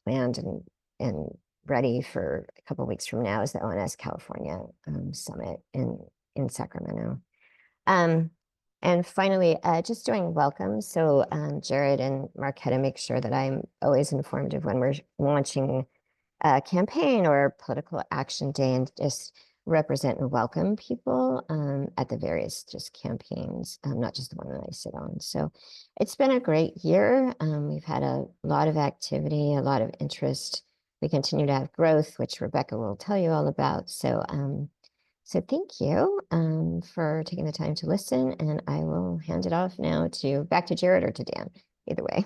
planned and ready for a couple of weeks from now is the ONS California Summit in Sacramento. Um, and finally, just doing welcome. So Jared and Marquetta make sure that I'm always informed of when we're launching a campaign or political action day and just represent and welcome people at the various just campaigns, not just the one that I sit on. So it's been a great year. We've had a lot of activity, a lot of interest. We continue to have growth, which Rebecca will tell you all about. So thank you for taking the time to listen, and I will hand it off now to back to Jared or to Dan, either way.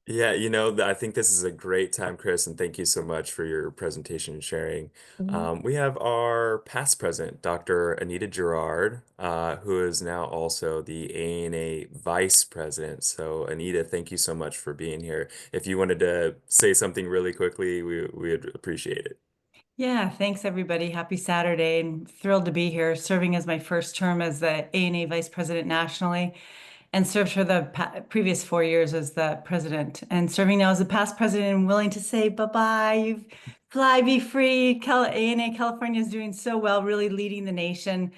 Yeah, I think this is a great time, Chris, and thank you so much for your presentation and sharing. Mhm. We have our past president, Dr. Anita Gerard, who is now also the ANA vice president. So, Anita, thank you so much for being here. If you wanted to say something really quickly, we would appreciate it. Yeah, thanks everybody. Happy Saturday and thrilled to be here serving as my first term as the ANA Vice President nationally and served for the previous 4 years as the president and serving now as the past president and willing to say bye-bye. You fly, be free. ANA California is doing so well, really leading the nation.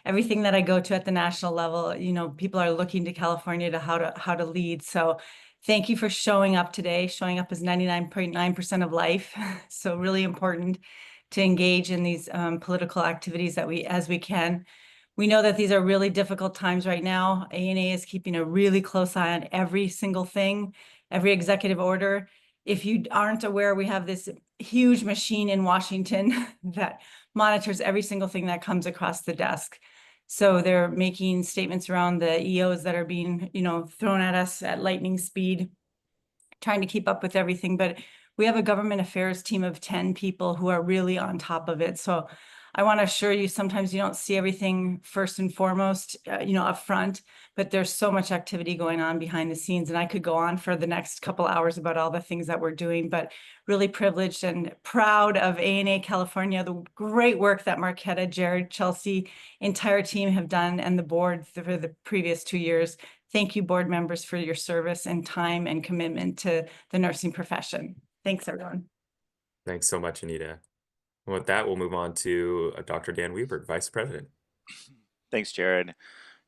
Everything that I go to at the national level, people are looking to California to how to lead. So thank you for showing up today. Showing up is 99.9% of life. So really important to engage in these political activities as we can. We know that these are really difficult times right now. ANA is keeping a really close eye on every single thing, every executive order. If you aren't aware, we have this huge machine in Washington that monitors every single thing that comes across the desk. So they're making statements around the EOs that are being, thrown at us at lightning speed, trying to keep up with everything. But we have a government affairs team of 10 people who are really on top of it. So I want to assure you, sometimes you don't see everything first and foremost, up front, but there's so much activity going on behind the scenes. And I could go on for the next couple hours about all the things that we're doing, but really privileged and proud of ANA California, the great work that Marquetta, Jared, Chelsea, entire team have done, and the board for the previous 2 years. Thank you, board members, for your service and time and commitment to the nursing profession. Thanks, everyone. Thanks so much, Anita. And with that, we'll move on to Dr. Dan Weber, vice president. Thanks, Jared.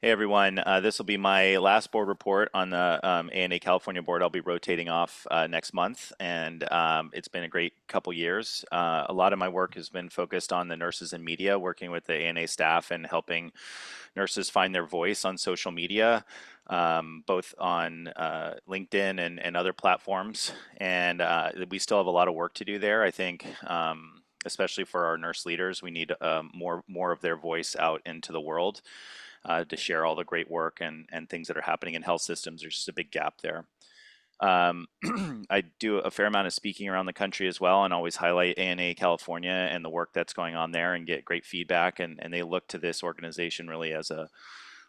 Hey, everyone. This will be my last board report on the ANA California board. I'll be rotating off next month, and it's been a great couple years. A lot of my work has been focused on the nurses and media, working with the ANA staff and helping nurses find their voice on social media, both on LinkedIn and other platforms. And we still have a lot of work to do there. I think, especially for our nurse leaders, we need more of their voice out into the world to share all the great work and things that are happening in health systems. There's just a big gap there. I do a fair amount of speaking around the country as well, and always highlight ANA California and the work that's going on there and get great feedback. And they look to this organization really as a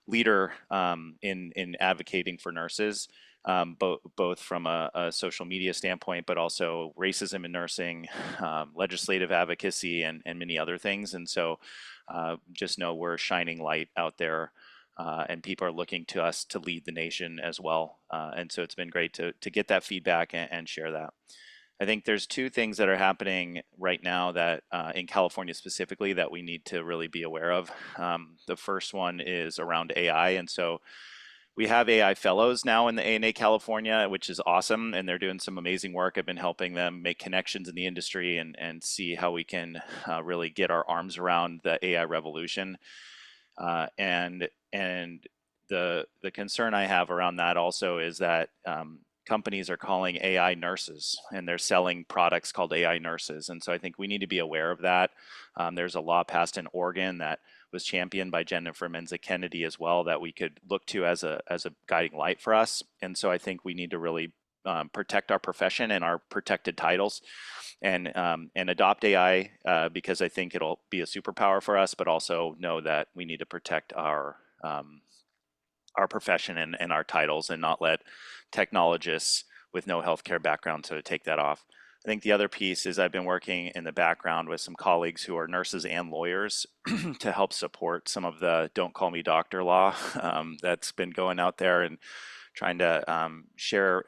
leader in advocating for nurses, both from a social media standpoint, but also racism in nursing, legislative advocacy, and many other things. And so just know we're a shining light out there, and people are looking to us to lead the nation as well. And so it's been great to get that feedback and share that. I think there's two things that are happening right now that in California specifically that we need to really be aware of. The first one is around AI. And so we have AI fellows now in the ANA California, which is awesome. And they're doing some amazing work. I've been helping them make connections in the industry and see how we can really get our arms around the AI revolution. And the concern I have around that also is that companies are calling AI nurses, and they're selling products called AI nurses. And so I think we need to be aware of that. There's a law passed in Oregon that was championed by Jennifer Menza Kennedy as well that we could look to as a guiding light for us. And so I think we need to really protect our profession and our protected titles, and adopt AI because I think it'll be a superpower for us, but also know that we need to protect our profession and our titles, and not let technologists with no healthcare background sort of take that off. I think the other piece is I've been working in the background with some colleagues who are nurses and lawyers to help support some of the "Don't Call Me Doctor" law that's been going out there, and trying to share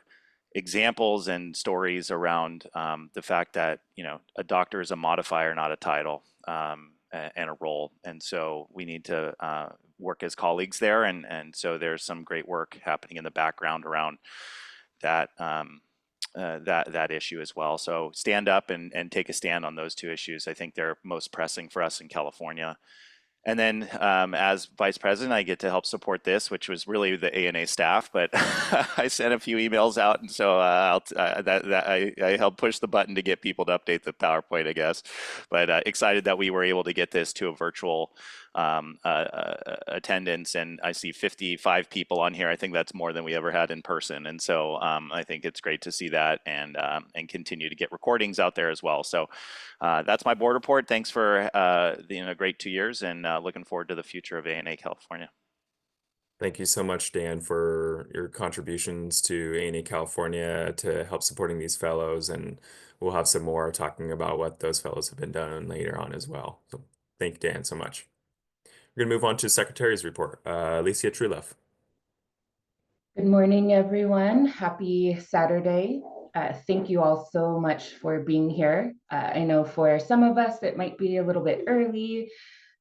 examples and stories around the fact that, you know, a doctor is a modifier, not a title, and a role. And so we need to work as colleagues there. And so there's some great work happening in the background around that. That issue as well. So stand up and take a stand on those two issues. I think they're most pressing for us in California. And then as vice president, I get to help support this, which was really the ANA staff, but I sent a few emails out, and so I helped push the button to get people to update the PowerPoint, I guess. But excited that we were able to get this to a virtual attendance, and I see 55 people on here. I think that's more than we ever had in person, and so I think it's great to see that and continue to get recordings out there as well. So that's my board report. Thanks for a great 2 years, and looking forward to the future of ANA California. Thank you so much, Dan, for your contributions to ANA California to help supporting these fellows, and we'll have some more talking about what those fellows have been done later on as well. So thank you, Dan, so much. We're going to move on to Secretary's report. Alicia Truelove. Good morning, everyone. Happy Saturday. Thank you all so much for being here. I know for some of us, it might be a little bit early.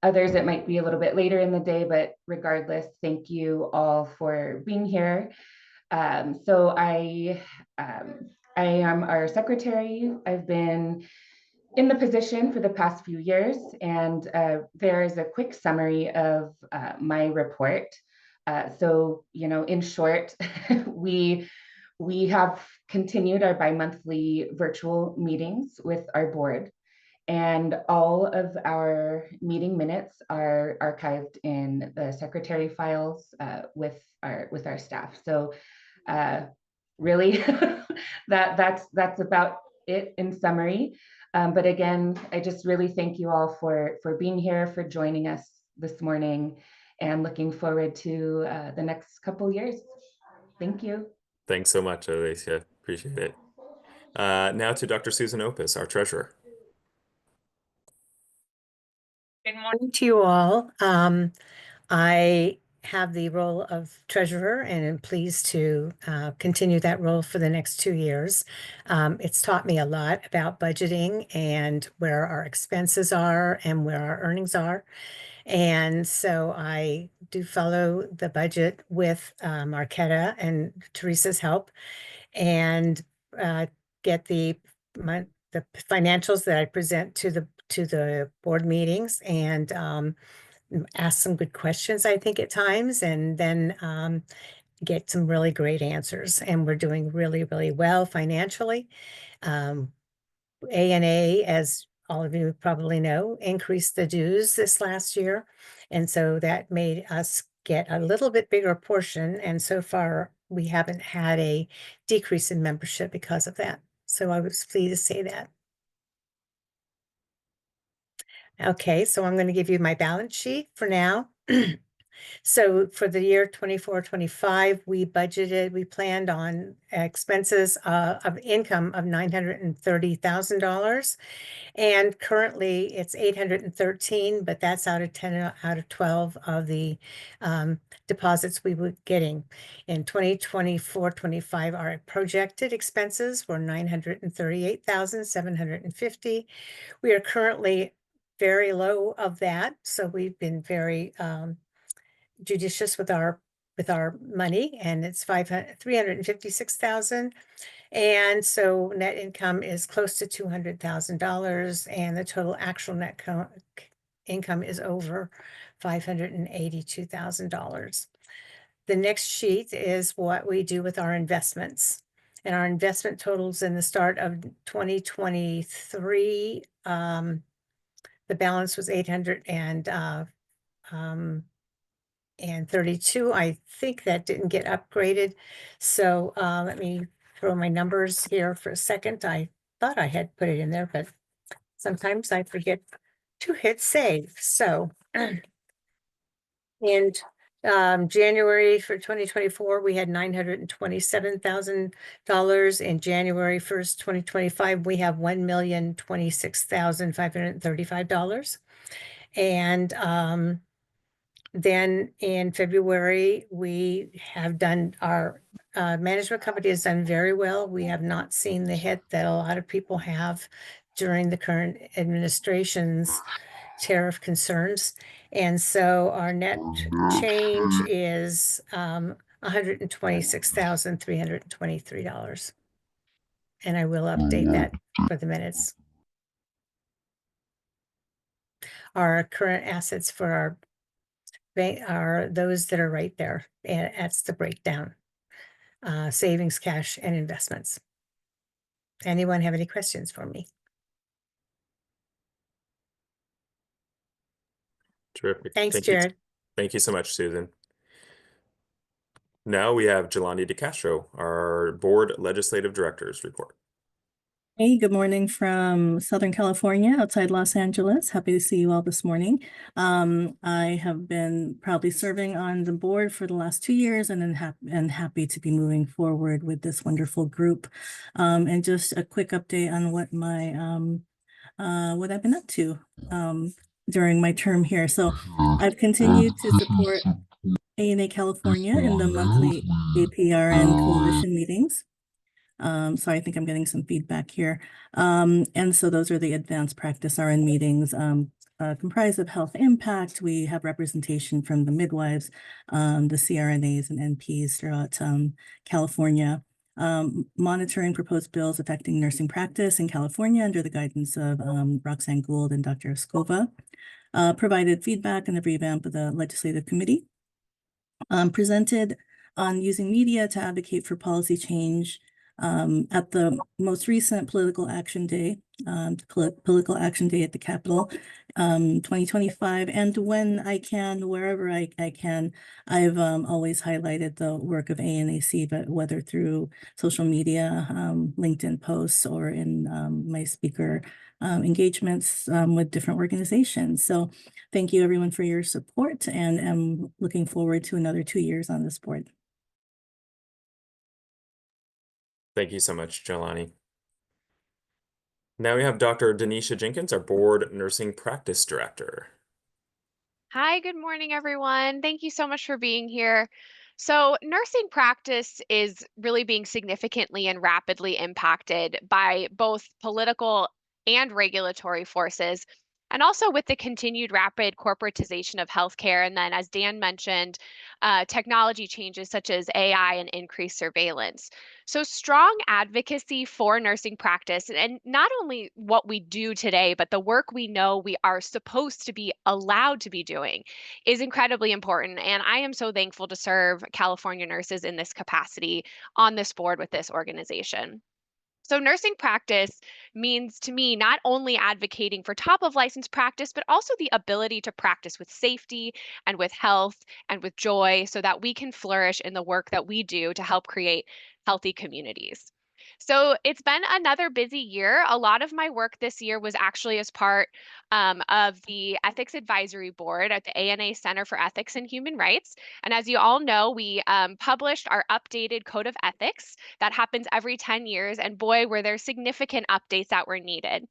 Others, it might be a little bit later in the day, but regardless, thank you all for being here. So I am our secretary. I've been in the position for the past few years, and there is a quick summary of my report. So, you know, in short, we have continued our bi-monthly virtual meetings with our board, and all of our meeting minutes are archived in the secretary files with our staff. So really, that's about it in summary. But again, I just really thank you all for being here, for joining us this morning, and looking forward to the next couple years. Thank you. Thanks so much, Alicia. Appreciate it. Now to Dr. Susan Opus, our treasurer. Good morning to you all. I have the role of treasurer and am pleased to continue that role for the next 2 years. It's taught me a lot about budgeting and where our expenses are and where our earnings are. And so I do follow the budget with Marquetta and Teresa's help, and get the financials that I present to the board meetings, and ask some good questions, I think, at times, and then get some really great answers. And we're doing really, really well financially. ANA, as all of you probably know, increased the dues this last year. And so that made us get a little bit bigger portion. And so far, we haven't had a decrease in membership because of that. So I was pleased to say that. Okay, so I'm going to give you my balance sheet for now. So for the year 24-25, we planned on expenses of income of $930,000. And currently it's 813, but that's out of 10 out of 12 of the deposits we were getting. In 2024-25, our projected expenses were 938,750. We are currently very low of that, so we've been very judicious with our money, and it's 356,000. And so net income is close to $200,000, and the total actual net income is over $582,000. The next sheet is what we do with our investments. And our investment totals in the start of 2023, the balance was 832. I think that didn't get upgraded. So let me throw my numbers here for a second. I thought I had put it in there, but sometimes I forget to hit save. So in January for 2024, we had $927,000. In January 1st, 2025, we have $1,026,535. And then in February, we have done our management company has done very well. We have not seen the hit that a lot of people have during the current administration's tariff concerns. And so our net change is $126,323. And I will update that for the minutes. Our current assets for our bank are those that are right there, and that's the breakdown. Savings, cash, and investments. Anyone have any questions for me? Terrific. Thanks, Thank you. Jared. Thank you so much, Susan. Now we have Jelani DeCastro, our board legislative directors report. Hey, good morning from Southern California, outside Los Angeles. Happy to see you all this morning. I have been proudly serving on the board for the last 2 years and happy to be moving forward with this wonderful group. And just a quick update on what what I've been up to during my term here. So I've continued to support ANA California in the monthly APRN coalition meetings. Sorry, I think I'm getting some feedback here. And so those are the advanced practice RN meetings comprised of health impact. We have representation from the midwives, the CRNAs and NPs throughout California, monitoring proposed bills affecting nursing practice in California under the guidance of Roxanne Gould and Dr. Escova, provided feedback on the revamp of the legislative committee, presented on using media to advocate for policy change at the most recent Political Action Day at the Capitol, 2025. And when I can, wherever I can, I've always highlighted the work of ANAC, but whether through social media, LinkedIn posts, or in my speaker engagements with different organizations. So thank you everyone for your support, and I'm looking forward to another 2 years on this board. Thank you so much, Jelani. Now we have Dr. Denisha Jenkins, our board nursing practice director. Hi, good morning, everyone. Thank you so much for being here. So, nursing practice is really being significantly and rapidly impacted by both political and regulatory forces, and also with the continued rapid corporatization of healthcare. And then, as Dan mentioned, technology changes such as AI and increased surveillance. So, strong advocacy for nursing practice, and not only what we do today, but the work we know we are supposed to be allowed to be doing, is incredibly important. And I am so thankful to serve California nurses in this capacity on this board with this organization. So, nursing practice means to me not only advocating for top of license practice, but also the ability to practice with safety and with health and with joy so that we can flourish in the work that we do to help create healthy communities. So, it's been another busy year. A lot of my work this year was actually as part of the Ethics Advisory Board at the ANA Center for Ethics and Human Rights. And as you all know, we published our updated Code of Ethics that happens every 10 years. And boy, were there significant updates that were needed.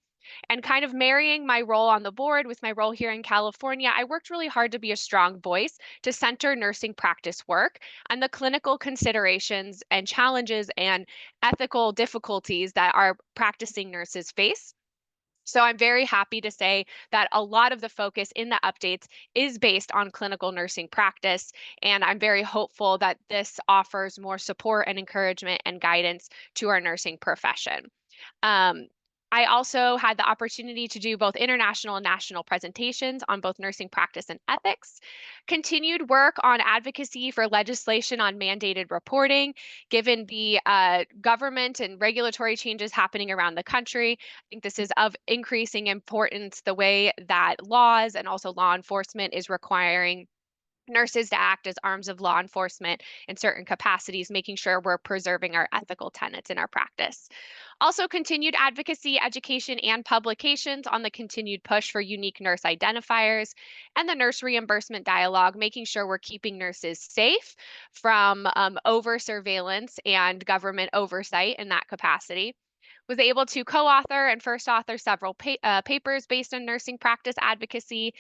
And kind of marrying my role on the board with my role here in California, I worked really hard to be a strong voice to center nursing practice work and the clinical considerations and challenges and ethical difficulties that our practicing nurses face. So I'm very happy to say that a lot of the focus in the updates is based on clinical nursing practice, and I'm very hopeful that this offers more support and encouragement and guidance to our nursing profession. Um, I also had the opportunity to do both international and national presentations on both nursing practice and ethics, continued work on advocacy for legislation on mandated reporting, given the government and regulatory changes happening around the country. I think this is of increasing importance, the way that laws and also law enforcement is requiring nurses to act as arms of law enforcement in certain capacities, making sure we're preserving our ethical tenets in our practice. Also, continued advocacy, education, and publications on the continued push for unique nurse identifiers and the nurse reimbursement dialogue, making sure we're keeping nurses safe from over surveillance and government oversight in that capacity. Was able to co-author and first author several papers based on nursing practice advocacy,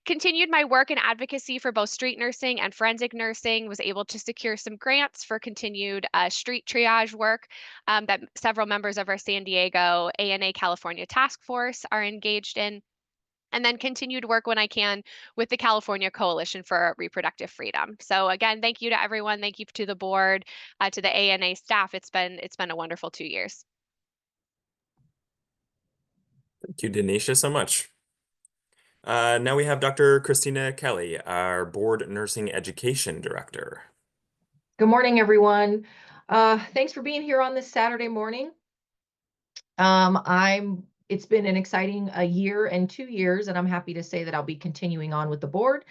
Continued my work in advocacy for both street nursing and forensic nursing, was able to secure some grants for continued street triage work that several members of our San Diego ANA California task force are engaged in. And then continued work when I can with the California Coalition for Reproductive Freedom. So again, thank you to everyone. Thank you to the board, to the ANA staff. It's been a wonderful 2 years. Thank you, Denisha, so much. Now we have Dr. Christina Kelly, our Board Nursing Education Director. Good morning, everyone. Thanks for being here on this Saturday morning. It's been an exciting year and 2 years, and I'm happy to say that I'll be continuing on with the board.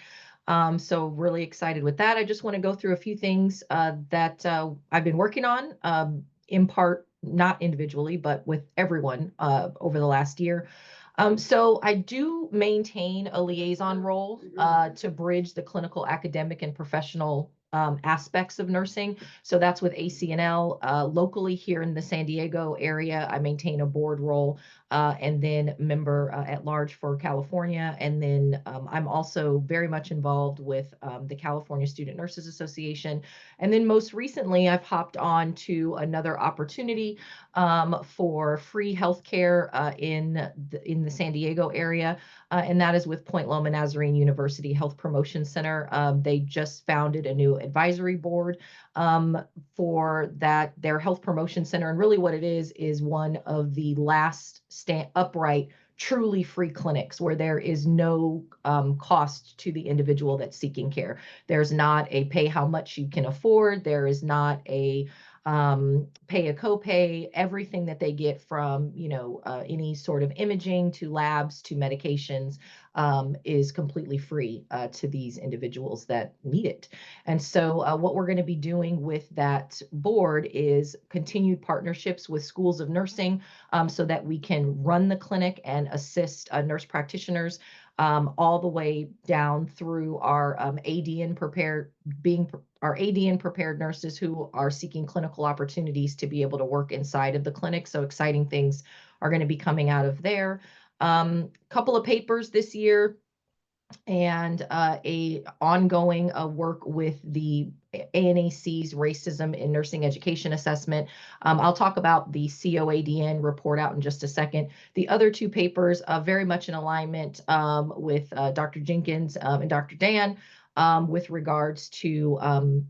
So really excited with that. I just want to go through a few things that I've been working on, in part, not individually, but with everyone over the last year. So I do maintain a liaison role to bridge the clinical, academic, and professional aspects of nursing. So that's with ACNL. Locally here in the San Diego area, I maintain a board role and then member at large for California. And then I'm also very much involved with the California Student Nurses Association. And then most recently, I've hopped on to another opportunity for free healthcare in the San Diego area, and that is with Point Loma Nazarene University Health Promotion Center. They just founded a new advisory board for their health promotion center, and really what it is one of the last upright truly free clinics where there is no cost to the individual that's seeking care. There's not a pay how much you can afford. There is not a pay a copay. Everything that they get from, any sort of imaging to labs to medications is completely free to these individuals that need it. And so what we're going to be doing with that board is continued partnerships with schools of nursing so that we can run the clinic and assist nurse practitioners all the way down through our ADN prepared nurses who are seeking clinical opportunities to be able to work inside of the clinic. So exciting things are going to be coming out of there. Couple of papers this year and a ongoing work with the ANAC's Racism in Nursing Education Assessment. I'll talk about the COADN report out in just a second. The other two papers are very much in alignment with Dr. Jenkins and Dr. Dan with regards to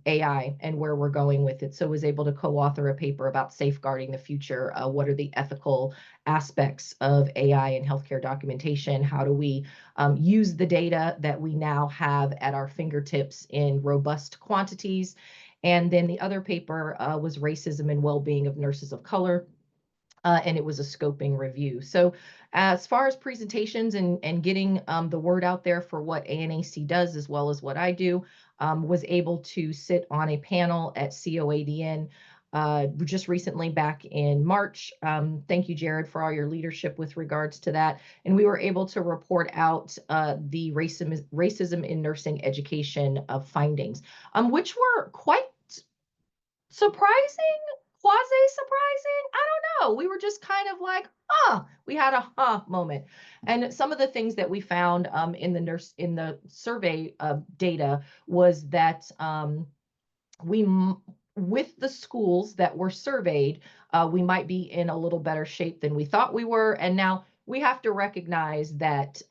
AI and where we're going with it. So I was able to co-author a paper about safeguarding the future. What are the ethical aspects of AI in healthcare documentation? How do we use the data that we now have at our fingertips in robust quantities? And then the other paper was Racism and Well-Being of Nurses of Color. And it was a scoping review. So as far as presentations and getting the word out there for what ANAC does, as well as what I do, was able to sit on a panel at COADN just recently back in March. Thank you, Jared, for all your leadership with regards to that. And we were able to report out the racism in nursing education findings, which were quite surprising, quasi-surprising. I don't know. We were just kind of like, we had a moment. And some of the things that we found in the survey data was that with the schools that were surveyed, we might be in a little better shape than we thought we were. And now we have to recognize that,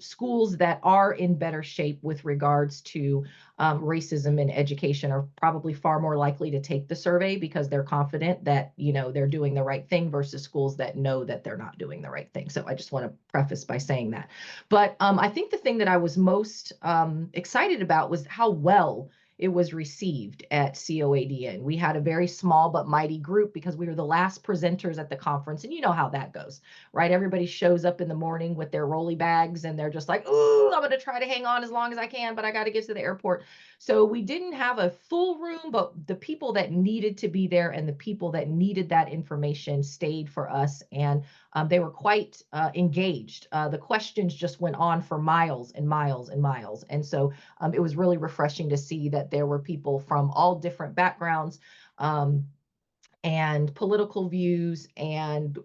schools that are in better shape with regards to racism in education are probably far more likely to take the survey because they're confident that, they're doing the right thing versus schools that know that they're not doing the right thing. So I just want to preface by saying that. But I think the thing that I was most excited about was how well it was received at COADN. We had a very small but mighty group because we were the last presenters at the conference. And you know how that goes, right? Everybody shows up in the morning with their rolly bags and they're just like, ooh, I'm going to try to hang on as long as I can, but I got to get to the airport. So we didn't have a full room, but the people that needed to be there and the people that needed that information stayed for us. And they were quite engaged. The questions just went on for miles and miles and miles. And so it was really refreshing to see that there were people from all different backgrounds and political views and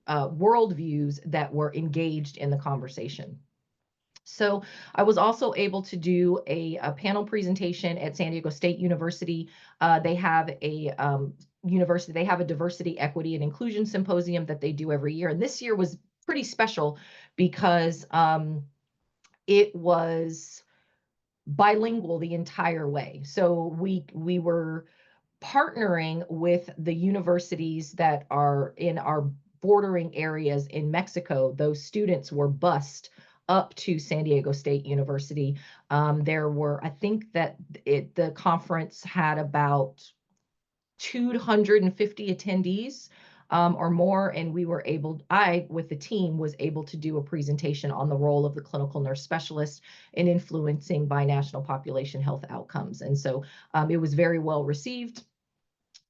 worldviews that were engaged in the conversation. So I was also able to do a panel presentation at San Diego State University. They have a university, they have a diversity, equity, and inclusion symposium that they do every year. And this year was pretty special because it was bilingual the entire way. So we were partnering with the universities that are in our bordering areas in Mexico. Those students were bused up to San Diego State University. There were, I think that the conference had about 250 attendees or more, and we were able, I, with the team, was able to do a presentation on the role of the clinical nurse specialist in influencing binational population health outcomes. And so it was very well received.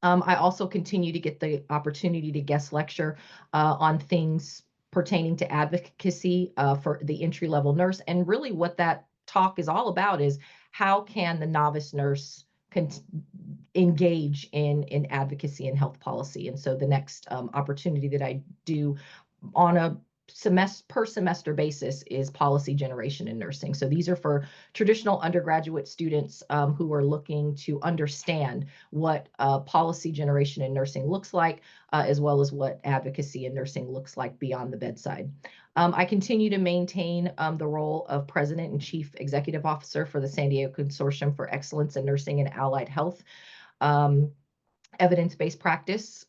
I also continue to get the opportunity to guest lecture on things pertaining to advocacy for the entry-level nurse. And really what that talk is all about is how can the novice nurse engage in advocacy and health policy. And so the next opportunity that I do on a per semester basis is policy generation in nursing. So these are for traditional undergraduate students who are looking to understand what policy generation in nursing looks like, as well as what advocacy in nursing looks like beyond the bedside. I continue to maintain the role of President and Chief Executive Officer for the San Diego Consortium for Excellence in Nursing and Allied Health Evidence-Based Practice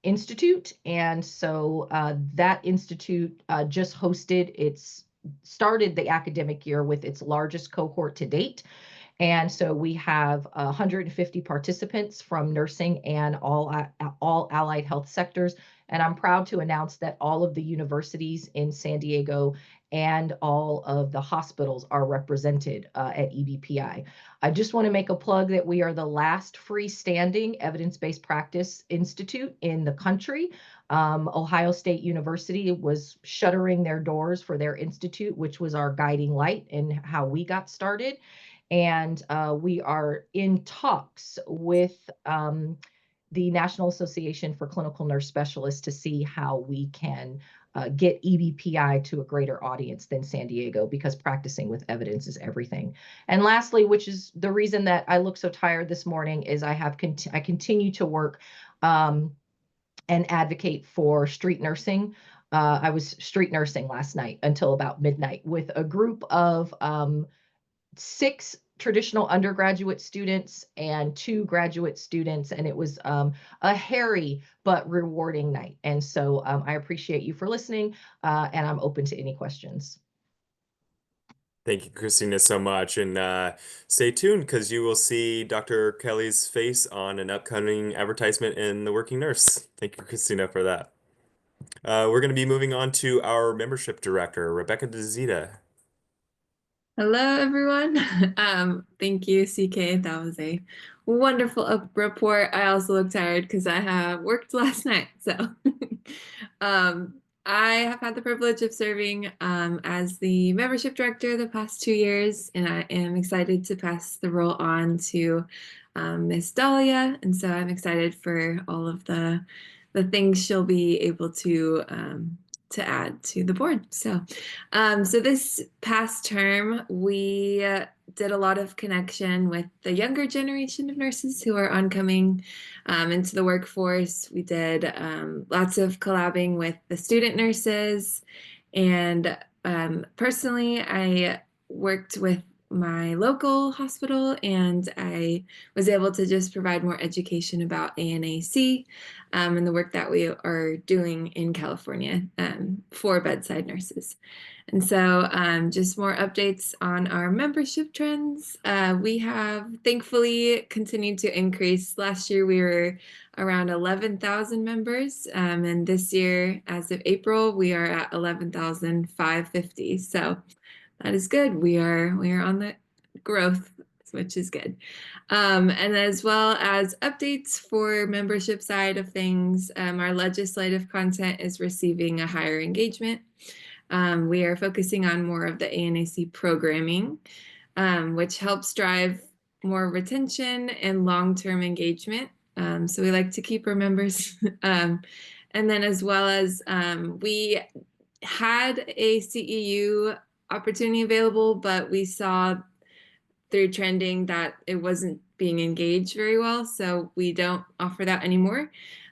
Institute. And so that institute just started the academic year with its largest cohort to date. And so we have 150 participants from nursing and all allied health sectors. And I'm proud to announce that all of the universities in San Diego and all of the hospitals are represented at EBPI. I just want to make a plug that we are the last freestanding evidence-based practice institute in the country. Ohio State University was shuttering their doors for their institute, which was our guiding light in how we got started. And we are in talks with the National Association for Clinical Nurse Specialists to see how we can get EBPI to a greater audience than San Diego, because practicing with evidence is everything. And lastly, which is the reason that I look so tired this morning, is I continue to work and advocate for street nursing. I was street nursing last night until about midnight with a group of 6 traditional undergraduate students and 2 graduate students, and it was a hairy but rewarding night. And so I appreciate you for listening, and I'm open to any questions. Thank you, Christina, so much. And stay tuned, because you will see Dr. Kelly's face on an upcoming advertisement in The Working Nurse. Thank you, Christina, for that. We're going to be moving on to our membership director, Rebecca DeZita. Hello, everyone. Thank you, CK. That was a wonderful report. I also look tired because I have worked last night. So I have had the privilege of serving as the membership director the past 2 years, and I am excited to pass the role on to Miss Dahlia. And so I'm excited for all of the things she'll be able to add to the board. So this past term, we did a lot of connection with the younger generation of nurses who are oncoming into the workforce. We did lots of collabing with the student nurses, and personally, I worked with my local hospital, and I was able to just provide more education about ANAC and the work that we are doing in California for bedside nurses. And so just more updates on our membership trends. We have thankfully continued to increase. Last year we were around 11,000 members, and this year, as of April, we are at 11,550. So that is good. We are on the growth, which is good. And as well as updates for membership side of things, our legislative content is receiving a higher engagement. We are focusing on more of the ANAC programming, which helps drive more retention and long-term engagement. So we like to keep our members. And then as well as we had a CEU opportunity available, but we saw through trending that it wasn't being engaged very well, so we don't offer that anymore.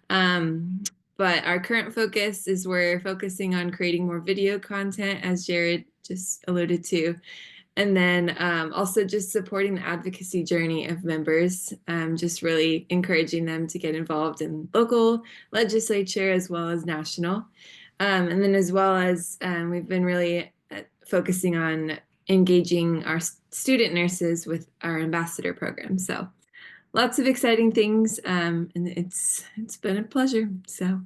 But our current focus is we're focusing on creating more video content, as Jared just alluded to, and then also just supporting the advocacy journey of members, just really encouraging them to get involved in local legislature as well as national. And then as well as we've been really focusing on engaging our student nurses with our ambassador program. So lots of exciting things, and it's been a pleasure. So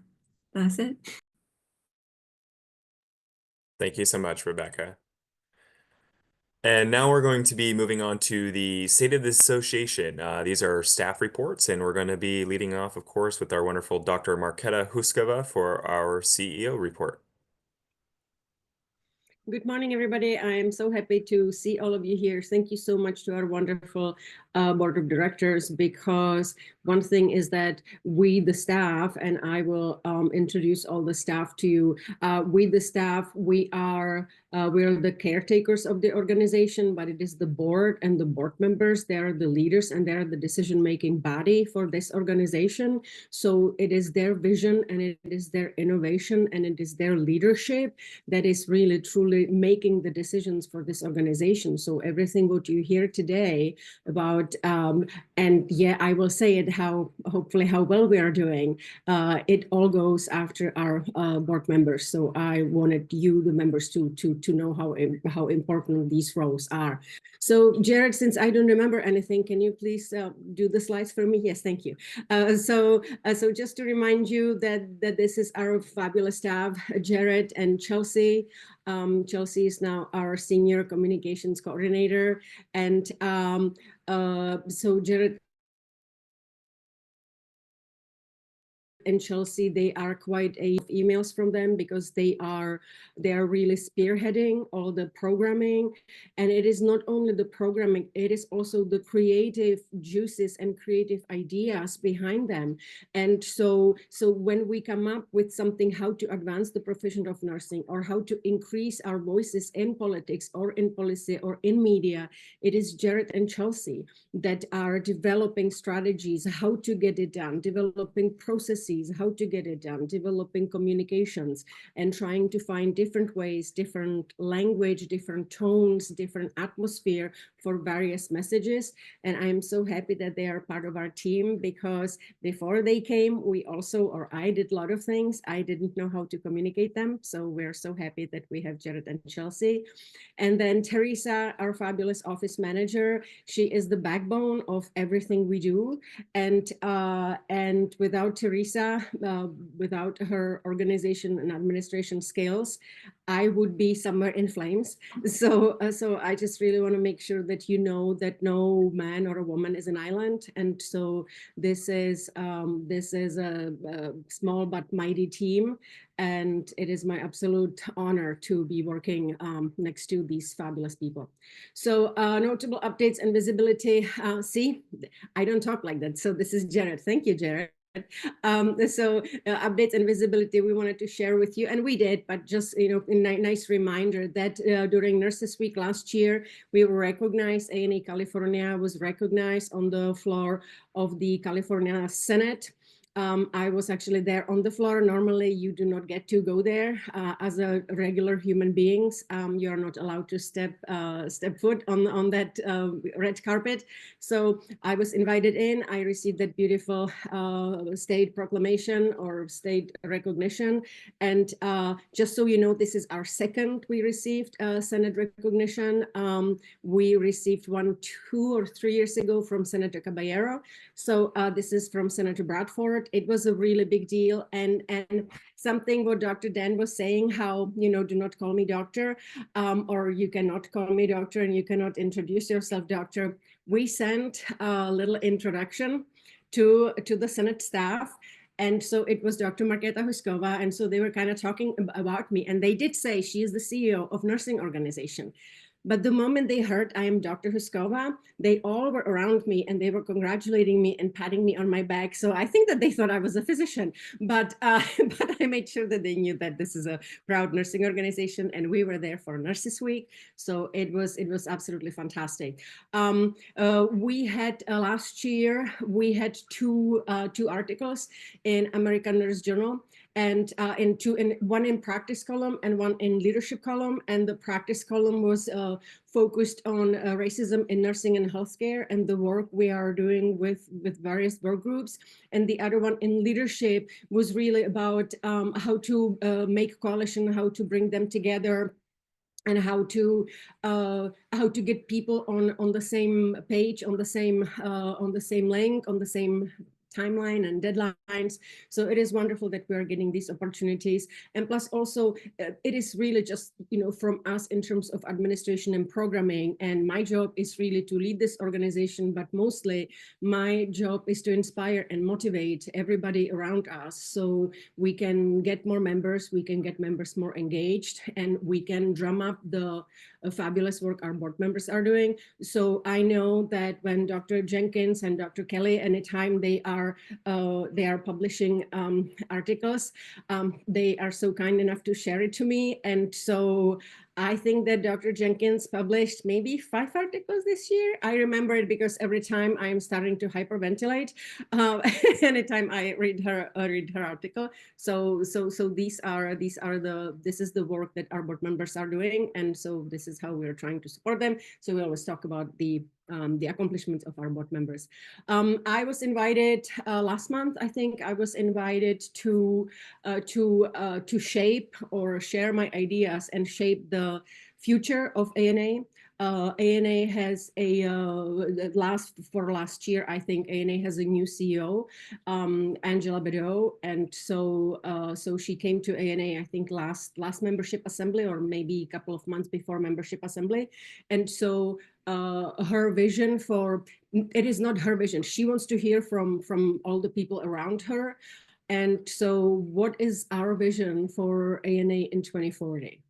that's it. Thank you so much, Rebecca. And now we're going to be moving on to the State of the Association. These are staff reports, and we're going to be leading off, of course, with our wonderful Dr. Marketa Huskova for our CEO report. Good morning, everybody. I am so happy to see all of you here. Thank you so much to our wonderful board of directors, because one thing is that we, the staff, and I will introduce all the staff to you. We, the staff, we're the caretakers of the organization, but it is the board and the board members. They are the leaders and they are the decision-making body for this organization. So it is their vision and it is their innovation and it is their leadership that is really truly making the decisions for this organization. So everything what you hear today about, and yeah, I will say it, hopefully how well we are doing, it all goes after our board members. So I wanted you, the members, to know how important these roles are. So Jared, since I don't remember anything, can you please do the slides for me? Yes, thank you. So just to remind you that this is our fabulous staff, Jared and Chelsea. Chelsea is now our senior communications coordinator, and so Jared and Chelsea, they are quite a emails from them because they are really spearheading all the programming. And it is not only the programming, it is also the creative juices and creative ideas behind them. And so when we come up with something, how to advance the profession of nursing or how to increase our voices in politics or in policy or in media, it is Jared and Chelsea that are developing strategies, how to get it done, developing processes, how to get it done, developing communications, and trying to find different ways, different language, different tones, different atmosphere for various messages. And I'm so happy that they are part of our team, because before they came, I did a lot of things. I didn't know how to communicate them. So we're so happy that we have Jared and Chelsea. And then Teresa, our fabulous office manager, she is the backbone of everything we do. And without Teresa, without her organization and administration skills, I would be somewhere in flames. So I just really want to make sure that you know that no man or a woman is an island. And so this is a small but mighty team. And it is my absolute honor to be working next to these fabulous people. So notable updates and visibility. See, I don't talk like that. So this is Jared. Thank you, Jared. Updates and visibility we wanted to share with you, and we did, but just a nice reminder that during Nurses Week last year, we were recognized. ANA California was recognized on the floor of the California Senate. I was actually there on the floor. Normally, you do not get to go there as a regular human beings. You are not allowed to step foot on that red carpet. So I was invited in. I received that beautiful state proclamation or state recognition. And just so you know, this is our second we received Senate recognition. We received one 2 or 3 years ago from Senator Caballero. So this is from Senator Bradford. It was a really big deal, and something what Dr. Dan was saying, how do not call me doctor, or you cannot call me doctor and you cannot introduce yourself doctor. We sent a little introduction to the Senate staff. And so it was Dr. Marketa Huskova. And so they were kind of talking about me. And they did say she is the CEO of nursing organization. But the moment they heard I am Dr. Huskova, they all were around me and they were congratulating me and patting me on my back. So I think that they thought I was a physician, but but I made sure that they knew that this is a proud nursing organization, and we were there for Nurses Week. So it was absolutely fantastic. We had last year we had two articles in American Nurse Journal, and one in practice column and one in leadership column. And the practice column was focused on racism in nursing and healthcare and the work we are doing with various work groups. And the other one in leadership was really about how to make coalition, how to bring them together, and how to get people on the same page, on the same link, on the same timeline and deadlines. So it is wonderful that we are getting these opportunities. And plus also, it is really just, from us in terms of administration and programming. And my job is really to lead this organization, but mostly my job is to inspire and motivate everybody around us so we can get more members, we can get members more engaged, and we can drum up the fabulous work our board members are doing. So I know that when Dr. Jenkins and Dr. Kelly, anytime they are publishing articles, they are so kind enough to share it to me. And so I think that Dr. Jenkins published maybe 5 articles this year. I remember it because every time I am starting to hyperventilate, anytime I read her article. So this is the work that our board members are doing, and so this is how we're trying to support them. So we always talk about the accomplishments of our board members. I was invited last month. I think I was invited to shape or share my ideas and shape the future of ANA. ANA has last year, I think ANA has a new CEO, Angela Bedeau, and so she came to ANA, I think last membership assembly, or maybe a couple of months before membership assembly. And so her vision it is not her vision. She wants to hear from all the people around her. And so what is our vision for ANA in 2040?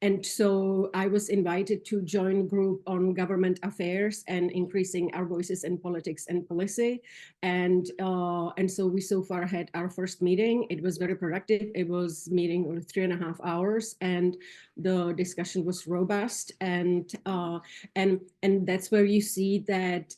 And so I was invited to join group on government affairs and increasing our voices in politics and policy. And so we so far had our first meeting. It was very productive. It was meeting over 3.5 hours, and the discussion was robust. And that's where you see that,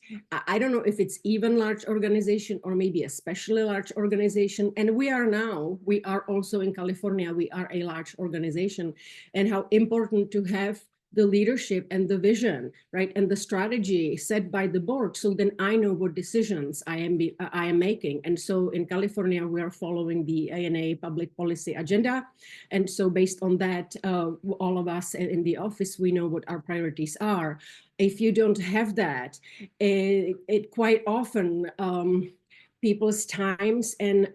I don't know if it's even large organization or maybe especially large organization. And we are also in California, we are a large organization, and how important to have the leadership and the vision, right, and the strategy set by the board, so then I know what decisions I am making. And so in California, we are following the ANA public policy agenda, and so based on that, all of us in the office, we know what our priorities are. If you don't have that, it quite often people's times and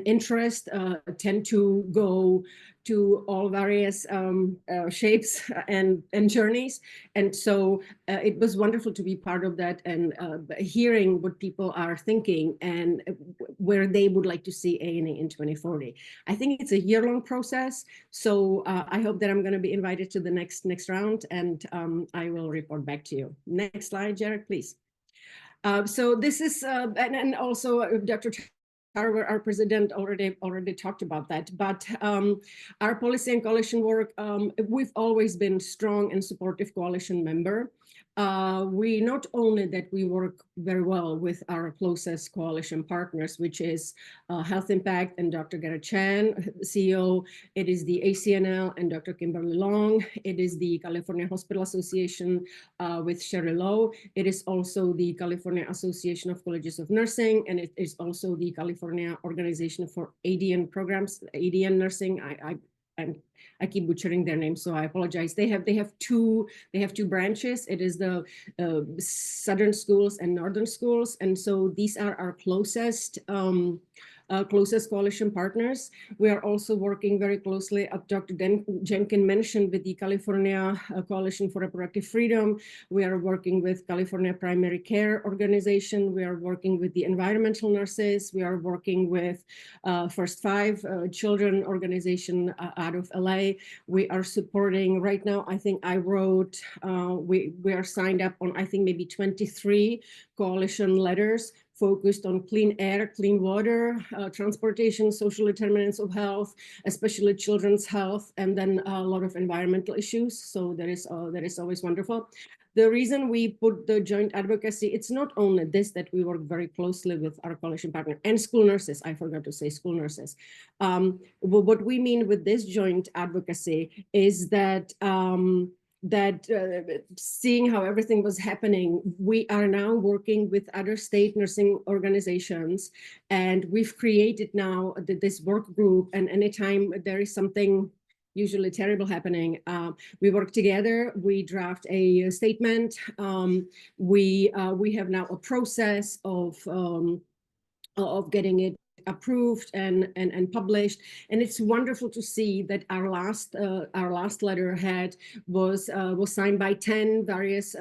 interest tend to go to all various shapes and journeys. And so it was wonderful to be part of that and hearing what people are thinking and where they would like to see ANA in 2040. I think it's a year-long process. So I hope that I'm going to be invited to the next round, and I will report back to you. Next slide, Jared, please. So this is, and also Dr. Tarver, our president, already talked about that. But our policy and coalition work, we've always been strong and supportive coalition member. We not only that we work very well with our closest coalition partners, which is Health Impact and Dr. Garrett Chan, CEO. It is the ACNL and Dr. Kimberly Long. It is the California Hospital Association with Sherry Lowe. It is also the California Association of Colleges of Nursing, and it is also the California Organization for ADN Programs, ADN Nursing. I keep butchering their names, so I apologize. They have two branches. It is the Southern schools and Northern schools, and so these are our closest closest coalition partners. We are also working very closely, as Dr. Jenkins mentioned, with the California Coalition for Reproductive Freedom. We are working with California Primary Care Organization. We are working with the environmental nurses. We are working with First Five Children organization out of LA. We are supporting right now, I think I wrote, we are signed up on, I think maybe 23 coalition letters focused on clean air, clean water, transportation, social determinants of health, especially children's health, and then a lot of environmental issues. So that is always wonderful. The reason we put the joint advocacy, it's not only this, that we work very closely with our coalition partner and school nurses. I forgot to say school nurses. What we mean with this joint advocacy is that seeing how everything was happening, we are now working with other state nursing organizations, and we've created now this work group, and anytime there is something usually terrible happening, we work together, we draft a statement, we have now a process of getting it approved and published, and it's wonderful to see that our last letterhead was signed by 10 various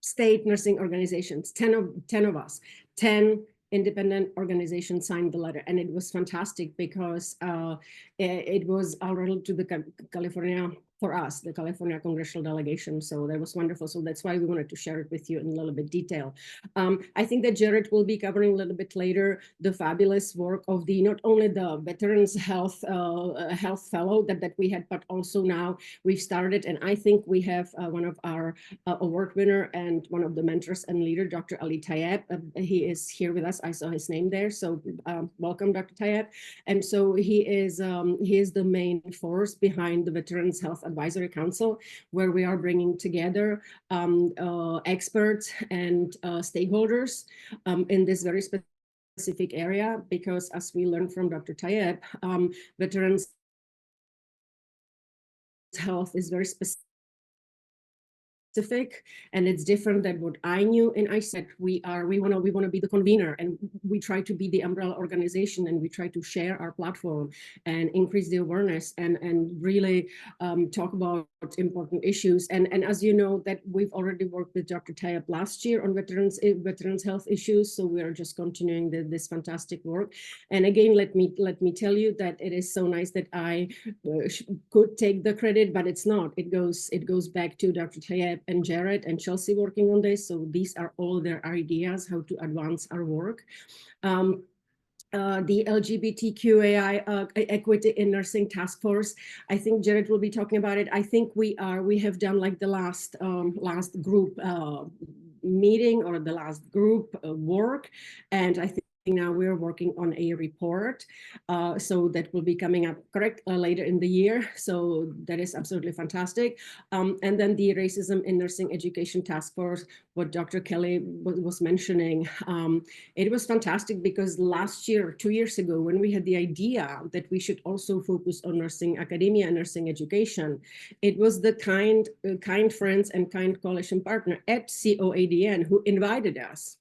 state nursing organizations. 10 of us, 10 independent organizations signed the letter, and it was fantastic because it was already to the California, for us, the California congressional delegation. So that was wonderful. So that's why we wanted to share it with you in a little bit detail. I think that Jared will be covering a little bit later the fabulous work of the not only the Veterans Health Fellow that we had, but also now we've started, and I think we have one of our award winner and one of the mentors and leader, Dr. Ali Tayeb. He is here with us. I saw his name there. So welcome, Dr. Tayeb. And so he is the main force behind the Veterans Health Advisory Council, where we are bringing together experts and stakeholders in this very specific area, because as we learned from Dr. Tayeb, veterans health is very specific, and it's different than what I knew. And I said, we want to be the convener, and we try to be the umbrella organization, and we try to share our platform and increase the awareness and really talk about important issues. And as you know, that we've already worked with Dr. Tayeb last year on veterans health issues. So we are just continuing this fantastic work. And again, let me tell you that it is so nice that I could take the credit, but it's not. It goes back to Dr. Tayeb and Jared and Chelsea working on this. So these are all their ideas how to advance our work. The LGBTQAI Equity in Nursing Task Force, I think Jared will be talking about it. I think we have done like the last group meeting or the last group work, and I think now we're working on a report, so that will be coming up later in the year. So that is absolutely fantastic. And then the Racism in Nursing Education Task Force, what Dr. Kelly was mentioning, it was fantastic because last year, 2 years ago, when we had the idea that we should also focus on nursing academia and nursing education, it was the kind friends and kind coalition partner at COADN who invited us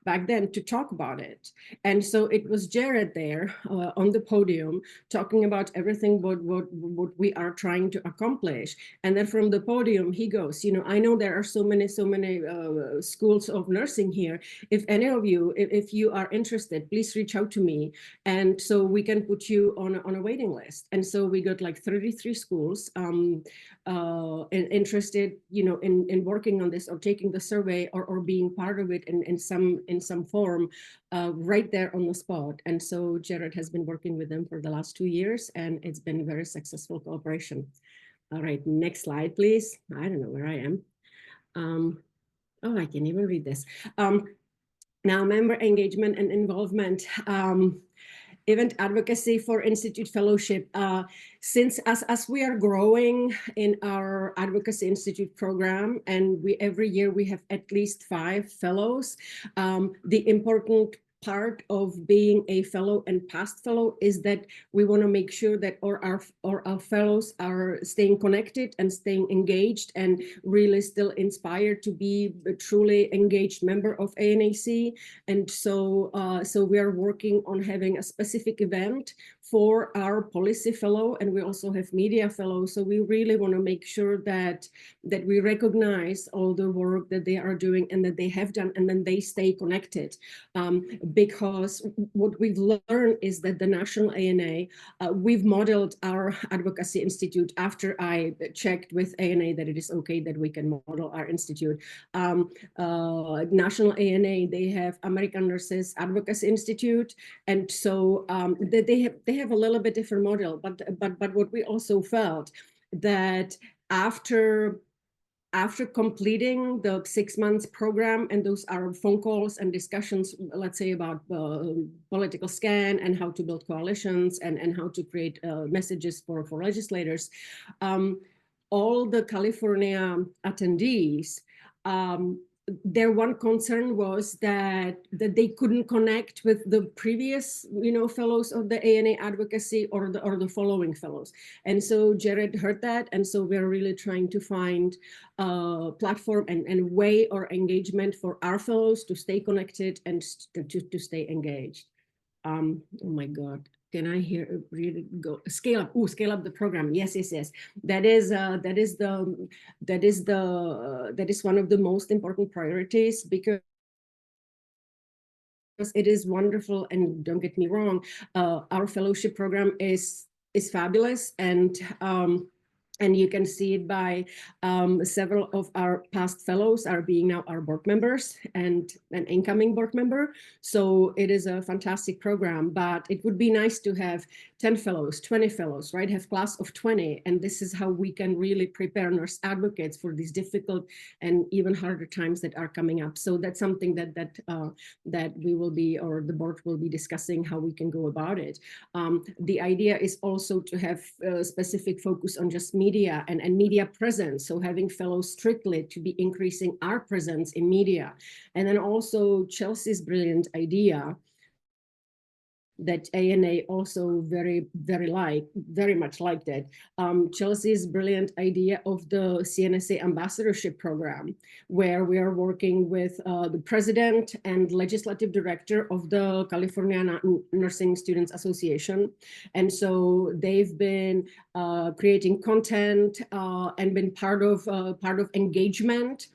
back then to talk about it. And so it was Jared there on the podium talking about everything what we are trying to accomplish. And then from the podium, he goes, I know there are so many schools of nursing here. If any of you, if you are interested, please reach out to me. And so we can put you on a waiting list. And so we got like 33 schools interested, in working on this or taking the survey or being part of it in some form right there on the spot. And so Jared has been working with them for the last 2 years, and it's been a very successful cooperation. All right, next slide, please. I don't know where I am. Oh, I can't even read this. Now, member engagement and involvement. Event advocacy for Institute Fellowship. Since as we are growing in our Advocacy Institute program, and every year we have at least 5 fellows, the important part of being a fellow and past fellow is that we want to make sure that our fellows are staying connected and staying engaged and really still inspired to be a truly engaged member of ANAC. And so we are working on having a specific event for our policy fellow, and we also have media fellows. So we really want to make sure that we recognize all the work that they are doing and that they have done, and then they stay connected. Because what we've learned is that the National ANA, we've modeled our advocacy institute after I checked with ANA that it is okay that we can model our institute. National ANA, they have American Nurses Advocacy Institute, and so they have a little bit different model. But what we also felt that after completing the 6 months program, and those are phone calls and discussions, let's say about political scan and how to build coalitions and how to create messages for legislators, all the California attendees, their one concern was that they couldn't connect with the previous, fellows of the ANA advocacy or the following fellows. And so Jared heard that, and so we're really trying to find a platform and way or engagement for our fellows to stay connected and to stay engaged. Oh my God. Can I really go scale up? Oh, scale up the program. Yes. That is one of the most important priorities, because it is wonderful. And don't get me wrong, our fellowship program is fabulous, and you can see it by several of our past fellows are being now our board members and an incoming board member. So it is a fantastic program, but it would be nice to have 10 fellows, 20 fellows, right? Have class of 20. And this is how we can really prepare nurse advocates for these difficult and even harder times that are coming up. So that's something that we will be, or the board will be discussing how we can go about it. The idea is also to have a specific focus on just media and media presence. So having fellows strictly to be increasing our presence in media. And then also Chelsea's brilliant idea that ANA also very much liked it. Chelsea's brilliant idea of the CNSA ambassadorship program, where we are working with the president and legislative director of the California Nursing Students Association. And so they've been creating content and been part of engagement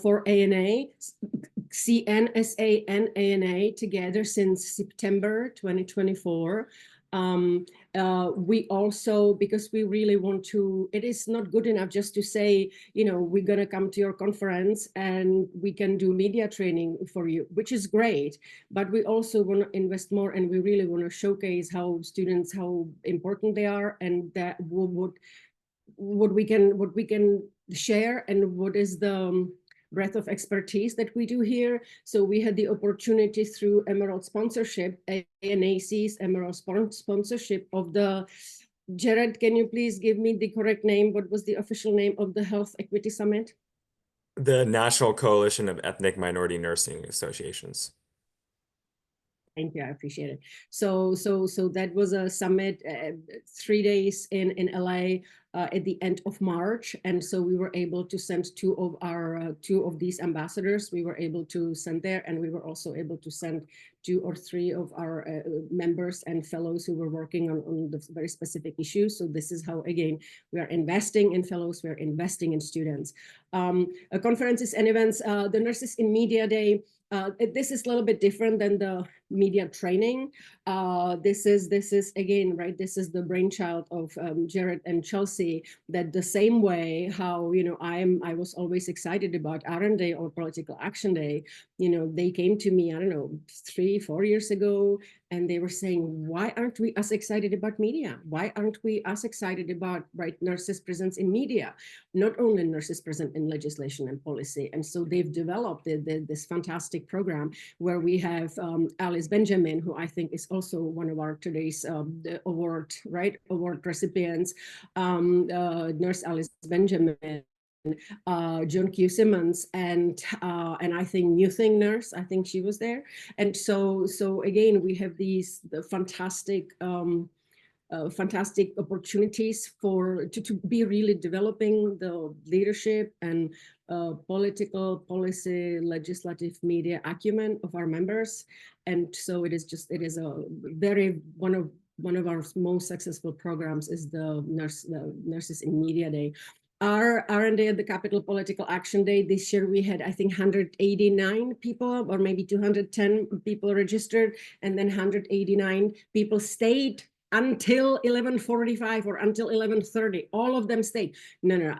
for ANA, CNSA and ANA together since September 2024. We also, because we really want to, it is not good enough just to say, we're going to come to your conference and we can do media training for you, which is great, but we also want to invest more, and we really want to showcase how important they are, and that what we can share, and what is the breadth of expertise that we do here. So we had the opportunity through Emerald sponsorship, ANAC's Emerald sponsorship of the, Jared, can you please give me the correct name? What was the official name of the Health Equity Summit? The National Coalition of Ethnic Minority Nursing Associations. Thank you, I appreciate it. So that was a summit, 3 days in LA at the end of March, and so we were able to send two of these ambassadors. We were able to send there, and we were also able to send 2 or 3 of our members and fellows who were working on the very specific issues. So this is how, again, we are investing in fellows, we are investing in students. Conferences and events, the Nurses in Media Day. This is a little bit different than the media training. This is again, right, this is the brainchild of Jared and Chelsea, that the same way how, I was always excited about RN Day or Political Action Day, they came to me, I don't know, 3-4 years ago, and they were saying, why aren't we as excited about media? Why aren't we as excited about, right, nurses' presence in media? Not only nurses present in legislation and policy. And so they've developed this fantastic program where we have Alice Benjamin, who I think is also one of our today's award recipients, Nurse Alice Benjamin. Joan Q. Simmons, and I think New Thing Nurse, I think she was there. And so again, we have these fantastic fantastic opportunities to be really developing the leadership and political, policy, legislative, media acumen of our members. And so it is a very, one of our most successful programs is the Nurses in Media Day. Our R&D at the Capitol Political Action Day this year, we had, I think, 189 people or maybe 210 people registered, and then 189 people stayed until 11:45 or until 11:30. All of them stayed. No,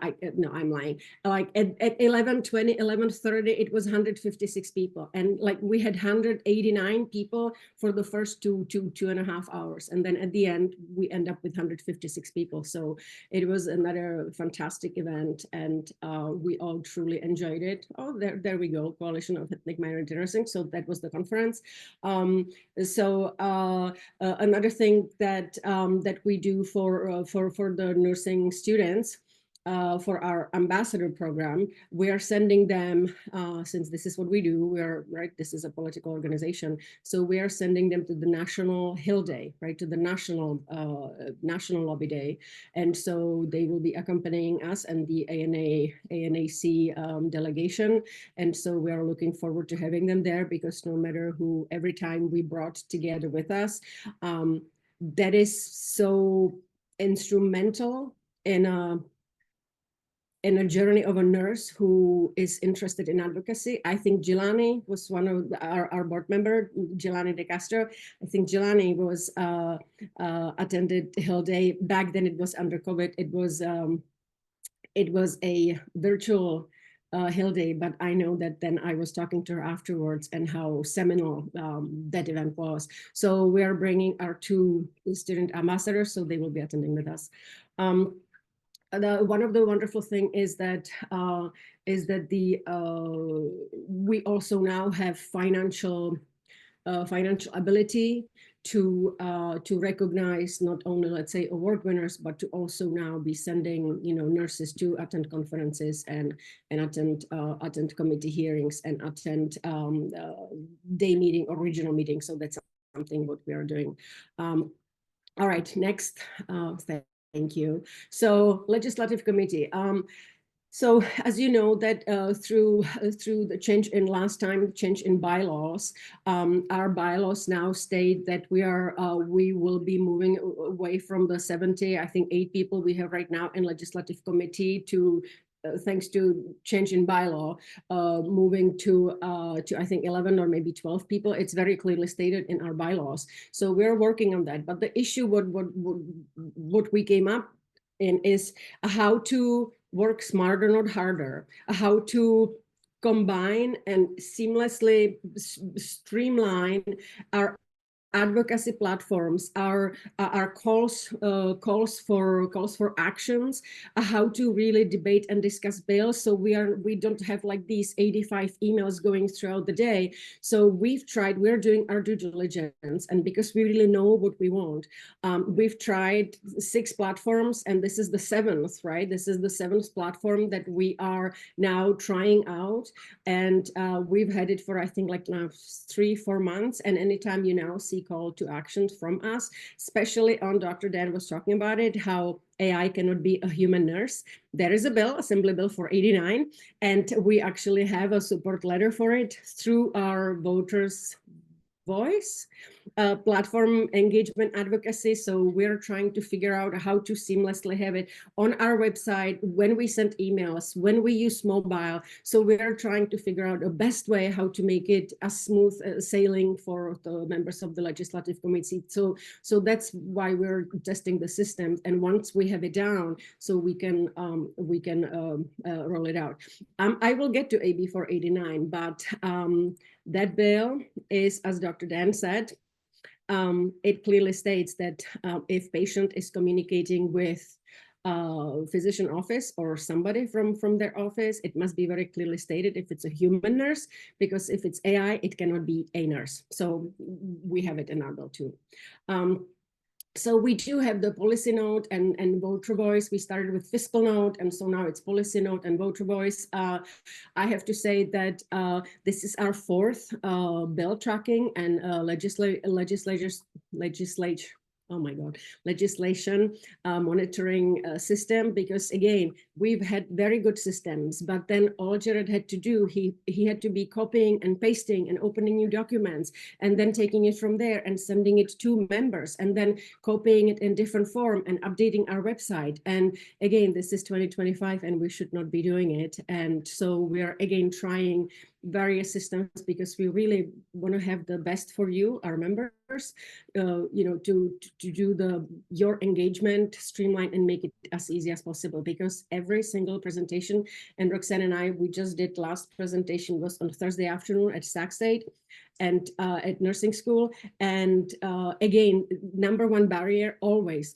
I'm lying. Like at 11:20, 11:30, it was 156 people. And like we had 189 people for the first two and a half hours. And then at the end, we end up with 156 people. So it was another fantastic event, and we all truly enjoyed it. Oh, there we go, Coalition of Ethnic Minority Nursing. So that was the conference. Another thing that we do for the nursing students, for our ambassador program, we are sending them, since this is what we do, this is a political organization, so we are sending them to the National Hill Day, right, to the National Lobby Day. And so they will be accompanying us and the ANAC delegation. And so we are looking forward to having them there, because no matter who, every time we brought together with us, that is so instrumental in a journey of a nurse who is interested in advocacy. I think Jelani was one of our board member, Jelani De Castro. I think Jelani was attended Hill Day. Back then it was under COVID. It was a virtual Hill Day, but I know that then I was talking to her afterwards and how seminal that event was. So we are bringing our two student ambassadors, so they will be attending with us. One of the wonderful thing is that we also now have financial ability to recognize not only, let's say, award winners, but to also now be sending, nurses to attend conferences and attend committee hearings and attend day meeting or regional meetings. So that's something what we are doing. All right, next. Thank you. So legislative committee. So as you know that through the change in bylaws, our bylaws now state that we will be moving away from the 70, I think 8 people we have right now in legislative committee to thanks to change in bylaw, moving to I think 11 or maybe 12 people. It's very clearly stated in our bylaws. So we're working on that. But the issue what we came up in is how to work smarter, not harder, how to combine and seamlessly streamline our advocacy platforms, our calls for actions, how to really debate and discuss bills. So we don't have like these 85 emails going throughout the day. So we're doing our due diligence, and because we really know what we want, we've tried 6 platforms, and this is the 7th, right? This is the 7th platform that we are now trying out, and we've had it for I think like now 3-4 months, and anytime you now see call to actions from us, especially on Dr. Dan was talking about it, how AI cannot be a human nurse. There is a bill, Assembly Bill 489, and we actually have a support letter for it through our voters' voice platform engagement advocacy. So we're trying to figure out how to seamlessly have it on our website when we send emails, when we use mobile. So we're trying to figure out a best way how to make it a smooth sailing for the members of the legislative committee. So that's why we're testing the system, and once we have it down, so we can roll it out. I will get to AB 489, but that bill is, as Dr. Dan said, it clearly states that if patient is communicating with physician office or somebody from their office, it must be very clearly stated if it's a human nurse, because if it's AI, it cannot be a nurse. So we have it in our bill too. So we do have the policy note and voter voice. We started with fiscal note, and so now it's policy note and voter voice. I have to say that this is our fourth bill tracking and legislation monitoring system, because again, we've had very good systems, but then all Jared had to do, he had to be copying and pasting and opening new documents and then taking it from there and sending it to members and then copying it in different form and updating our website. And again, this is 2025 and we should not be doing it. And so we are again trying various systems because we really want to have the best for you, our members, you know, to do your engagement streamline and make it as easy as possible, because every single presentation, and Roxanne and I, we just did last presentation was on Thursday afternoon at Sac State and at nursing school. And again, number one barrier always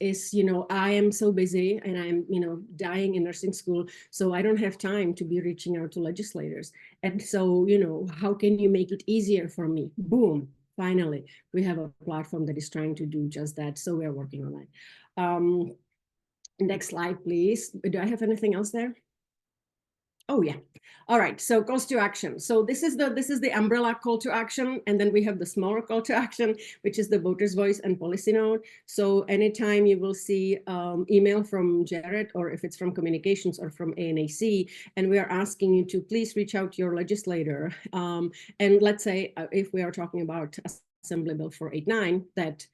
is, you know, I am so busy and I'm, you know, dying in nursing school, so I don't have time to be reaching out to legislators. And so, you know, how can you make it easier for me? Boom, finally, we have a platform that is trying to do just that. So we're working on that. Next slide, please. Do I have anything else there? Oh yeah. All right. So calls to action. So this is the umbrella call to action, and then we have the smaller call to action, which is the voters' voice and policy note. So anytime you will see email from Jared, or if it's from communications or from ANAC, and we are asking you to please reach out to your legislator. And let's say if we are talking about Assembly Bill 489, that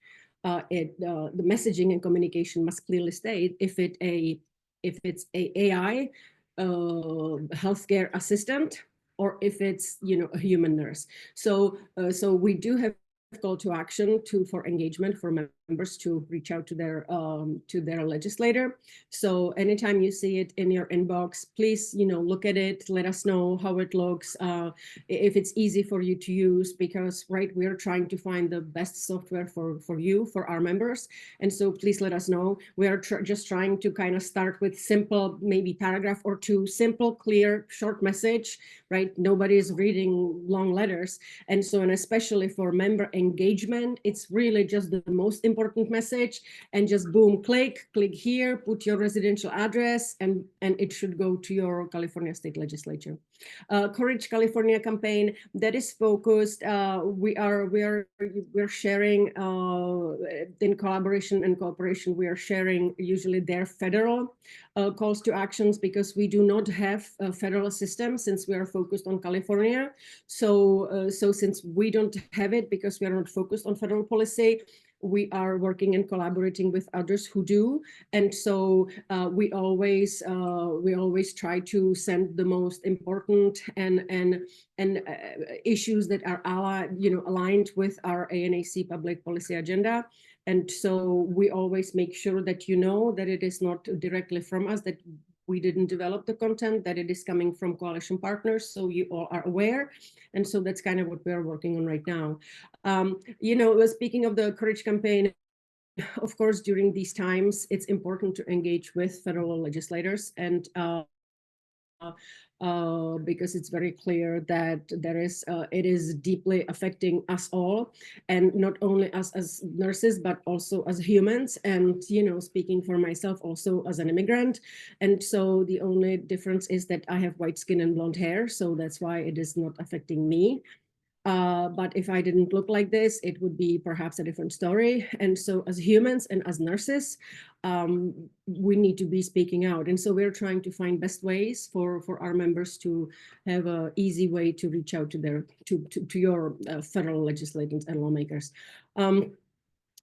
the messaging and communication must clearly state if it's a AI healthcare assistant, or if it's, you know, a human nurse. So so we do have call to action for engagement for members to reach out to their legislator. So anytime you see it in your inbox, please, you know, look at it, let us know how it looks, if it's easy for you to use, because right, we're trying to find the best software for you, for our members. And so please let us know. We are just trying to kind of start with simple, maybe paragraph or two, simple, clear, short message, right? Nobody is reading long letters. And so, and especially for member engagement, it's really just the most important message, and just boom, click here, put your residential address, and it should go to your California State Legislature. Courage California campaign that is focused. We're sharing in collaboration and cooperation. We are sharing usually their federal calls to actions, because we do not have a federal system since we are focused on California. So since we don't have it, because we are not focused on federal policy, we are working and collaborating with others who do. And so we always try to send the most important and issues that are aligned with our ANAC public policy agenda. And so we always make sure that you know that it is not directly from us, that we didn't develop the content, that it is coming from coalition partners, so you all are aware. And so that's kind of what we're working on right now. You know, speaking of the Courage campaign, of course, during these times, it's important to engage with federal legislators, and because it's very clear that it is deeply affecting us all, and not only us as nurses, but also as humans. And, you know, speaking for myself also as an immigrant. And so the only difference is that I have white skin and blonde hair, so that's why it is not affecting me. But if I didn't look like this, it would be perhaps a different story. And so as humans and as nurses, we need to be speaking out. And so we're trying to find best ways for our members to have an easy way to reach out to your federal legislators and lawmakers.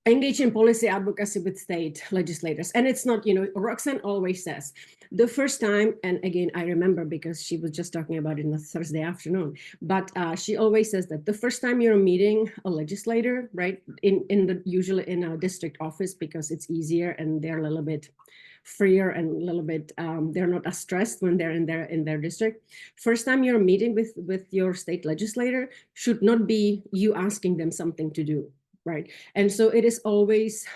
Engage in policy advocacy with state legislators. And it's not, you know, Roxanne always says, the first time, and again, I remember because she was just talking about it on a Thursday afternoon, but she always says that the first time you're meeting a legislator, right, usually in a district office, because it's easier and they're a little bit freer and a little bit, they're not as stressed when they're in their district. First time you're meeting with your state legislator should not be you asking them something to do. Right. And so it is always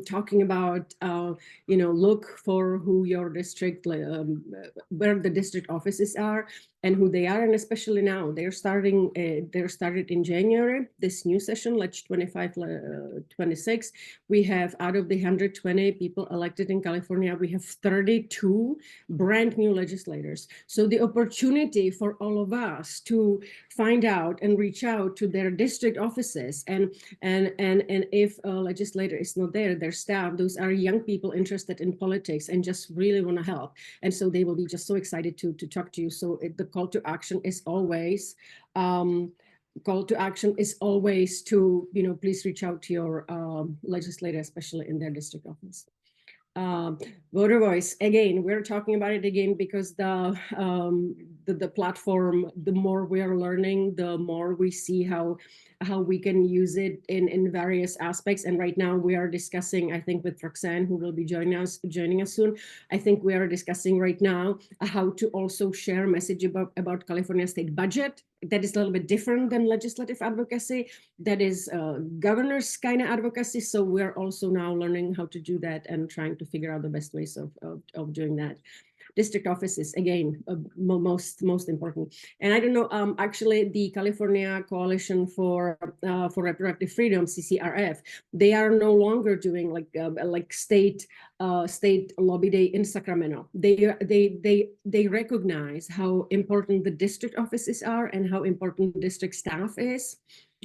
talking about, look for who your district, where the district offices are and who they are. And especially now they're started in January, this new session, Leg 25, 26. We have out of the 120 people elected in California, we have 32 brand new legislators. So the opportunity for all of us to find out and reach out to their district offices and if a legislator is not there, their staff, those are young people interested in politics and just really want to help. And so they will be just so excited to talk to you. So the call to action is always to, please reach out to your legislator, especially in their district office. Voter voice, again, we're talking about it again because the platform, the more we are learning, the more we see how we can use it in various aspects. And right now we are discussing, I think with Roxanne, who will be joining us soon, I think we are discussing right now how to also share message about California state budget. That is a little bit different than legislative advocacy. That is governor's kind of advocacy. So we're also now learning how to do that and trying to figure out the best ways of doing that. District offices, again, most important. And I don't know, actually the California Coalition for Reproductive Freedom, CCRF, they are no longer doing like state lobby day in Sacramento. They recognize how important the district offices are and how important district staff is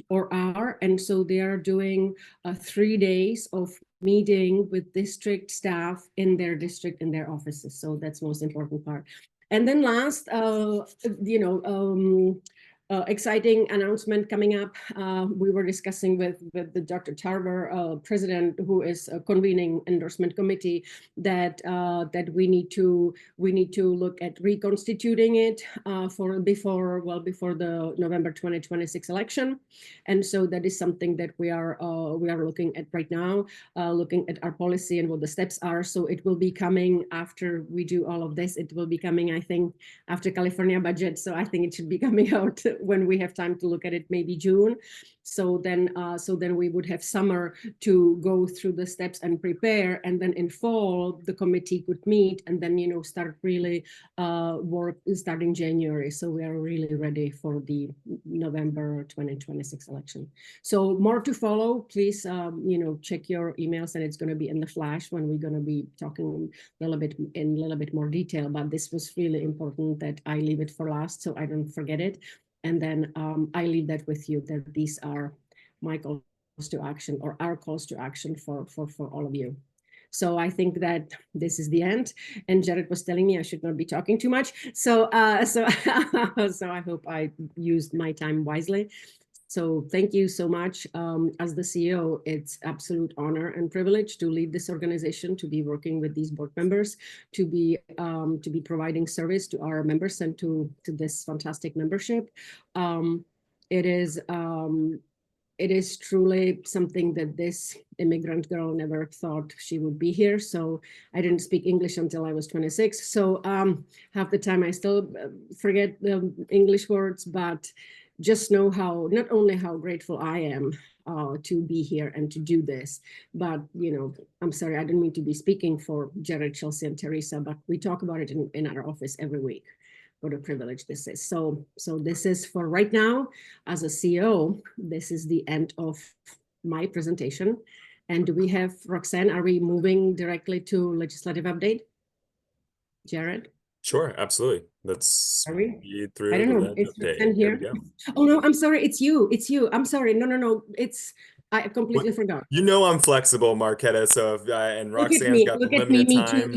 or are. And so they are doing 3 days of meeting with district staff in their district, in their offices. So that's the most important part. And then last, exciting announcement coming up. We were discussing with the Dr. Tarver, president, who is convening endorsement committee, that we need to look at reconstituting it before the November 2026 election. And so that is something that we are looking at right now, looking at our policy and what the steps are. So it will be coming after we do all of this. It will be coming, I think, after California budget. So I think it should be coming out when we have time to look at it, maybe June. So then we would have summer to go through the steps and prepare, and then in fall the committee could meet and then start really work starting January. So we are really ready for the November 2026 election. So more to follow. Please check your emails, and it's going to be in the flash when we're going to be talking a little bit more detail. But this was really important that I leave it for last so I don't forget it. And then I leave that with you, that these are my calls to action, or our calls to action for all of you. So I think that this is the end. And Jared was telling me I should not be talking too much. So so I hope I used my time wisely. So thank you so much. As the CEO, it's absolute honor and privilege to lead this organization, to be working with these board members, to be providing service to our members and to this fantastic membership. It is truly something that this immigrant girl never thought she would be here. So I didn't speak English until I was 26. So half the time I still forget the English words, but just know not only how grateful I am to be here and to do this, but I'm sorry, I didn't mean to be speaking for Jared, Chelsea, and Teresa, but we talk about it in our office every week. What a privilege this is. So this is for right now. As a CEO, this is the end of my presentation. And do we have Roxanne? Are we moving directly to legislative update? Jared? Sure, absolutely. Let's Are we? read through I don't know. the Is update. Roxanne There here? we go. Oh no, I'm sorry. It's you. I'm sorry. No. I completely forgot. I'm flexible, Marquetta. So if and Look at Roxanne's me. got the Look at me. limited Me too. time.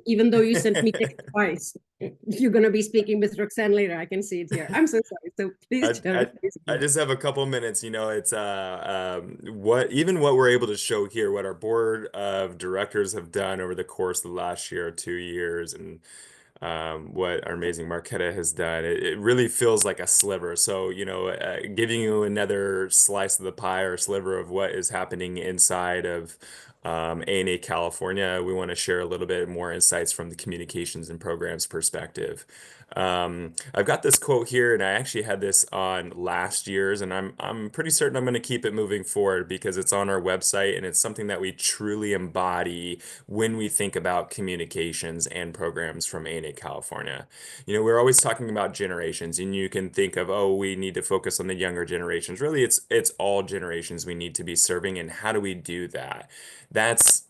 Even though you sent me text twice. You're gonna be speaking with Roxanne later. I can see it here. I'm so sorry. So please, Jared, please I just have a couple minutes. It's what we're able to show here, what our board of directors have done over the course of the last year or 2 years, and what our amazing Marquetta has done. It really feels like a sliver. So, giving you another slice of the pie or sliver of what is happening inside of ANA California, we want to share a little bit more insights from the communications and programs perspective. I've got this quote here, and I actually had this on last year's, and I'm pretty certain I'm going to keep it moving forward because it's on our website and it's something that we truly embody when we think about communications and programs from ANA California. You know, we're always talking about generations, and you can think of, oh, we need to focus on the younger generations. Really, it's all generations we need to be serving, and how do we do that? That's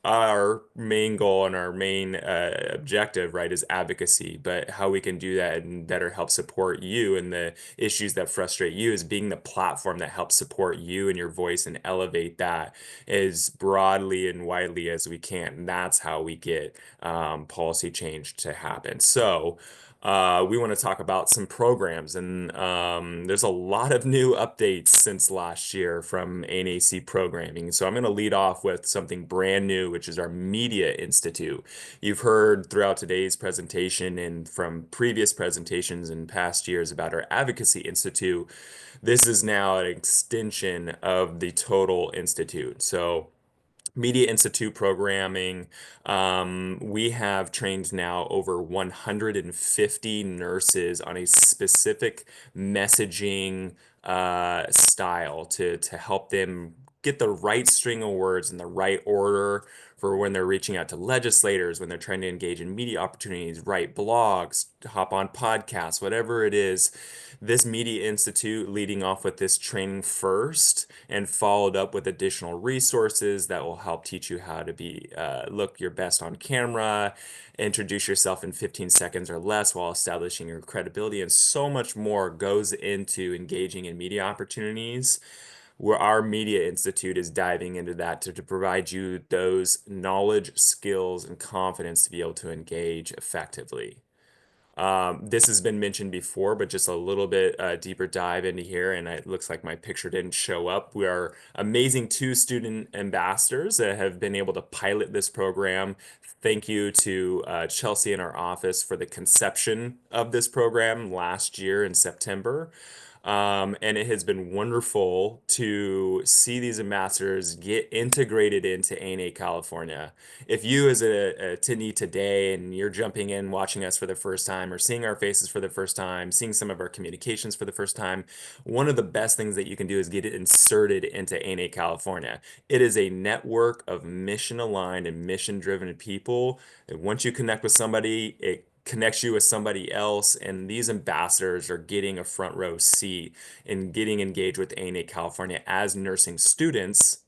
our main goal and our main objective, right, is advocacy. But how we can do that and better help support you and the issues that frustrate you is being the platform that helps support you and your voice and elevate that as broadly and widely as we can. And that's how we get policy change to happen. So we want to talk about some programs, and there's a lot of new updates since last year from ANAC programming. So I'm going to lead off with something brand new, which is our Media Institute. You've heard throughout today's presentation and from previous presentations in past years about our Advocacy Institute. This is now an extension of the total institute. So Media Institute programming. We have trained now over 150 nurses on a specific messaging style to help them get the right string of words in the right order for when they're reaching out to legislators, when they're trying to engage in media opportunities, write blogs, hop on podcasts, whatever it is. This Media Institute leading off with this training first and followed up with additional resources that will help teach you how to be look your best on camera, introduce yourself in 15 seconds or less while establishing your credibility, and so much more goes into engaging in media opportunities, where our Media Institute is diving into that to provide you those knowledge, skills, and confidence to be able to engage effectively. This has been mentioned before, but just a little bit deeper dive into here, and it looks like my picture didn't show up. We are amazing 2 student ambassadors that have been able to pilot this program. Thank you to Chelsea in our office for the conception of this program last year in September. And it has been wonderful to see these ambassadors get integrated into ANA California. If you as a attendee today and you're jumping in watching us for the first time or seeing our faces for the first time, seeing some of our communications for the first time, one of the best things that you can do is get it inserted into ANA California. It is a network of mission aligned and mission driven people. And once you connect with somebody, it connects you with somebody else, and these ambassadors are getting a front row seat and getting engaged with ANA California as nursing students.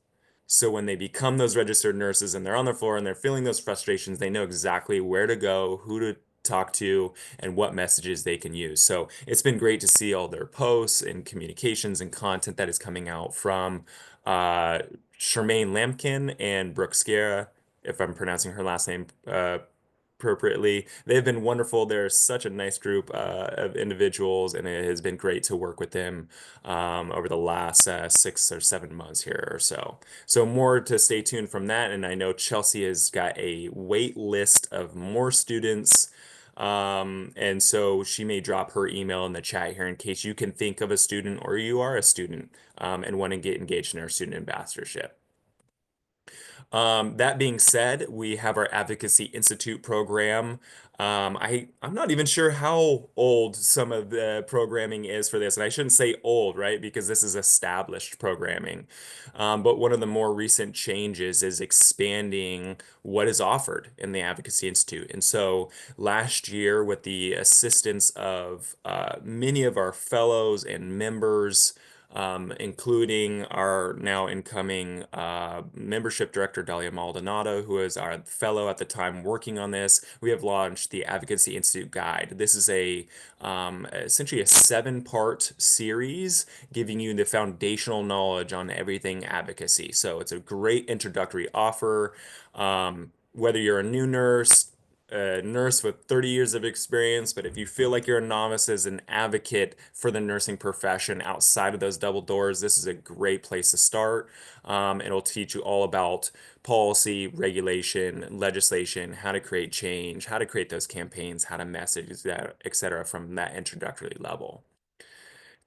So when they become those registered nurses and they're on the floor and they're feeling those frustrations, they know exactly where to go, who to talk to, and what messages they can use. So it's been great to see all their posts and communications and content that is coming out from Charmaine Lampkin and Brooke Scara, if I'm pronouncing her last name appropriately. They've been wonderful. They're such a nice group of individuals, and it has been great to work with them over the last 6 or 7 months here or so. So more to stay tuned from that, and I know Chelsea has got a wait list of more students. And so she may drop her email in the chat here in case you can think of a student or you are a student and want to get engaged in our student ambassadorship. That being said, we have our Advocacy Institute program. I'm not even sure how old some of the programming is for this, and I shouldn't say old, right? Because this is established programming. But one of the more recent changes is expanding what is offered in the Advocacy Institute. And so last year, with the assistance of many of our fellows and members, including our now incoming membership director, Dalia Maldonado, who is our fellow at the time working on this. We have launched the Advocacy Institute Guide. This is essentially a 7-part series giving you the foundational knowledge on everything advocacy. So it's a great introductory offer. Whether you're a new nurse, a nurse with 30 years of experience, but if you feel like you're a novice as an advocate for the nursing profession outside of those double doors, this is a great place to start. It'll teach you all about policy, regulation, legislation, how to create change, how to create those campaigns, how to message that, etc., from that introductory level.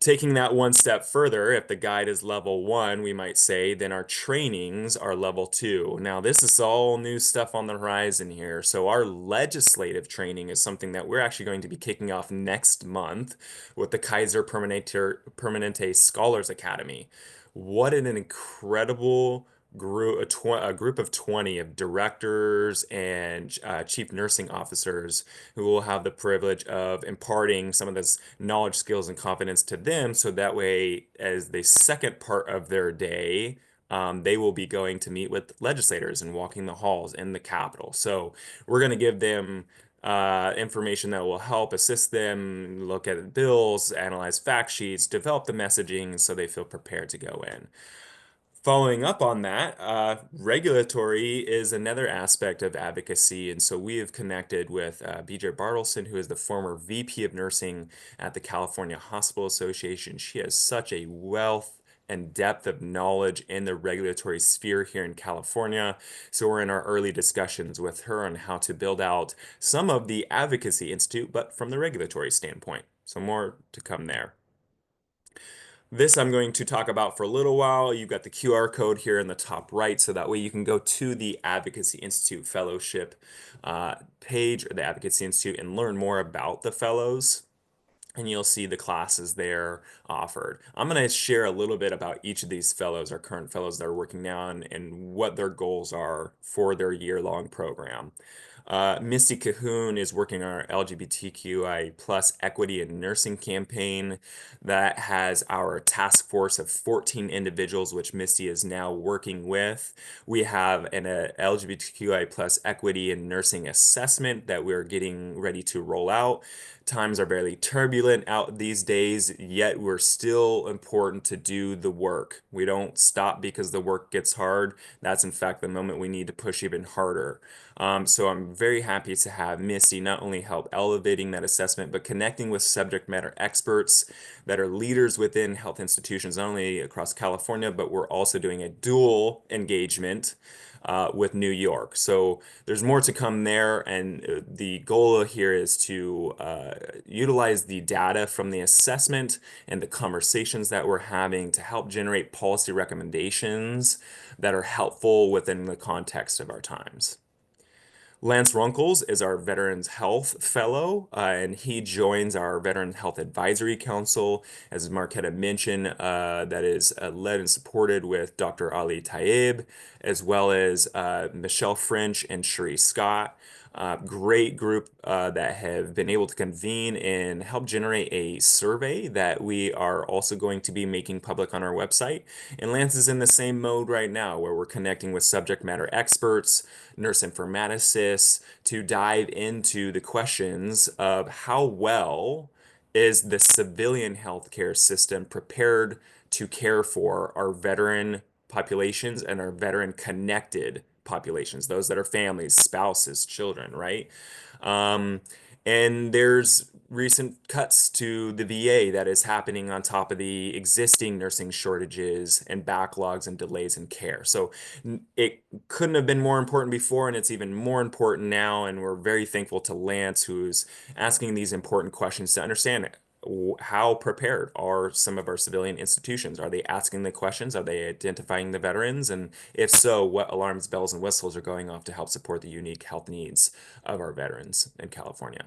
Taking that one step further, if the guide is level 1, we might say, then our trainings are level 2. Now, this is all new stuff on the horizon here. So our legislative training is something that we're actually going to be kicking off next month with the Kaiser Permanente Scholars Academy. What an incredible a group of 20 of directors and chief nursing officers who will have the privilege of imparting some of this knowledge, skills, and confidence to them. So that way, as the second part of their day, they will be going to meet with legislators and walking the halls in the Capitol. So we're going to give them information that will help assist them look at bills, analyze fact sheets, develop the messaging so they feel prepared to go in. Following up on that, regulatory is another aspect of advocacy. And so we have connected with BJ Bartleson, who is the former VP of Nursing at the California Hospital Association. She has such a wealth and depth of knowledge in the regulatory sphere here in California. So we're in our early discussions with her on how to build out some of the Advocacy Institute, but from the regulatory standpoint. So more to come there. This I'm going to talk about for a little while. You've got the QR code here in the top right, so that way you can go to the Advocacy Institute Fellowship page or the Advocacy Institute and learn more about the fellows. And you'll see the classes there offered. I'm going to share a little bit about each of these fellows, our current fellows that are working now, and what their goals are for their year-long program. Misty Cahoon is working on our LGBTQI plus equity in nursing campaign that has our task force of 14 individuals, which Misty is now working with. We have an LGBTQI plus equity in nursing assessment that we're getting ready to roll out. Times are very turbulent out these days, yet we're still important to do the work. We don't stop because the work gets hard. That's in fact the moment we need to push even harder. So I'm very happy to have Misty not only help elevating that assessment, but connecting with subject matter experts that are leaders within health institutions, not only across California, but we're also doing a dual engagement with New York. So there's more to come there, and the goal here is to utilize the data from the assessment and the conversations that we're having to help generate policy recommendations that are helpful within the context of our times. Lance Runkles is our Veterans Health Fellow, and he joins our Veterans Health Advisory Council, as Marquetta mentioned, that is led and supported with Dr. Ali Taib, as well as Michelle French and Sheree Scott. Great group that have been able to convene and help generate a survey that we are also going to be making public on our website. And Lance is in the same mode right now, where we're connecting with subject matter experts, nurse informaticists, to dive into the questions of how well is the civilian healthcare system prepared to care for our veteran populations and our veteran connected populations, those that are families, spouses, children, right? And there's recent cuts to the VA that is happening on top of the existing nursing shortages and backlogs and delays in care. So it couldn't have been more important before, and it's even more important now. And we're very thankful to Lance, who's asking these important questions to understand how prepared are some of our civilian institutions? Are they asking the questions? Are they identifying the veterans? And if so, what alarms, bells, and whistles are going off to help support the unique health needs of our veterans in California?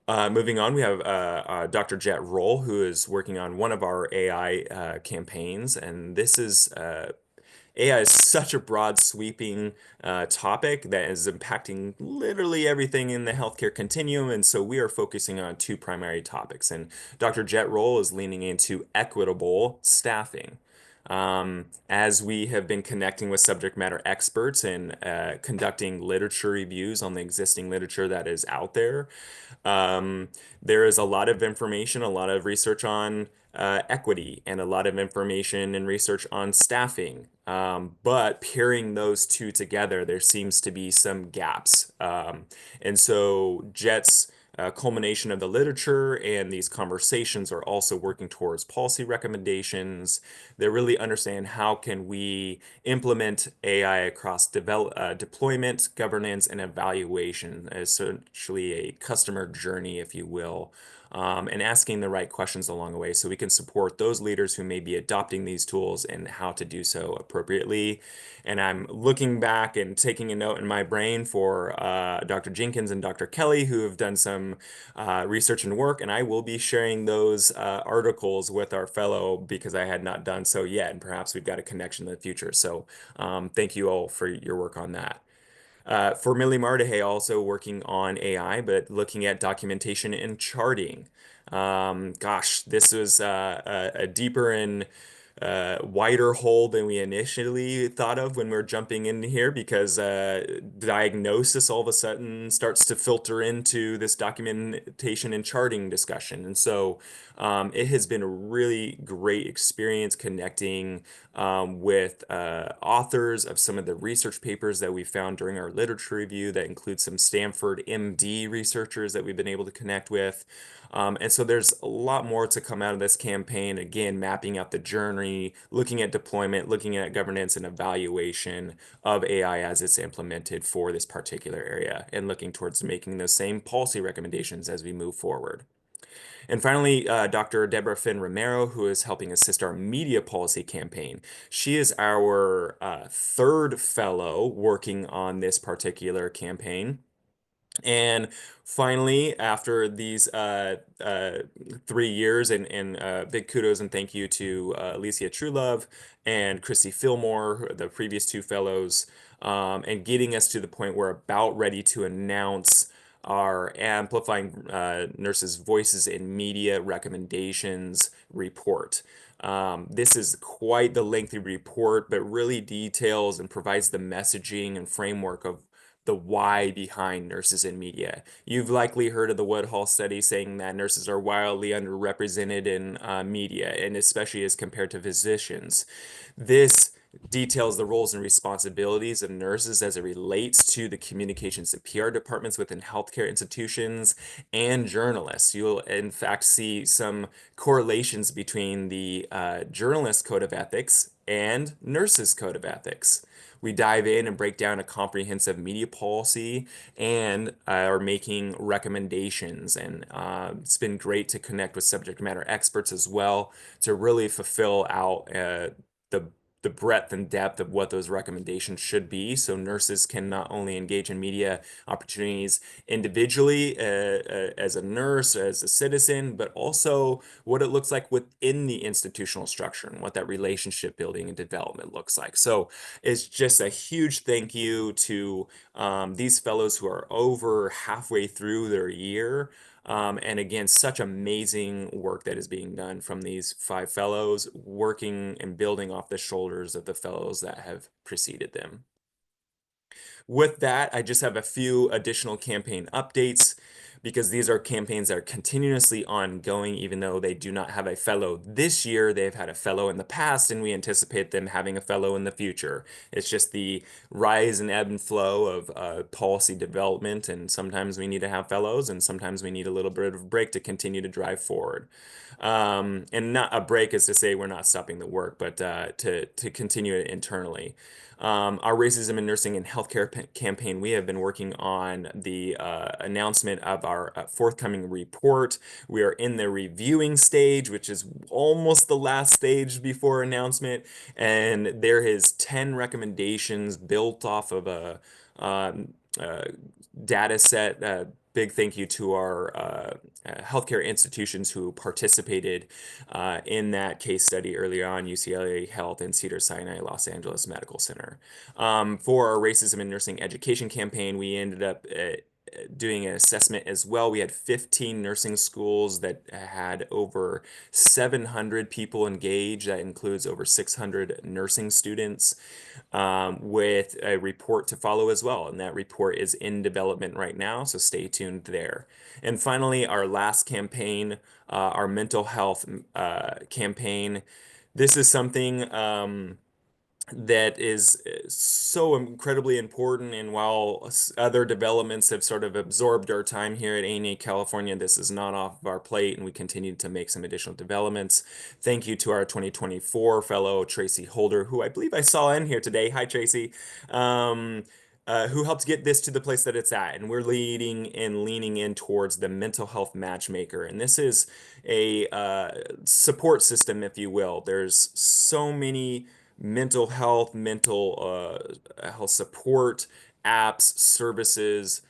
Moving on, we have Dr. Jet Roll, who is working on one of our AI campaigns. And this is AI is such a broad, sweeping topic that is impacting literally everything in the healthcare continuum. And so we are focusing on two primary topics. And Dr. Jet Roll is leaning into equitable staffing. As we have been connecting with subject matter experts and conducting literature reviews on the existing literature that is out there, there is a lot of information, a lot of research on equity, and a lot of information and research on staffing. But pairing those two together, there seems to be some gaps. And so Jet's culmination of the literature and these conversations are also working towards policy recommendations that really understand how can we implement AI across deployment, governance, and evaluation, essentially a customer journey, if you will, and asking the right questions along the way so we can support those leaders who may be adopting these tools and how to do so appropriately. And I'm looking back and taking a note in my brain for Dr. Jenkins and Dr. Kelly, who have done some research and work, and I will be sharing those articles with our fellow because I had not done so yet, and perhaps we've got a connection in the future. So thank you all for your work on that. For Millie Mardahay, also working on AI, but looking at documentation and charting. Gosh, this was a deeper and wider hole than we initially thought of when we are jumping in here, because diagnosis all of a sudden starts to filter into this documentation and charting discussion. And so it has been a really great experience connecting with authors of some of the research papers that we found during our literature review that includes some Stanford MD researchers that we've been able to connect with. And so there's a lot more to come out of this campaign. Again, mapping out the journey, looking at deployment, looking at governance and evaluation of AI as it's implemented for this particular area, and looking towards making those same policy recommendations as we move forward. And finally, Dr. Deborah Finn Romero, who is helping assist our media policy campaign. She is our third fellow working on this particular campaign. And finally, after these 3 years, and big kudos and thank you to Alicia Truelove and Christy Fillmore, the previous two fellows, and getting us to the point we're about ready to announce our Amplifying Nurses' Voices in Media Recommendations report. This is quite the lengthy report, but really details and provides the messaging and framework of the why behind nurses in media. You've likely heard of the Woodhull study saying that nurses are wildly underrepresented in media, and especially as compared to physicians. This details the roles and responsibilities of nurses as it relates to the communications and PR departments within healthcare institutions and journalists. You'll in fact see some correlations between the journalist code of ethics and nurses code of ethics. We dive in and break down a comprehensive media policy and are making recommendations. And it's been great to connect with subject matter experts as well to really fulfill out the breadth and depth of what those recommendations should be, so nurses can not only engage in media opportunities individually as a nurse, as a citizen, but also what it looks like within the institutional structure and what that relationship building and development looks like. So it's just a huge thank you to these fellows who are over halfway through their year. And again, such amazing work that is being done from these 5 fellows, working and building off the shoulders of the fellows that have preceded them. With that, I just have a few additional campaign updates, because these are campaigns that are continuously ongoing. Even though they do not have a fellow this year, they've had a fellow in the past, and we anticipate them having a fellow in the future. It's just the rise and ebb and flow of policy development, and sometimes we need to have fellows, and sometimes we need a little bit of a break to continue to drive forward. And not a break is to say we're not stopping the work, but to continue it internally. Our Racism in Nursing and Healthcare campaign, we have been working on the announcement of our forthcoming report. We are in the reviewing stage, which is almost the last stage before announcement. And there is 10 recommendations built off of a data set. Big thank you to our healthcare institutions who participated in that case study earlier on, UCLA Health and Cedars-Sinai Los Angeles Medical Center. For our Racism in Nursing Education campaign, we ended up doing an assessment as well. We had 15 nursing schools that had over 700 people engaged. That includes over 600 nursing students, with a report to follow as well. And that report is in development right now, so stay tuned there. And finally, our last campaign, our mental health campaign. This is something that is so incredibly important, and while other developments have sort of absorbed our time here at ANA California, this is not off of our plate, and we continue to make some additional developments. Thank you to our 2024 fellow, Tracy Holder, who I believe I saw in here today. Hi, Tracy. who helped get this to the place that it's at. And we're leading and leaning in towards the mental health matchmaker. And this is a support system, if you will. There's so many mental health support apps, services,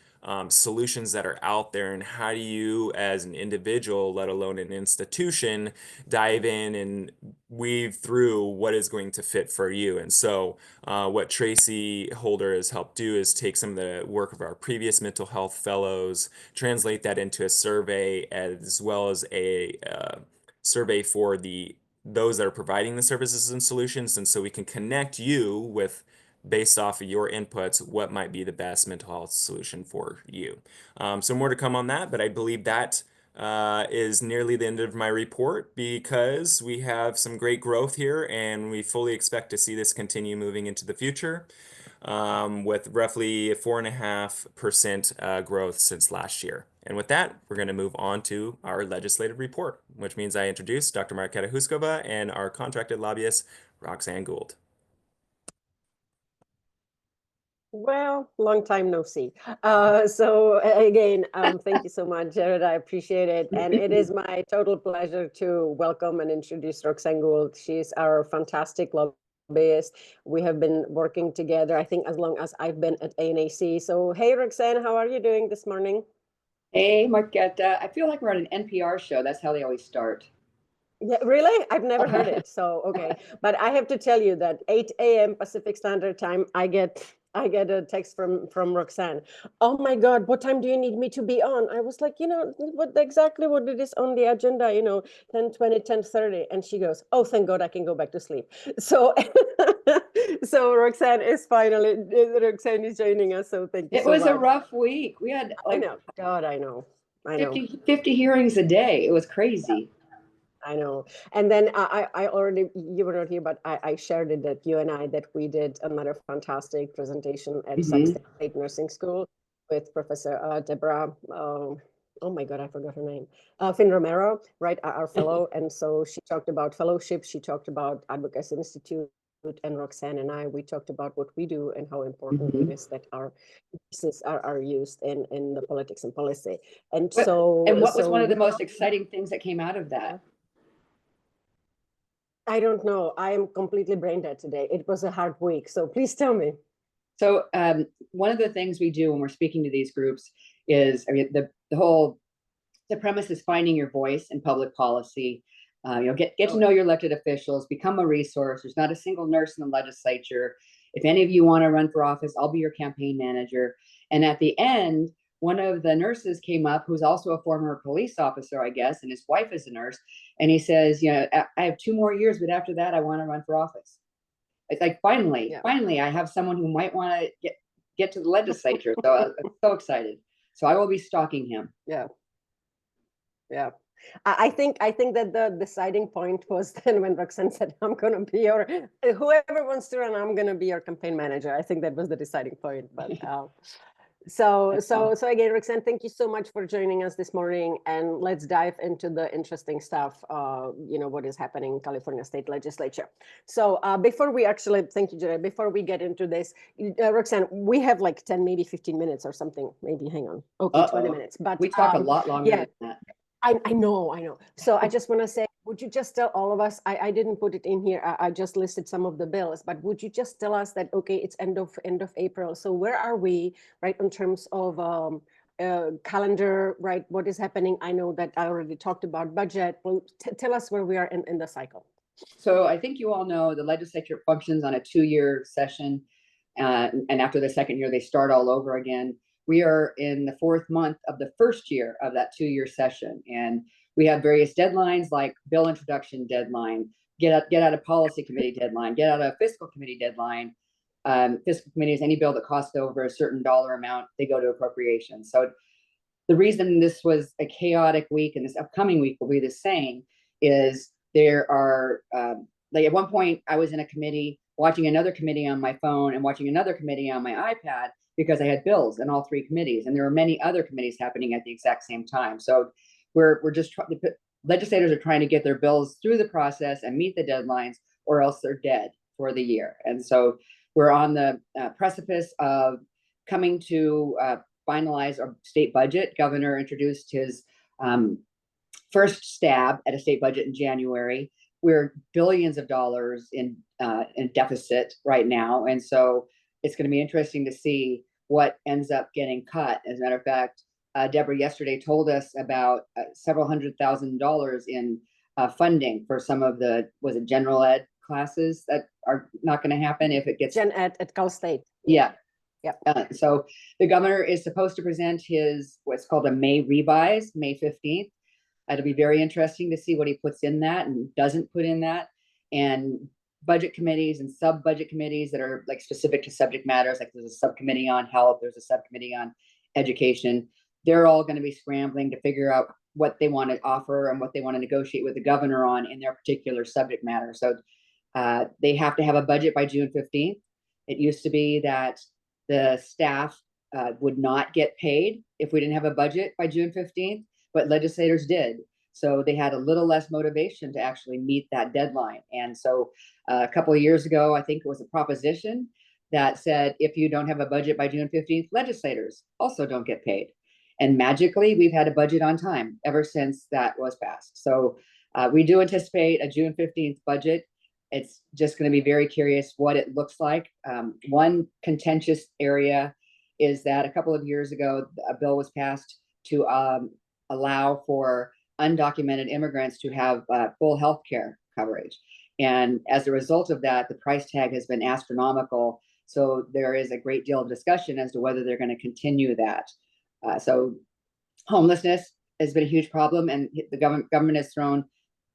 solutions that are out there. And how do you, as an individual, let alone an institution, dive in and weave through what is going to fit for you? And so what Tracy Holder has helped do is take some of the work of our previous mental health fellows, translate that into a survey, as well as a survey for those that are providing the services and solutions. And so we can connect you with, based off of your inputs, what might be the best mental health solution for you. So more to come on that, but I believe that is nearly the end of my report, because we have some great growth here and we fully expect to see this continue moving into the future, with roughly 4.5% growth since last year. And with that, we're going to move on to our legislative report, which means I introduce Dr. Marketa Huskova and our contracted lobbyist, Roxanne Gould. Well, long time no see. Again, thank you so much, Jared. I appreciate it. And it is my total pleasure to welcome and introduce Roxanne Gould. She's our fantastic lobbyist. We have been working together, I think, as long as I've been at ANAC. So, hey, Roxanne, how are you doing this morning? Hey, Marketa. I feel like we're on an NPR show. That's how they always start. Yeah, really? I've never heard it. So, okay. But I have to tell you that 8 a.m. Pacific Standard Time, I get a text from Roxanne. Oh my God, what time do you need me to be on? I was like, what it is on the agenda, 10:20, 10:30. And she goes, oh, thank God I can go back to sleep. So, so Roxanne is joining us. So thank you It so was much. a rough week. We had I know. God, I know. 50 hearings a day. It was crazy. I know. And then I already, you were not here, but I shared it that you and I, that we did another fantastic presentation at Sac State Nursing School with Professor Deborah, oh my God, I forgot her name, Finn Romero, right, our fellow. And so she talked about fellowship, she talked about Advocacy Institute, and Roxanne and we talked about what we do and how important it is that our voices are used in the politics and policy. And what was one of the most exciting things that came out of that? I don't know. I am completely brain dead today. It was a hard week. So please tell me. So one of the things we do when we're speaking to these groups is, the premise is finding your voice in public policy. Get to know your elected officials, become a resource. There's not a single nurse in the legislature. If any of you want to run for office, I'll be your campaign manager. And at the end, one of the nurses came up, who's also a former police officer, I guess, and his wife is a nurse. And he says, I have 2 more years, but after that, I want to run for office. It's like, finally, I have someone who might want to get to the legislature. So I'm so excited. So I will be stalking him. Yeah. I think that the deciding point was then when Roxanne said, I'm going to be whoever wants to run, I'm going to be your campaign manager. I think that was the deciding point. But So again, Roxanne, thank you so much for joining us this morning, and let's dive into the interesting stuff, what is happening in California State Legislature. So before we actually, thank you, Jared, before we get into this, Roxanne, we have like 10, maybe 15 minutes or something, maybe, hang on. Okay, 20 minutes. But we talk a lot longer than that. I know. So I just want to say, would you just tell all of us, I didn't put it in here, I just listed some of the bills, but would you just tell us that, okay, it's end of April. So where are we, right, in terms of calendar, right? What is happening? I know that I already talked about budget. Well, tell us where we are in the cycle. So I think you all know the legislature functions on a 2-year session. And after the second year, they start all over again. We are in the 4th month of the first year of that 2-year session. And we have various deadlines like bill introduction deadline, get out of policy committee deadline, get out of fiscal committee deadline. Fiscal committee is any bill that costs over a certain dollar amount, they go to appropriations. So the reason this was a chaotic week and this upcoming week will be the same is there are, like at one point I was in a committee watching another committee on my phone and watching another committee on my iPad because I had bills in all 3 committees, and there were many other committees happening at the exact same time. So we're just trying to legislators are trying to get their bills through the process and meet the deadlines, or else they're dead for the year. And so we're on the precipice of coming to finalize our state budget. Governor introduced his first stab at a state budget in January. We're billions of dollars in deficit right now, and so it's going to be interesting to see what ends up getting cut. As a matter of fact, Deborah yesterday told us about several $100,000 in funding for some of the, was it general ed classes that are not going to happen if it gets Gen Ed at Cal State. Yeah. Yep. So the governor is supposed to present his what's called a May revise, May 15th. It'll be very interesting to see what he puts in that and doesn't put in that. And budget committees and sub-budget committees that are like specific to subject matters, like there's a subcommittee on health, there's a subcommittee on education. They're all going to be scrambling to figure out what they want to offer and what they want to negotiate with the governor on in their particular subject matter. So they have to have a budget by June 15th. It used to be that the staff would not get paid if we didn't have a budget by June 15th, but legislators did. So they had a little less motivation to actually meet that deadline. And so a couple of years ago, I think it was a proposition that said, if you don't have a budget by June 15th, legislators also don't get paid. And magically, we've had a budget on time ever since that was passed. So we do anticipate a June 15th budget. It's just going to be very curious what it looks like. One contentious area is that a couple of years ago, a bill was passed to allow for undocumented immigrants to have full health care coverage. And as a result of that, the price tag has been astronomical. So there is a great deal of discussion as to whether they're going to continue that. So homelessness has been a huge problem, and the government has thrown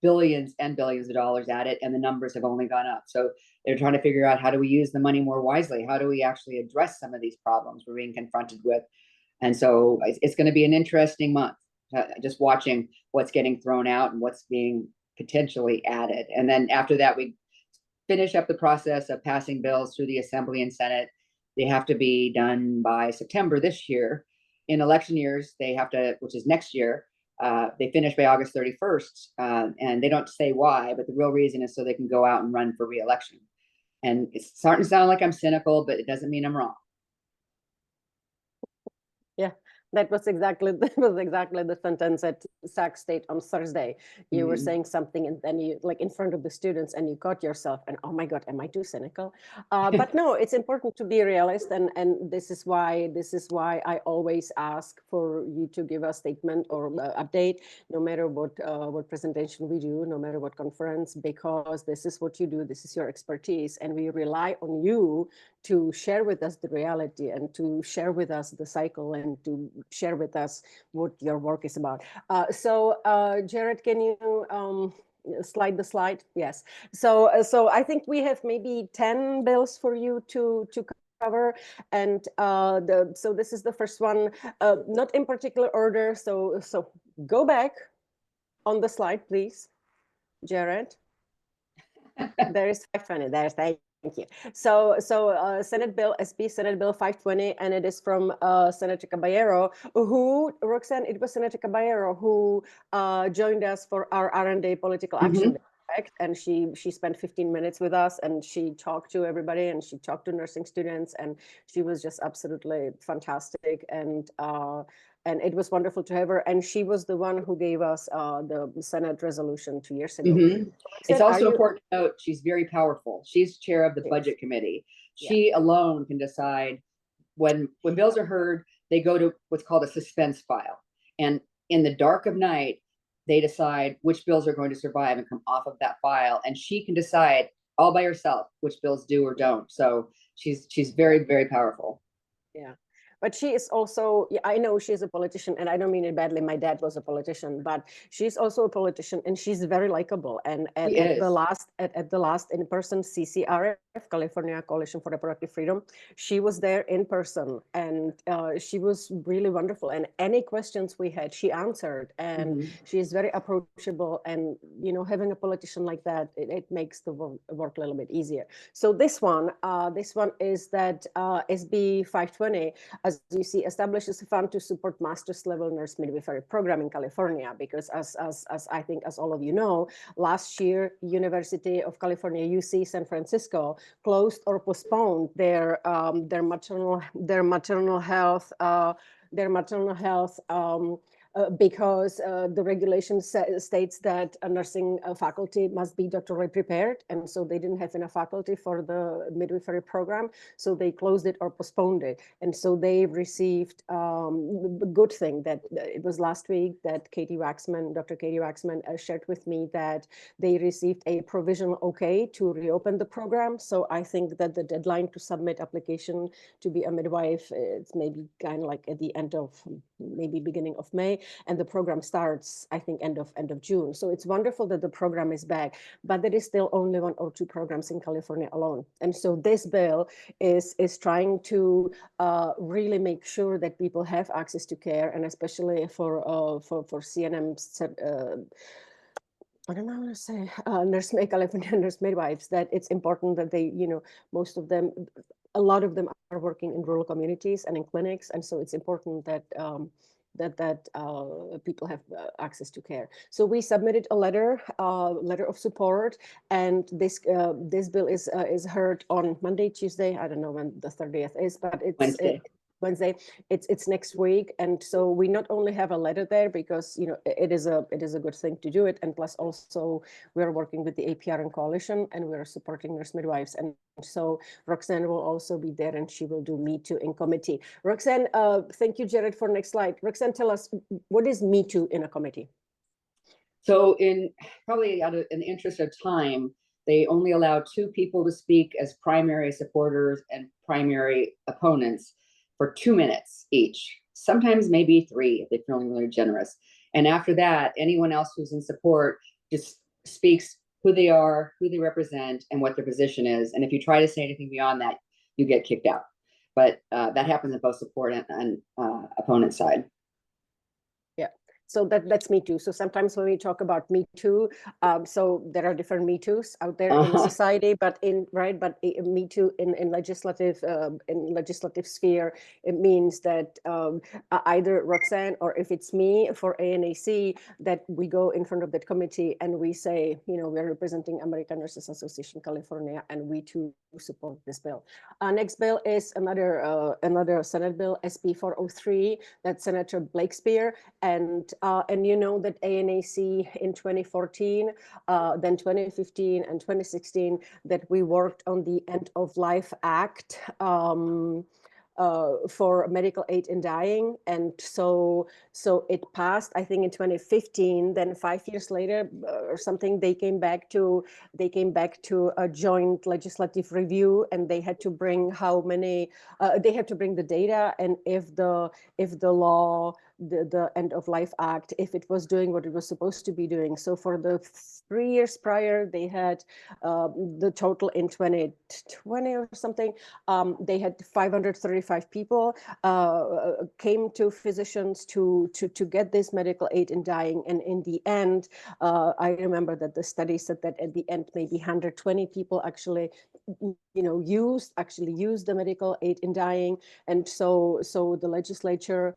billions and billions of dollars at it, and the numbers have only gone up. So they're trying to figure out, how do we use the money more wisely? How do we actually address some of these problems we're being confronted with? And so it's going to be an interesting month, just watching what's getting thrown out and what's being potentially added. And then after that, we finish up the process of passing bills through the Assembly and Senate. They have to be done by September this year. In election years, they have to, which is next year, they finish by August 31st, and they don't say why, but the real reason is so they can go out and run for re-election. And it's starting to sound like I'm cynical, but it doesn't mean I'm wrong. Yeah, that was exactly the sentence at Sac State on Thursday. You were saying something, and then you, like in front of the students, and you caught yourself, and oh my God, am I too cynical? But no, it's important to be realist, and this is why I always ask for you to give a statement or update, no matter what presentation we do, no matter what conference, because this is what you do, this is your expertise, and we rely on you to share with us the reality and to share with us the cycle and to share with us what your work is about. So Jared, can you slide the slide? Yes. So I think we have maybe 10 bills for you to cover, and so this is the first one, not in particular order. So go back on the slide, please, Jared. There is 520. There's Thank you. So Senate Bill SB Senate Bill 520, and it is from Senator Caballero, who, Roxanne, it was Senator Caballero who joined us for our R&D Political Action Day. And she spent 15 minutes with us, and she talked to everybody, and she talked to nursing students, and she was just absolutely fantastic. And it was wonderful to have her. And she was the one who gave us the Senate resolution 2 years ago. It's also important to note she's very powerful. She's chair of the Budget Committee. She alone can decide when bills are heard, they go to what's called a suspense file. And in the dark of night, they decide which bills are going to survive and come off of that file. And she can decide all by herself which bills do or don't. So she's very, very powerful. Yeah. But she is also, I know she's a politician, and I don't mean it badly. My dad was a politician, but she's also a politician, and she's very likable. And at the last in-person CCRF, California Coalition for Reproductive Freedom, she was there in person, and she was really wonderful. And any questions we had, she answered, and she is very approachable. And having a politician like that, it makes the work a little bit easier. So this one is that SB 520. As you see, establishes a fund to support master's level nurse midwifery program in California, because as I think, as all of you know, last year, University of California, UC San Francisco closed or postponed their maternal health because the regulation states that a nursing faculty must be doctorally prepared, and so they didn't have enough faculty for the midwifery program, so they closed it or postponed it. And so they received the good thing that it was last week that Dr. Katie Waxman shared with me that they received a provisional okay to reopen the program. So I think that the deadline to submit application to be a midwife, it's maybe kind of like at the end of maybe beginning of May, and the program starts, I think, end of June. So it's wonderful that the program is back, but there is still only 1 or 2 programs in California alone. And so this bill is trying to really make sure that people have access to care, and especially for CNM. I don't know how to say, California nurse midwives, that it's important that they, most of them, a lot of them are working in rural communities and in clinics. And so it's important that people have access to care. So we submitted a letter of support, and this bill is heard on Monday, Tuesday. I don't know when the 30th is, but it's Wednesday. It's next week, and so we not only have a letter there because it is a good thing to do it, and plus also we are working with the APRN coalition and we are supporting nurse midwives, and so Roxanne will also be there and she will do Me Too in committee. Roxanne, thank you, Jared, for next slide. Roxanne, tell us, what is Me Too in a committee? So in the interest of time, they only allow 2 people to speak as primary supporters and primary opponents for 2 minutes each, sometimes maybe 3 if they're feeling really generous. And after that, anyone else who's in support just speaks who they are, who they represent, and what their position is. And if you try to say anything beyond that, you get kicked out. But that happens on both support and opponent side. So that's Me Too. So sometimes when we talk about Me Too, so there are different Me Toos out there in the society, but Me Too in legislative sphere, it means that either Roxanne or if it's me for ANAC, that we go in front of that committee and we say, we're representing American Nurses Association California, and we too support this bill. Next bill is another Senate bill, SB 403, that's Senator Blakespear, and you know that ANAC in 2014, then 2015 and 2016, that we worked on the End of Life Act for medical aid in dying, and so it passed, I think, in 2015. Then 5 years later or something, they came back to a joint legislative review, and they had to bring the data, and if the law, the End of Life Act, if it was doing what it was supposed to be doing. So for the 3 years prior, they had the total in 2020 or something, they had 535 people came to physicians to get this medical aid in dying, and in the end, I remember that the study said that at the end maybe 120 people actually used the medical aid in dying. And so the legislature,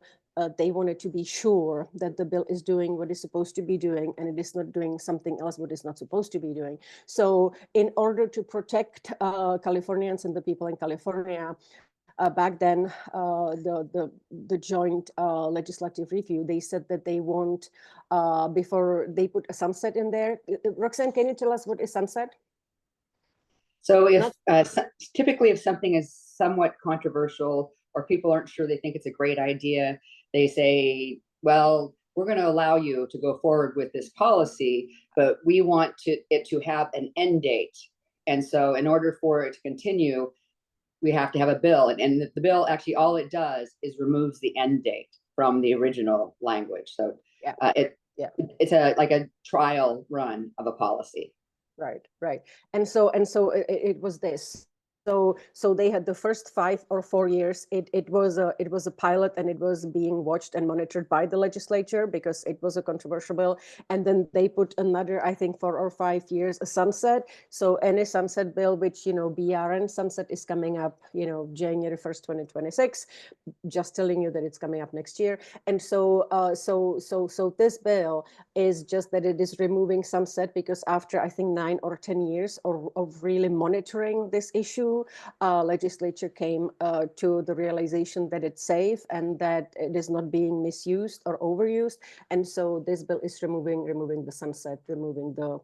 they wanted to be sure that the bill is doing what it's supposed to be doing, and it is not doing something else what it's not supposed to be doing. So in order to protect Californians and the people in California, back then, the joint legislative review, they said that they want, before they put a sunset in there. Roxanne, can you tell us what is sunset? So if typically if something is somewhat controversial or people aren't sure, they think it's a great idea, they say, well, we're going to allow you to go forward with this policy, but we want it to have an end date. And so in order for it to continue, we have to have a bill. And the bill, actually, all it does is removes the end date from the original language. So it's like a trial run of a policy. Right. And so it was this. So they had the first 5 or 4 years. It was a pilot, and it was being watched and monitored by the legislature because it was a controversial bill. And then they put another, I think, 4 or 5 years, a sunset. So any sunset bill, which BRN sunset is coming up, January 1st, 2026. Just telling you that it's coming up next year. And so this bill is just that it is removing sunset because after I think 9 or 10 years of really monitoring this issue, legislature came to the realization that it's safe and that it is not being misused or overused. And so this bill is removing the sunset, removing the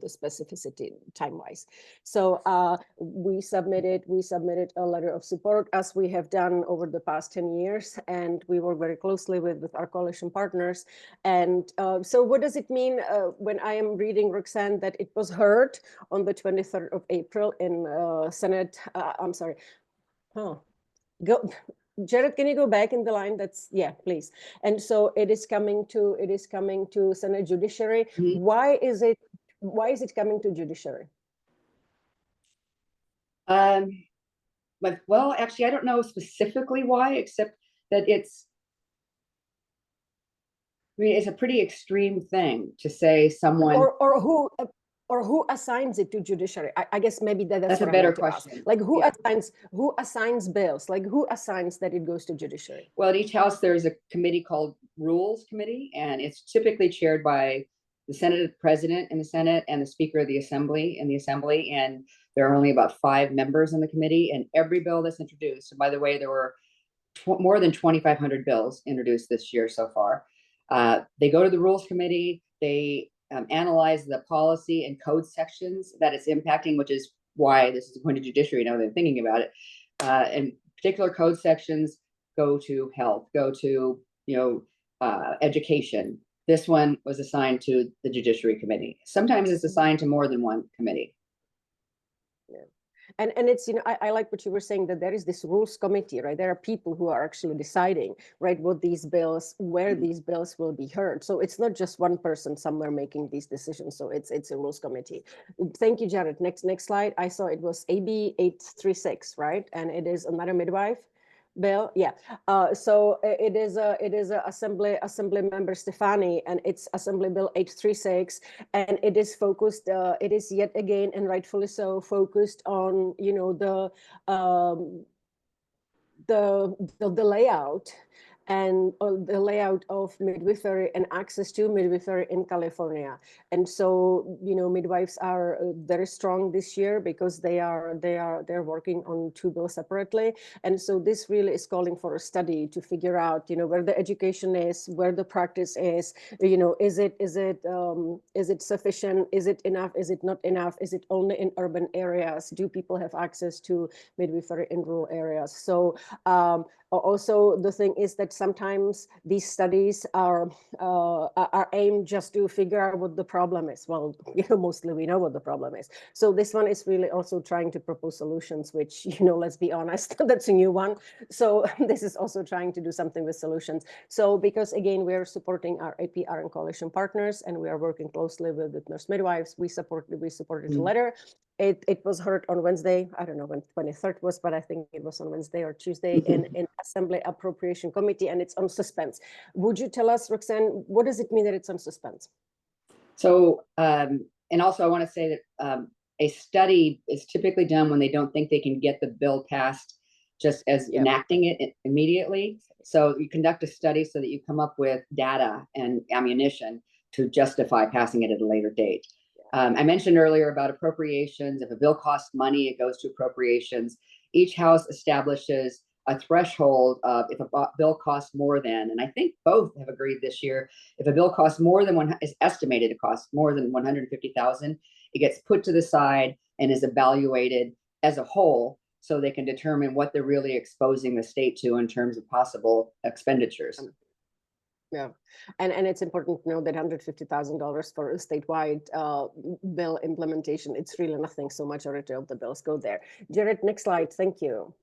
specificity time-wise. So we submitted a letter of support, as we have done over the past 10 years, and we work very closely with our coalition partners. And so what does it mean when I am reading, Roxanne, that it was heard on the 23rd of April in Senate, I'm sorry, Jared, can you go back in the line? Yeah, please. And so it is coming to Senate Judiciary. Mm-hmm. Why is it coming to Judiciary? Well, actually, I don't know specifically why, except that it's a pretty extreme thing to say someone or who assigns it to Judiciary. I guess maybe that's a what I better meant to ask. question. Like who assigns bills? Like who assigns that it goes to Judiciary? Well, at each house there's a committee called Rules Committee, and it's typically chaired by the Senate President in the Senate and the Speaker of the Assembly in the Assembly. And there are only about 5 members on the committee, and every bill that's introduced, and by the way, there were more than 2,500 bills introduced this year so far. They go to the Rules Committee, they analyze the policy and code sections that it's impacting, which is why this is going to Judiciary now that I'm thinking about it. And particular code sections go to health, go to education. This one was assigned to the Judiciary Committee. Sometimes it's assigned to more than one committee. Yeah. And it's, I like what you were saying, that there is this rules committee, right? There are people who are actually deciding, right, where these bills will be heard. So it's not just one person somewhere making these decisions. So it's a rules committee. Thank you, Jared. Next slide. I saw it was AB 836, right? And it is another midwife bill. Yeah. So it is a Assembly Member Stefani, and it's Assembly Bill 836, and it is focused. It is yet again, and rightfully so, focused on the layout and the layout of midwifery and access to midwifery in California. And so, midwives are very strong this year because they're working on 2 bills separately. And so this really is calling for a study to figure out, where the education is, where the practice is, is it sufficient? Is it enough? Is it not enough? Is it only in urban areas? Do people have access to midwifery in rural areas? So, also, the thing is that sometimes these studies are aimed just to figure out what the problem is. Well, mostly we know what the problem is. So this one is really also trying to propose solutions, which, let's be honest, that's a new one. So this is also trying to do something with solutions. So because, again, we're supporting our APR and coalition partners, and we are working closely with the nurse midwives, we supported the letter. It was heard on Wednesday. I don't know when 23rd was, but I think it was on Wednesday or Tuesday in Assembly Appropriation Committee, and it's on suspense. Would you tell us, Roxanne, what does it mean that it's on suspense? So, and also I want to say that a study is typically done when they don't think they can get the bill passed just as enacting it immediately. So you conduct a study so that you come up with data and ammunition to justify passing it at a later date. I mentioned earlier about appropriations. If a bill costs money, it goes to appropriations. Each house establishes a threshold of if a bill costs more than, and I think both have agreed this year, if a bill costs more than is estimated to cost more than $150,000, it gets put to the side and is evaluated as a whole so they can determine what they're really exposing the state to in terms of possible expenditures. Yeah, and it's important to know that $150,000 for a statewide bill implementation, it's really nothing. So majority of the bills go there. Jared, next slide. Thank you.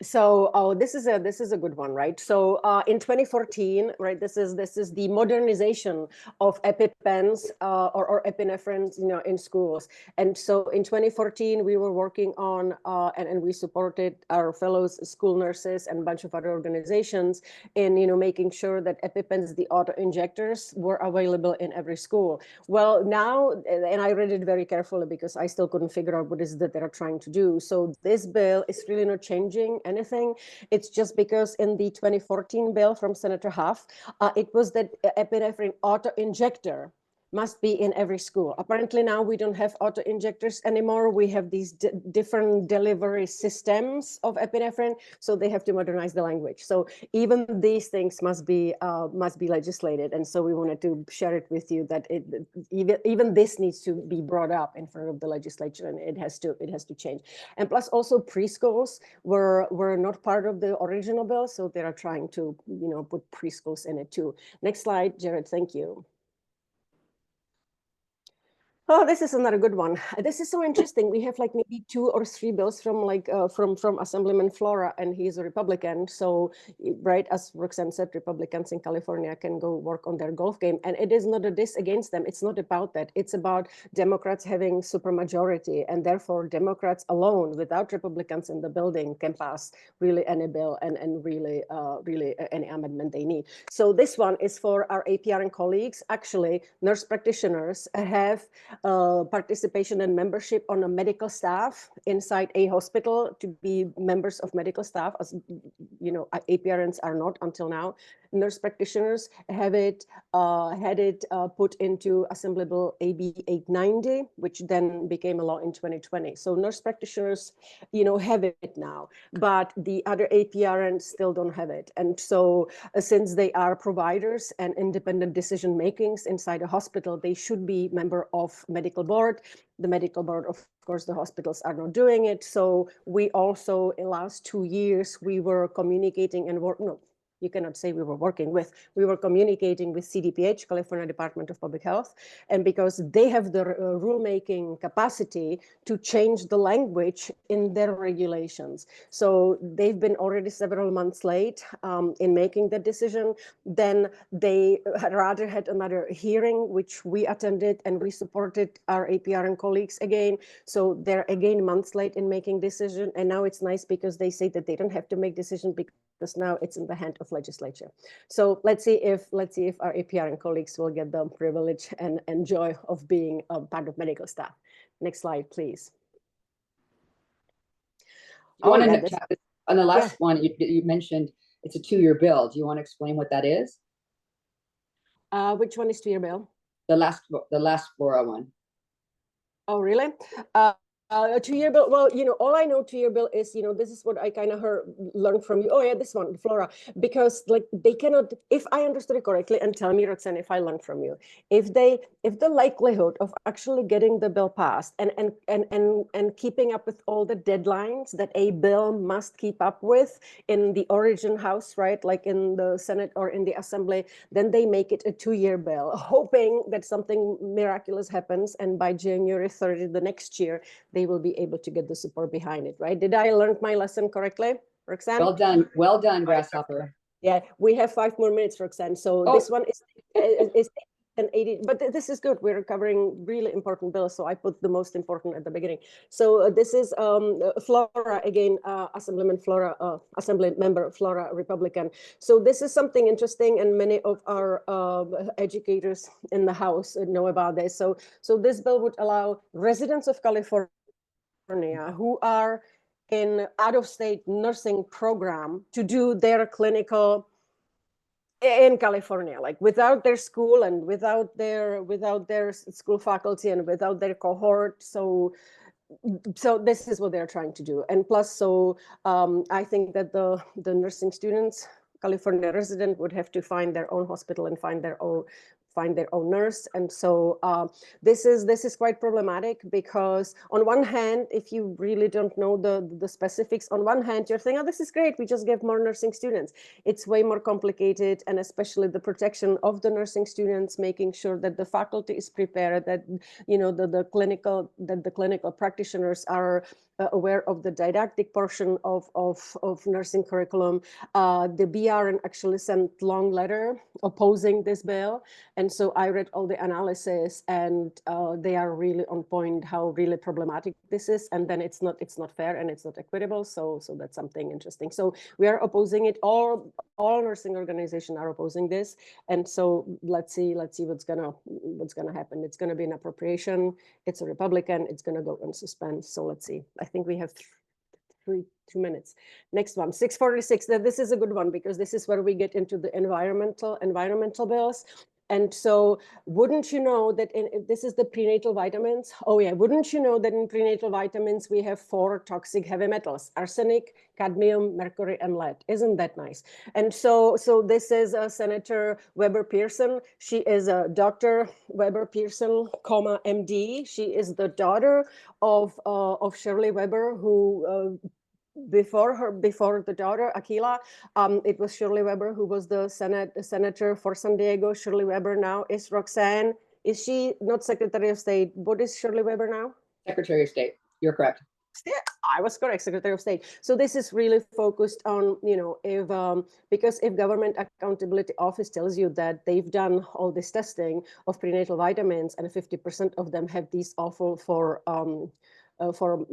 So, oh, this is a good one, right? So, in 2014, right, this is the modernization of EpiPens or epinephrines, in schools. And so, in 2014, we were working on and we supported our fellows, school nurses, and a bunch of other organizations in making sure that EpiPens, the auto injectors, were available in every school. Well, now, and I read it very carefully because I still couldn't figure out what is that they're trying to do. So this bill is really not changing anything. It's just because in the 2014 bill from Senator Huff, it was that epinephrine auto injector must be in every school. Apparently now we don't have auto injectors anymore. We have these different delivery systems of epinephrine, so they have to modernize the language. So even these things must be legislated, and so we wanted to share it with you that even this needs to be brought up in front of the legislature, and it has to change. And plus, also preschools were not part of the original bill, so they are trying to put preschools in it too. Next slide, Jared. Thank you. Oh, this is another good one. This is so interesting. We have like maybe 2 or 3 bills from from Assemblyman Flora, and he's a Republican. So, right, as Roxanne said, Republicans in California can go work on their golf game. And it is not a diss against them. It's not about that. It's about Democrats having supermajority, and therefore Democrats alone, without Republicans in the building, can pass really any bill and really any amendment they need. So this one is for our APRN colleagues. Actually, nurse practitioners have participation and membership on a medical staff inside a hospital to be members of medical staff, as APRNs are not until now. Nurse practitioners have had it put into Assembly Bill AB 890, which then became a law in 2020. So nurse practitioners, have it now, but the other APRNs still don't have it. And so since they are providers and independent decision makings inside a hospital, they should be member of medical board. The medical board, of course, the hospitals are not doing it. So we also, in the last 2 years, we were communicating and you cannot say we were communicating with CDPH, California Department of Public Health, and because they have the rulemaking capacity to change the language in their regulations. So they've been already several months late in making that decision. Then they rather had another hearing, which we attended, and we supported our APRN colleagues again. So they're again months late in making decision. And now it's nice because they say that they don't have to make decision because now it's in the hand of legislature. So let's see if our APRN colleagues will get the privilege and joy of being a part of medical staff. Next slide, please. On the last one, you mentioned it's a 2-year bill. Do you want to explain what that is? Which one is 2-year bill? The last Flora one. Oh, really? A 2-year bill. Well, all I know 2-year bill is, this is what I kind of learned from you. Oh yeah, this one, Flora, because like they cannot, if I understood it correctly, and tell me, Roxanne, if I learned from you, if the likelihood of actually getting the bill passed and keeping up with all the deadlines that a bill must keep up with in the origin house, right, like in the Senate or in the Assembly, then they make it a 2-year bill, hoping that something miraculous happens, and by January 30th the next year, they will be able to get the support behind it, right? Did I learn my lesson correctly, Roxanne? Well done, Grasshopper. Yeah, we have 5 more minutes, Roxanne. So this one is 80, but this is good. We're covering really important bills, so I put the most important at the beginning. So this is Flora again, Assemblyman Flora, Assembly Member Flora, Republican. So this is something interesting, and many of our educators in the House know about this. So this bill would allow residents of California who are in out-of-state nursing program to do their clinical in California, like without their school and without their school faculty and without their cohort. So this is what they're trying to do. And plus, I think that the nursing students, California resident, would have to find their own hospital and find find their own nurse. And so this is quite problematic, because on one hand, if you really don't know the specifics, on one hand, you're saying, oh, this is great, we just get more nursing students. It's way more complicated, and especially the protection of the nursing students, making sure that the faculty is prepared, that the clinical practitioners are aware of the didactic portion of nursing curriculum. The BRN actually sent long letter opposing this bill, and so I read all the analysis, and they are really on point how really problematic this is, and then it's not fair and it's not equitable. So that's something interesting. So we are opposing it. All nursing organizations are opposing this, and so let's see what's gonna happen. It's gonna be an appropriation. It's a Republican. It's gonna go on suspense. So let's see. I think we have 2 minutes. Next one, 646. This is a good one, because this is where we get into the environmental bills. And so wouldn't you know that this is the prenatal vitamins? Oh yeah, wouldn't you know that in prenatal vitamins we have 4 toxic heavy metals: arsenic, cadmium, mercury, and lead. Isn't that nice? And so this is Senator Weber Pearson. She is a Dr. Weber Pearson, MD. She is the daughter of Shirley Weber, who before the daughter Akila, it was Shirley Weber who was the senator for San Diego. Shirley Weber now is Roxanne. Is she not Secretary of State? What is Shirley Weber now? Secretary of State. You're correct. Yeah, I was correct, Secretary of State. So this is really focused on, because if Government Accountability Office tells you that they've done all this testing of prenatal vitamins and 50% of them have these awful for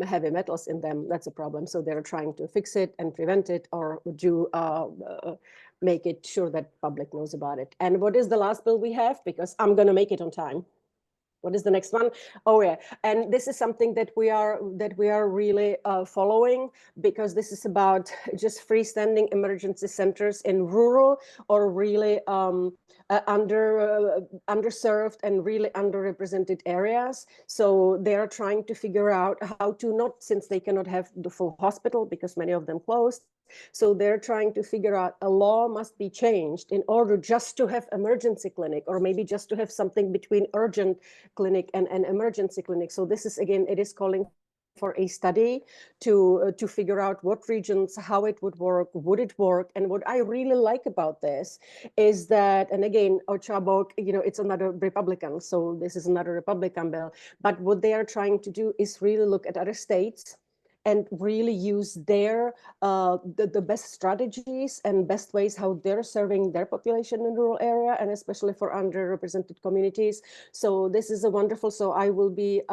heavy metals in them, that's a problem. So they're trying to fix it and prevent it, or do make it sure that public knows about it. And what is the last bill we have? Because I'm going to make it on time. What is the next one? Oh yeah, and this is something that we are really following, because this is about just freestanding emergency centers in rural or really underserved and really underrepresented areas. So they are trying to figure out how to, not since they cannot have the full hospital because many of them closed. So they're trying to figure out a law must be changed in order just to have emergency clinic, or maybe just to have something between urgent clinic and emergency clinic. So this is, again, it is calling for a study to figure out what regions, how it would work. And what I really like about this is that, and again, Ochabok, it's another Republican, so this is another Republican bill, but what they are trying to do is really look at other states and really use their the best strategies and best ways how they're serving their population in rural area, and especially for underrepresented communities. So this is a wonderful. So I will be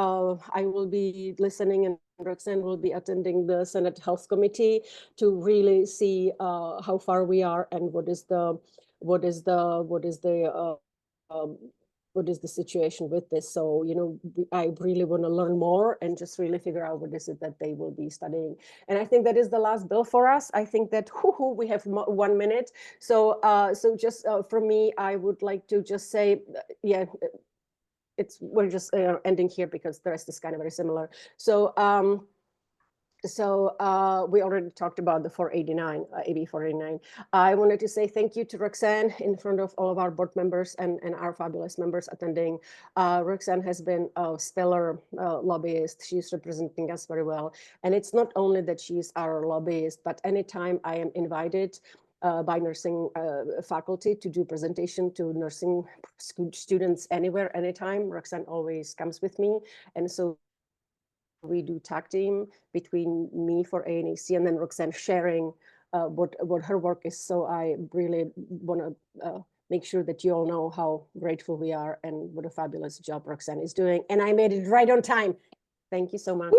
listening, and Roxanne will be attending the Senate Health Committee to really see how far we are and what is the situation with this. So, I really want to learn more and just really figure out what is it that they will be studying. And I think that is the last bill for us. I think that we have 1 minute. So, just for me, I would like to just say, yeah, we're just ending here because the rest is kind of very similar. So, we already talked about the 489, AB 489. I wanted to say thank you to Roxanne in front of all of our board members and our fabulous members attending. Roxanne has been a stellar lobbyist. She's representing us very well. And it's not only that she's our lobbyist, but anytime I am invited by nursing faculty to do presentation to nursing students anywhere, anytime, Roxanne always comes with me. And so we do tag team between me for ANAC and then Roxanne sharing what her work is. So I really want to make sure that you all know how grateful we are and what a fabulous job Roxanne is doing. And I made it right on time. Thank you so much.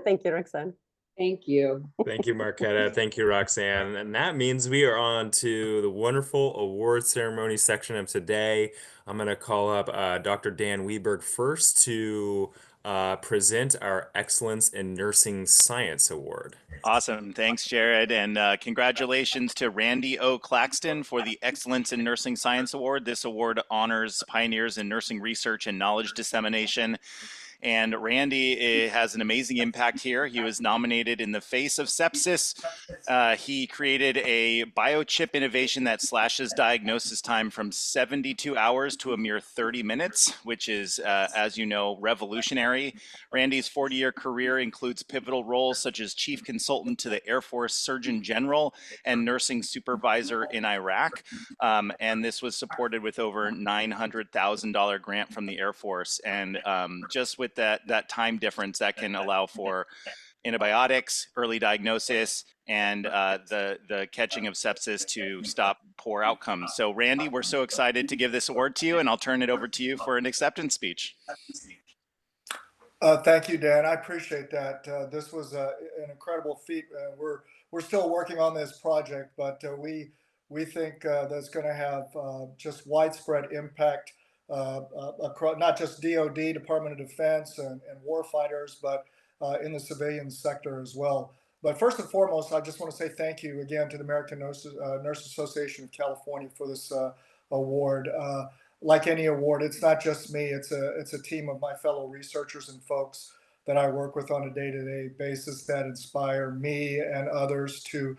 Thank you, Roxanne. Thank you. Thank you, Marketa. Thank you, Roxanne. And that means we are on to the wonderful award ceremony section of today. I'm going to call up Dr. Dan Weberg first to present our Excellence in Nursing Science Award. Awesome. Thanks, Jared. And congratulations to Randy O. Claxton for the Excellence in Nursing Science Award. This award honors pioneers in nursing research and knowledge dissemination. And Randy has an amazing impact here. He was nominated in the face of sepsis. He created a biochip innovation that slashes diagnosis time from 72 hours to a mere 30 minutes, which is, as you know, revolutionary. Randy's 40-year career includes pivotal roles such as chief consultant to the Air Force Surgeon General and nursing supervisor in Iraq. And this was supported with over $900,000 grant from the Air Force. And just with that time difference, that can allow for antibiotics, early diagnosis, and the catching of sepsis to stop poor outcomes. So Randy, we're so excited to give this award to you, and I'll turn it over to you for an acceptance speech. Thank you, Dan. I appreciate that. This was an incredible feat. We're still working on this project, but we think that's going to have just widespread impact across not just DoD, Department of Defense, and warfighters, but in the civilian sector as well. But first and foremost, I just want to say thank you again to the American Nurse Association of California for this award. Like any award, it's not just me. It's a team of my fellow researchers and folks that I work with on a day-to-day basis that inspire me and others to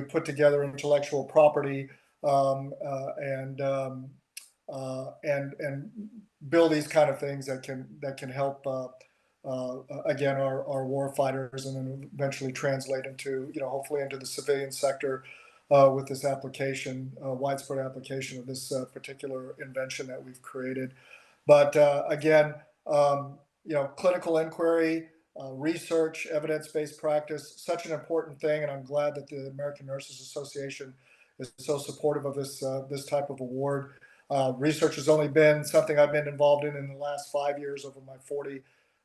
put together intellectual property and build these kind of things that can help again our war fighters, and then eventually translate into hopefully into the civilian sector. With this application, widespread application of this particular invention that we've created. But again, clinical inquiry, research, evidence-based practice, such an important thing, and I'm glad that the American Nurses Association is so supportive of this type of award. Research has only been something I've been involved in the last 5 years over my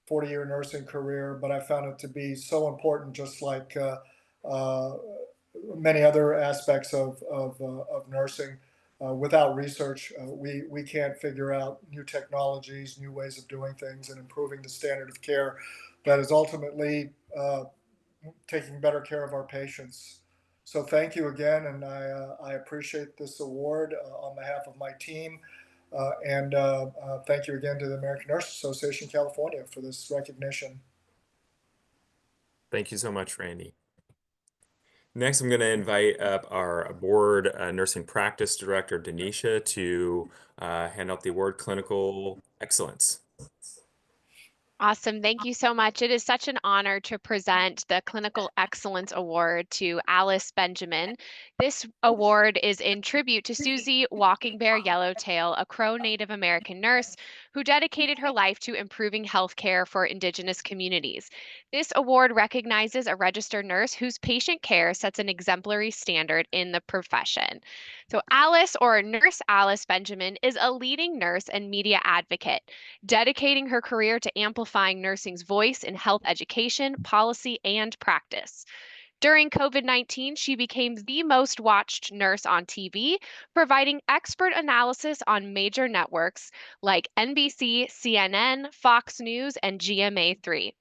40-year nursing career, but I found it to be so important, just like many other aspects of nursing. Without research, we can't figure out new technologies, new ways of doing things, and improving the standard of care that is ultimately taking better care of our patients. So thank you again, and I appreciate this award on behalf of my team. And thank you again to the American Nurse Association California for this recognition. Thank you so much, Randy. Next, I'm going to invite up our board nursing practice director, Denisha, to hand out the award, Clinical Excellence. Awesome. Thank you so much. It is such an honor to present the Clinical Excellence Award to Alice Benjamin. This award is in tribute to Susie Walking Bear Yellowtail, a Crow Native American nurse who dedicated her life to improving healthcare for Indigenous communities. This award recognizes a registered nurse whose patient care sets an exemplary standard in the profession. So Alice, or Nurse Alice Benjamin, is a leading nurse and media advocate, dedicating her career to amplifying nursing's voice in health education, policy, and practice. During COVID-19, she became the most watched nurse on TV, providing expert analysis on major networks like NBC, CNN, Fox News, and GMA3.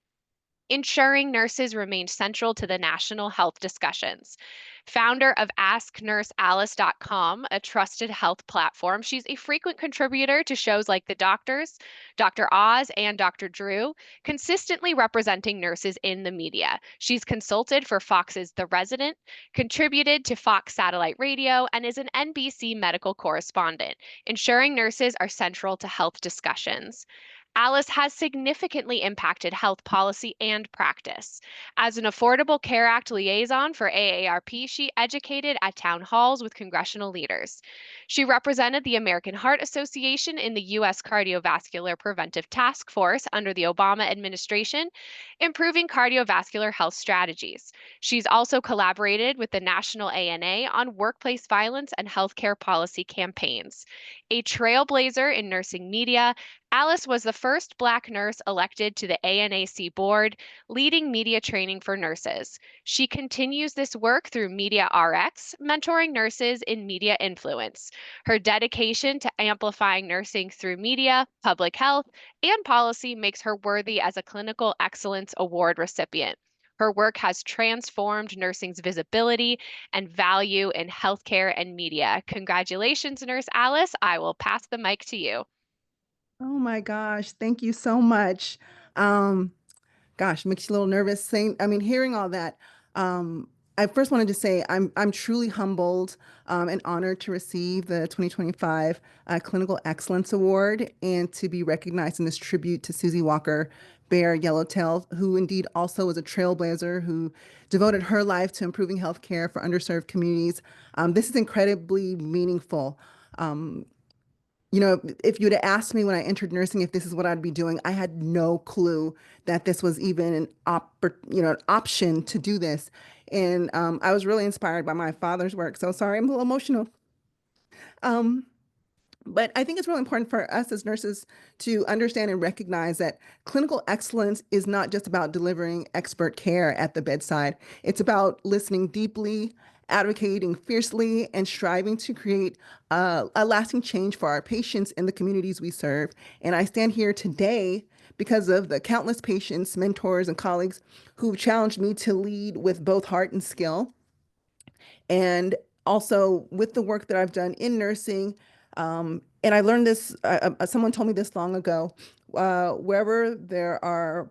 Ensuring nurses remained central to the national health discussions. Founder of AskNurseAlice.com, a trusted health platform, she's a frequent contributor to shows like The Doctors, Dr. Oz, and Dr. Drew, consistently representing nurses in the media. She's consulted for Fox's The Resident, contributed to Fox Satellite Radio, and is an NBC medical correspondent, ensuring nurses are central to health discussions. Alice has significantly impacted health policy and practice. As an Affordable Care Act liaison for AARP, she educated at town halls with congressional leaders. She represented the American Heart Association in the U.S. Cardiovascular Preventive Task Force under the Obama administration, improving cardiovascular health strategies. She's also collaborated with the National ANA on workplace violence and healthcare policy campaigns. A trailblazer in nursing media, Alice was the first Black nurse elected to the ANAC board, leading media training for nurses. She continues this work through Media RX, mentoring nurses in media influence. Her dedication to amplifying nursing through media, public health, and policy makes her worthy as a Clinical Excellence Award recipient. Her work has transformed nursing's visibility and value in healthcare and media. Congratulations, Nurse Alice. I will pass the mic to you. Oh my gosh, thank you so much. Um, Gosh, makes you a little nervous saying, I mean, hearing all that. Um, I first wanted to say I'm truly humbled and honored to receive the 2025 Clinical Excellence Award and to be recognized in this tribute to Susie Walker Bear Yellowtail, who indeed also was a trailblazer who devoted her life to improving healthcare for underserved communities. This is incredibly meaningful. Um, you know, if you'd have asked me when I entered nursing if this is what I'd be doing, I had no clue that this was even an option to do this. And I was really inspired by my father's work. So sorry, I'm a little emotional. Um, but I think it's really important for us as nurses to understand and recognize that clinical excellence is not just about delivering expert care at the bedside. It's about listening deeply, advocating fiercely, and striving to create a lasting change for our patients and the communities we serve. And I stand here today because of the countless patients, mentors, and colleagues who've challenged me to lead with both heart and skill. And also with the work that I've done in nursing, and I learned this, someone told me this long ago, wherever there are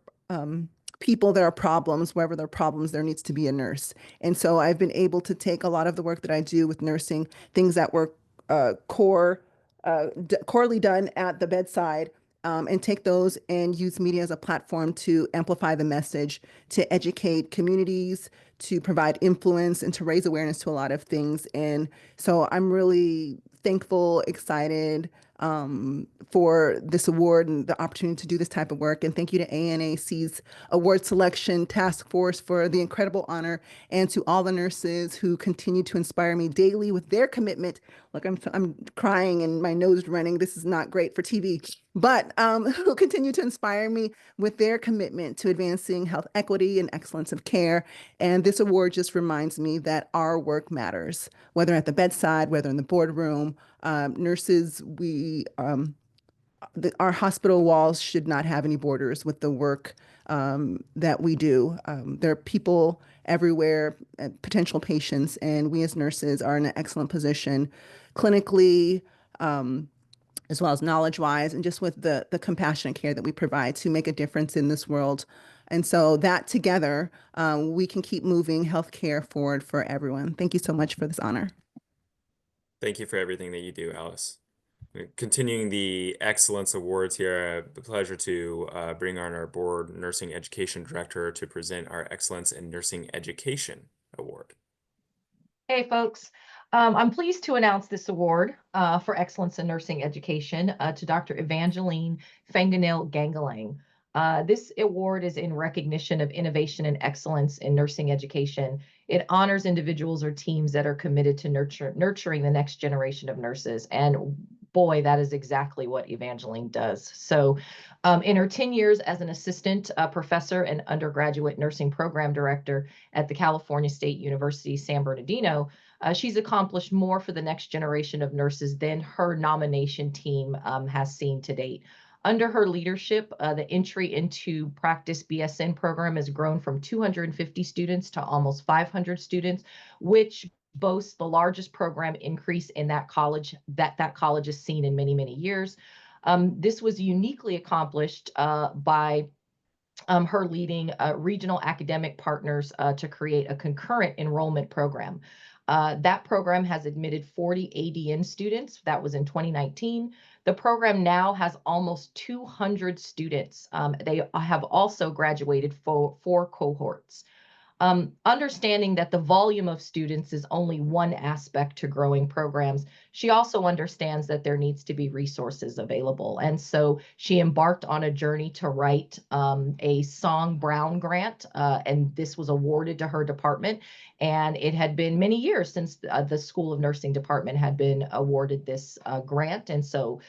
people, there are problems. Wherever there are problems, there needs to be a nurse. And so I've been able to take a lot of the work that I do with nursing, things that were corely done at the bedside, and take those and use media as a platform to amplify the message, to educate communities, to provide influence, and to raise awareness to a lot of things. And so I'm really thankful, excited for this award and the opportunity to do this type of work. And thank you to ANAC's award selection task force for the incredible honor, and to all the nurses who continue to inspire me daily with their commitment. Look, I'm crying and my nose is running. This is not great for TV, but who continue to inspire me with their commitment to advancing health equity and excellence of care. And this award just reminds me that our work matters, whether at the bedside, whether in the boardroom. Nurses, our hospital walls should not have any borders with the work that we do. There are people everywhere, potential patients, and we as nurses are in an excellent position clinically, as well as knowledge-wise, and just with the compassionate care that we provide to make a difference in this world. And so that together, we can keep moving healthcare forward for everyone. Thank you so much for this honor. Thank you for everything that you do, Alice. Continuing the excellence awards here, a pleasure to bring on our board nursing education director to present our Excellence in Nursing Education Award. Hey, folks. I'm pleased to announce this award for excellence in nursing education to Dr. Evangeline Fanganil Gangalang. This award is in recognition of innovation and excellence in nursing education. It honors individuals or teams that are committed to nurturing the next generation of nurses. And boy, that is exactly what Evangeline does. So in her 10 years as an assistant professor and undergraduate nursing program director at the California State University, San Bernardino, she's accomplished more for the next generation of nurses than her nomination team has seen to date. Under her leadership, the entry into practice BSN program has grown from 250 students to almost 500 students, which boasts the largest program increase in that college that college has seen in many, many years. This was uniquely accomplished by her leading regional academic partners to create a concurrent enrollment program. That program has admitted 40 ADN students. That was in 2019. The program now has almost 200 students. They have also graduated four cohorts. Understanding that the volume of students is only one aspect to growing programs, she also understands that there needs to be resources available. And so she embarked on a journey to write a Song Brown grant, and this was awarded to her department. And it had been many years since the School of Nursing department had been awarded this grant. And so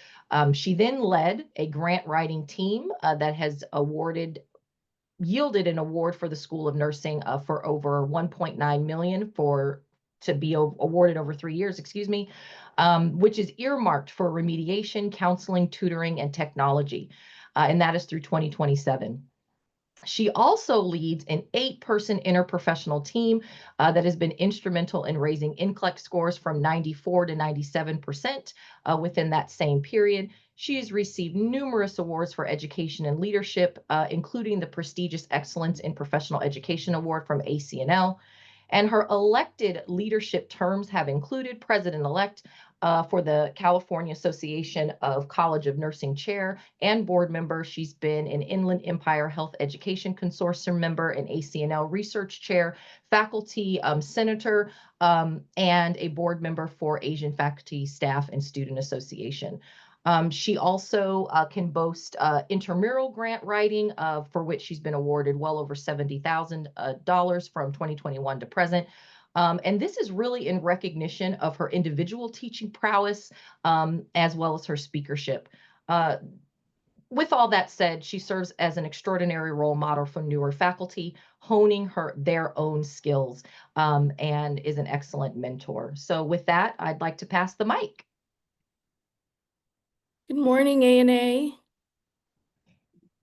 she then led a grant writing team that has yielded an award for the School of Nursing for over 1.9 million to be awarded over 3 years, which is earmarked for remediation, counseling, tutoring, and technology. And that is through 2027. She also leads an 8-person interprofessional team that has been instrumental in raising NCLEX scores from 94 to 97% within that same period. She has received numerous awards for education and leadership, including the prestigious Excellence in Professional Education Award from ACNL. And her elected leadership terms have included president-elect for the California Association of College of Nursing chair and board member. She's been an Inland Empire Health Education Consortium member, an ACNL research chair, faculty senator, and a board member for Asian Faculty, Staff, and Student Association. She also can boast intramural grant writing, for which she's been awarded well over $70,000 from 2021 to present. And this is really in recognition of her individual teaching prowess, as well as her speakership. With all that said, she serves as an extraordinary role model for newer faculty, honing their own skills, and is an excellent mentor. So with that, I'd like to pass the mic. Good morning, ANA.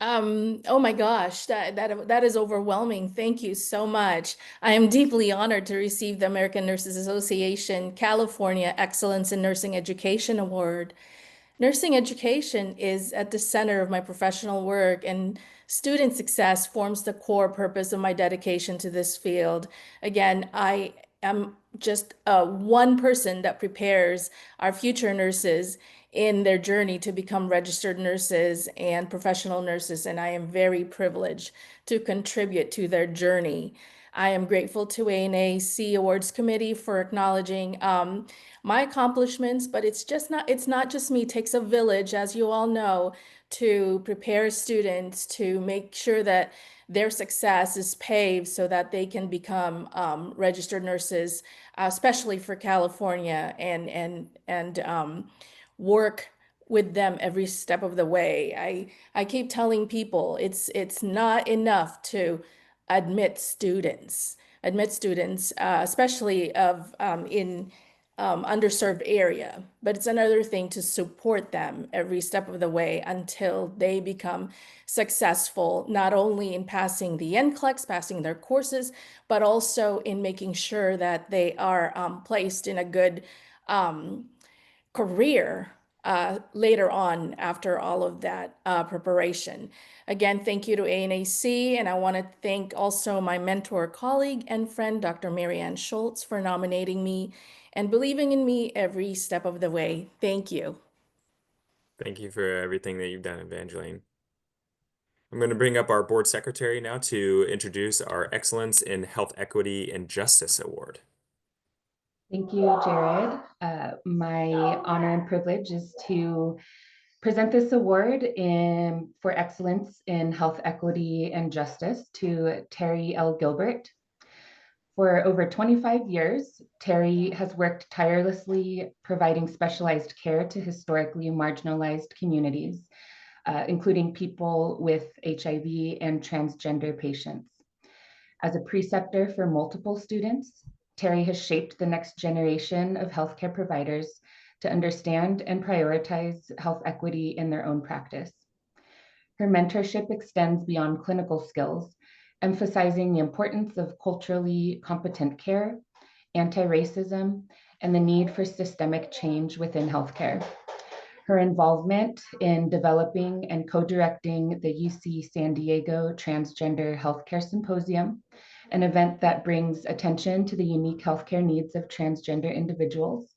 Oh my gosh, that is overwhelming. Thank you so much. I am deeply honored to receive the American Nurses Association California Excellence in Nursing Education Award. Nursing education is at the center of my professional work, and student success forms the core purpose of my dedication to this field. Again, I am just one person that prepares our future nurses in their journey to become registered nurses and professional nurses, and I am very privileged to contribute to their journey. I am grateful to ANAC Awards Committee for acknowledging my accomplishments, but it's not just me. It takes a village, as you all know, to prepare students to make sure that their success is paved so that they can become registered nurses, especially for California, and work with them every step of the way. I keep telling people it's not enough to admit students, especially in underserved area, but it's another thing to support them every step of the way until they become successful, not only in passing the NCLEX, passing their courses, but also in making sure that they are placed in a good career later on after all of that preparation. Again, thank you to ANAC, and I want to thank also my mentor, colleague, and friend, Dr. Marianne Schultz, for nominating me and believing in me every step of the way. Thank you. Thank you for everything that you've done, Evangeline. I'm going to bring up our board secretary now to introduce our Excellence in Health Equity and Justice Award. Thank you, Jared. My honor and privilege is to present this award for excellence in health equity and justice to Terry L. Gilbert. For over 25 years, Terry has worked tirelessly providing specialized care to historically marginalized communities, including people with HIV and transgender patients. As a preceptor for multiple students, Terry has shaped the next generation of healthcare providers to understand and prioritize health equity in their own practice. Her mentorship extends beyond clinical skills, emphasizing the importance of culturally competent care, anti-racism, and the need for systemic change within healthcare. Her involvement in developing and co-directing the UC San Diego Transgender Healthcare Symposium, an event that brings attention to the unique healthcare needs of transgender individuals,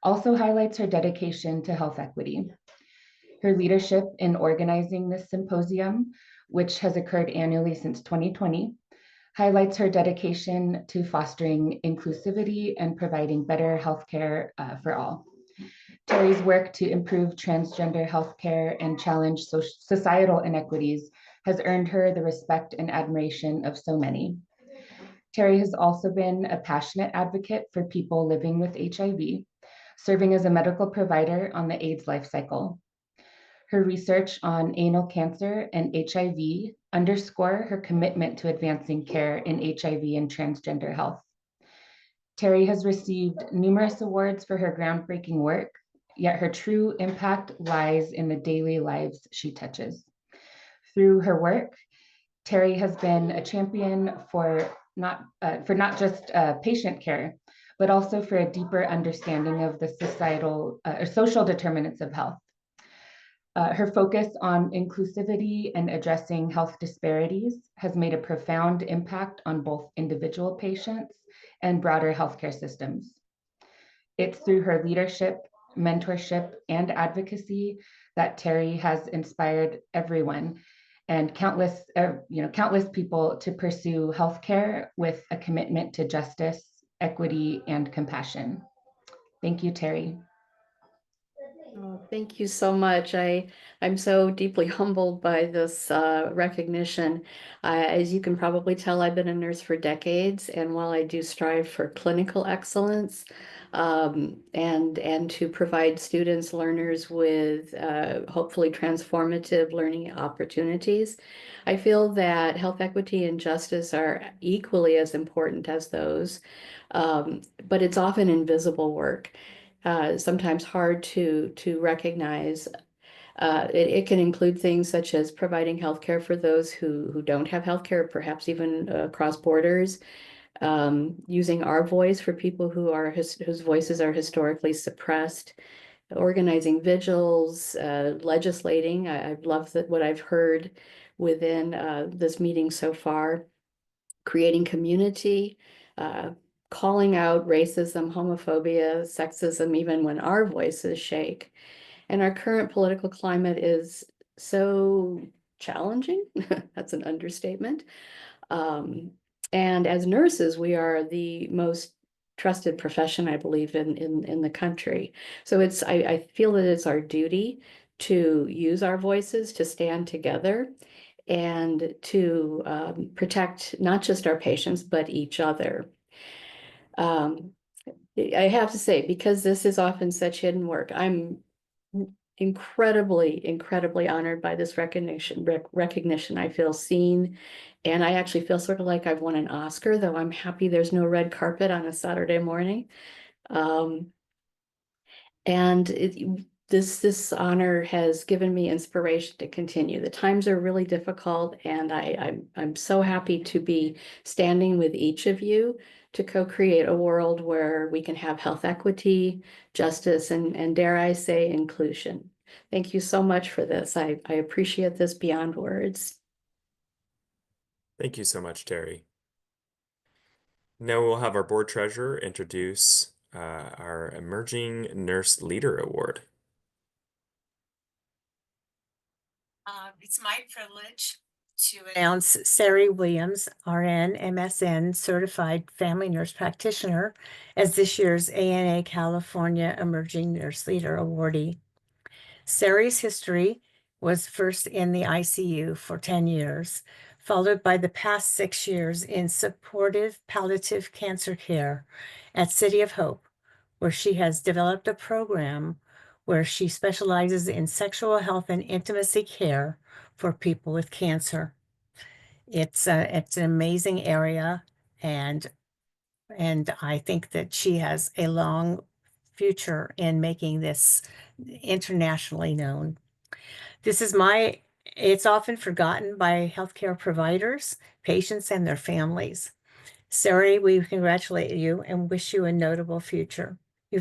also highlights her dedication to health equity. Her leadership in organizing this symposium, which has occurred annually since 2020, highlights her dedication to fostering inclusivity and providing better healthcare for all. Terry's work to improve transgender healthcare and challenge societal inequities has earned her the respect and admiration of so many. Terry has also been a passionate advocate for people living with HIV, serving as a medical provider on the AIDS life cycle. Her research on anal cancer and HIV underscore her commitment to advancing care in HIV and transgender health. Terry has received numerous awards for her groundbreaking work, yet her true impact lies in the daily lives she touches. Through her work, Terry has been a champion for not just patient care, but also for a deeper understanding of the societal or social determinants of health. Her focus on inclusivity and addressing health disparities has made a profound impact on both individual patients and broader healthcare systems. It's through her leadership, mentorship, and advocacy that Terry has inspired everyone and countless people to pursue healthcare with a commitment to justice, equity, and compassion. Thank you, Terry. Oh, thank you so much. I'm so deeply humbled by this recognition. As you can probably tell, I've been a nurse for decades, and while I do strive for clinical excellence and to provide students, learners with hopefully transformative learning opportunities, I feel that health equity and justice are equally as important as those, but it's often invisible work. Sometimes hard to recognize. It can include things such as providing healthcare for those who don't have healthcare, perhaps even across borders, using our voice for people whose voices are historically suppressed, organizing vigils, legislating. I've loved what I've heard within this meeting so far, creating community, calling out racism, homophobia, sexism, even when our voices shake. And our current political climate is so challenging. That's an understatement. And as nurses, we are the most trusted profession, I believe, in the country. So I feel that it's our duty to use our voices to stand together and to protect not just our patients, but each other. I have to say, because this is often such hidden work, I'm incredibly honored by this recognition. I feel seen, and I actually feel sort of like I've won an Oscar, though I'm happy there's no red carpet on a Saturday morning. This honor has given me inspiration to continue. The times are really difficult, and I'm so happy to be standing with each of you to co-create a world where we can have health equity, justice, and dare I say, inclusion. Thank you so much for this. I appreciate this beyond words. Thank you so much, Terry. Now we'll have our board treasurer introduce our Emerging Nurse Leader Award. It's my privilege to announce Sari Williams, RN, MSN, Certified Family Nurse Practitioner, as this year's ANA California Emerging Nurse Leader awardee. Sari's history was first in the ICU for 10 years, followed by the past 6 years in supportive palliative cancer care at City of Hope, where she has developed a program where she specializes in sexual health and intimacy care for people with cancer. It's an amazing area, and I think that she has a long future in making this internationally known. It's often forgotten by healthcare providers, patients, and their families. Sari, we congratulate you and wish you a notable future. You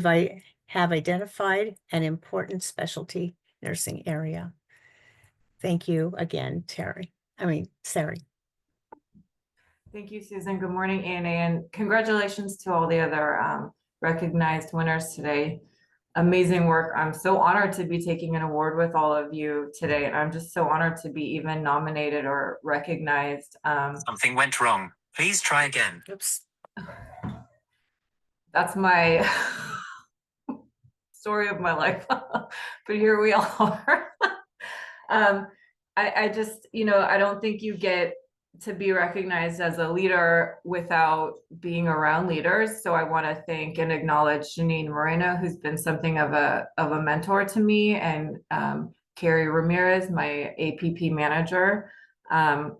have identified an important specialty nursing area. Thank you again, Sari. Thank you, Susan. Good morning, ANA, and congratulations to all the other recognized winners today. Amazing work. I'm so honored to be taking an award with all of you today, and I'm just so honored to be even nominated or recognized. Something went wrong. Please try again. Oops. That's my story of my life, but here we are. I just, I don't think you get to be recognized as a leader without being around leaders. So I want to thank and acknowledge Janine Moreno, who's been something of a mentor to me, and Carrie Ramirez, my APP manager. I'm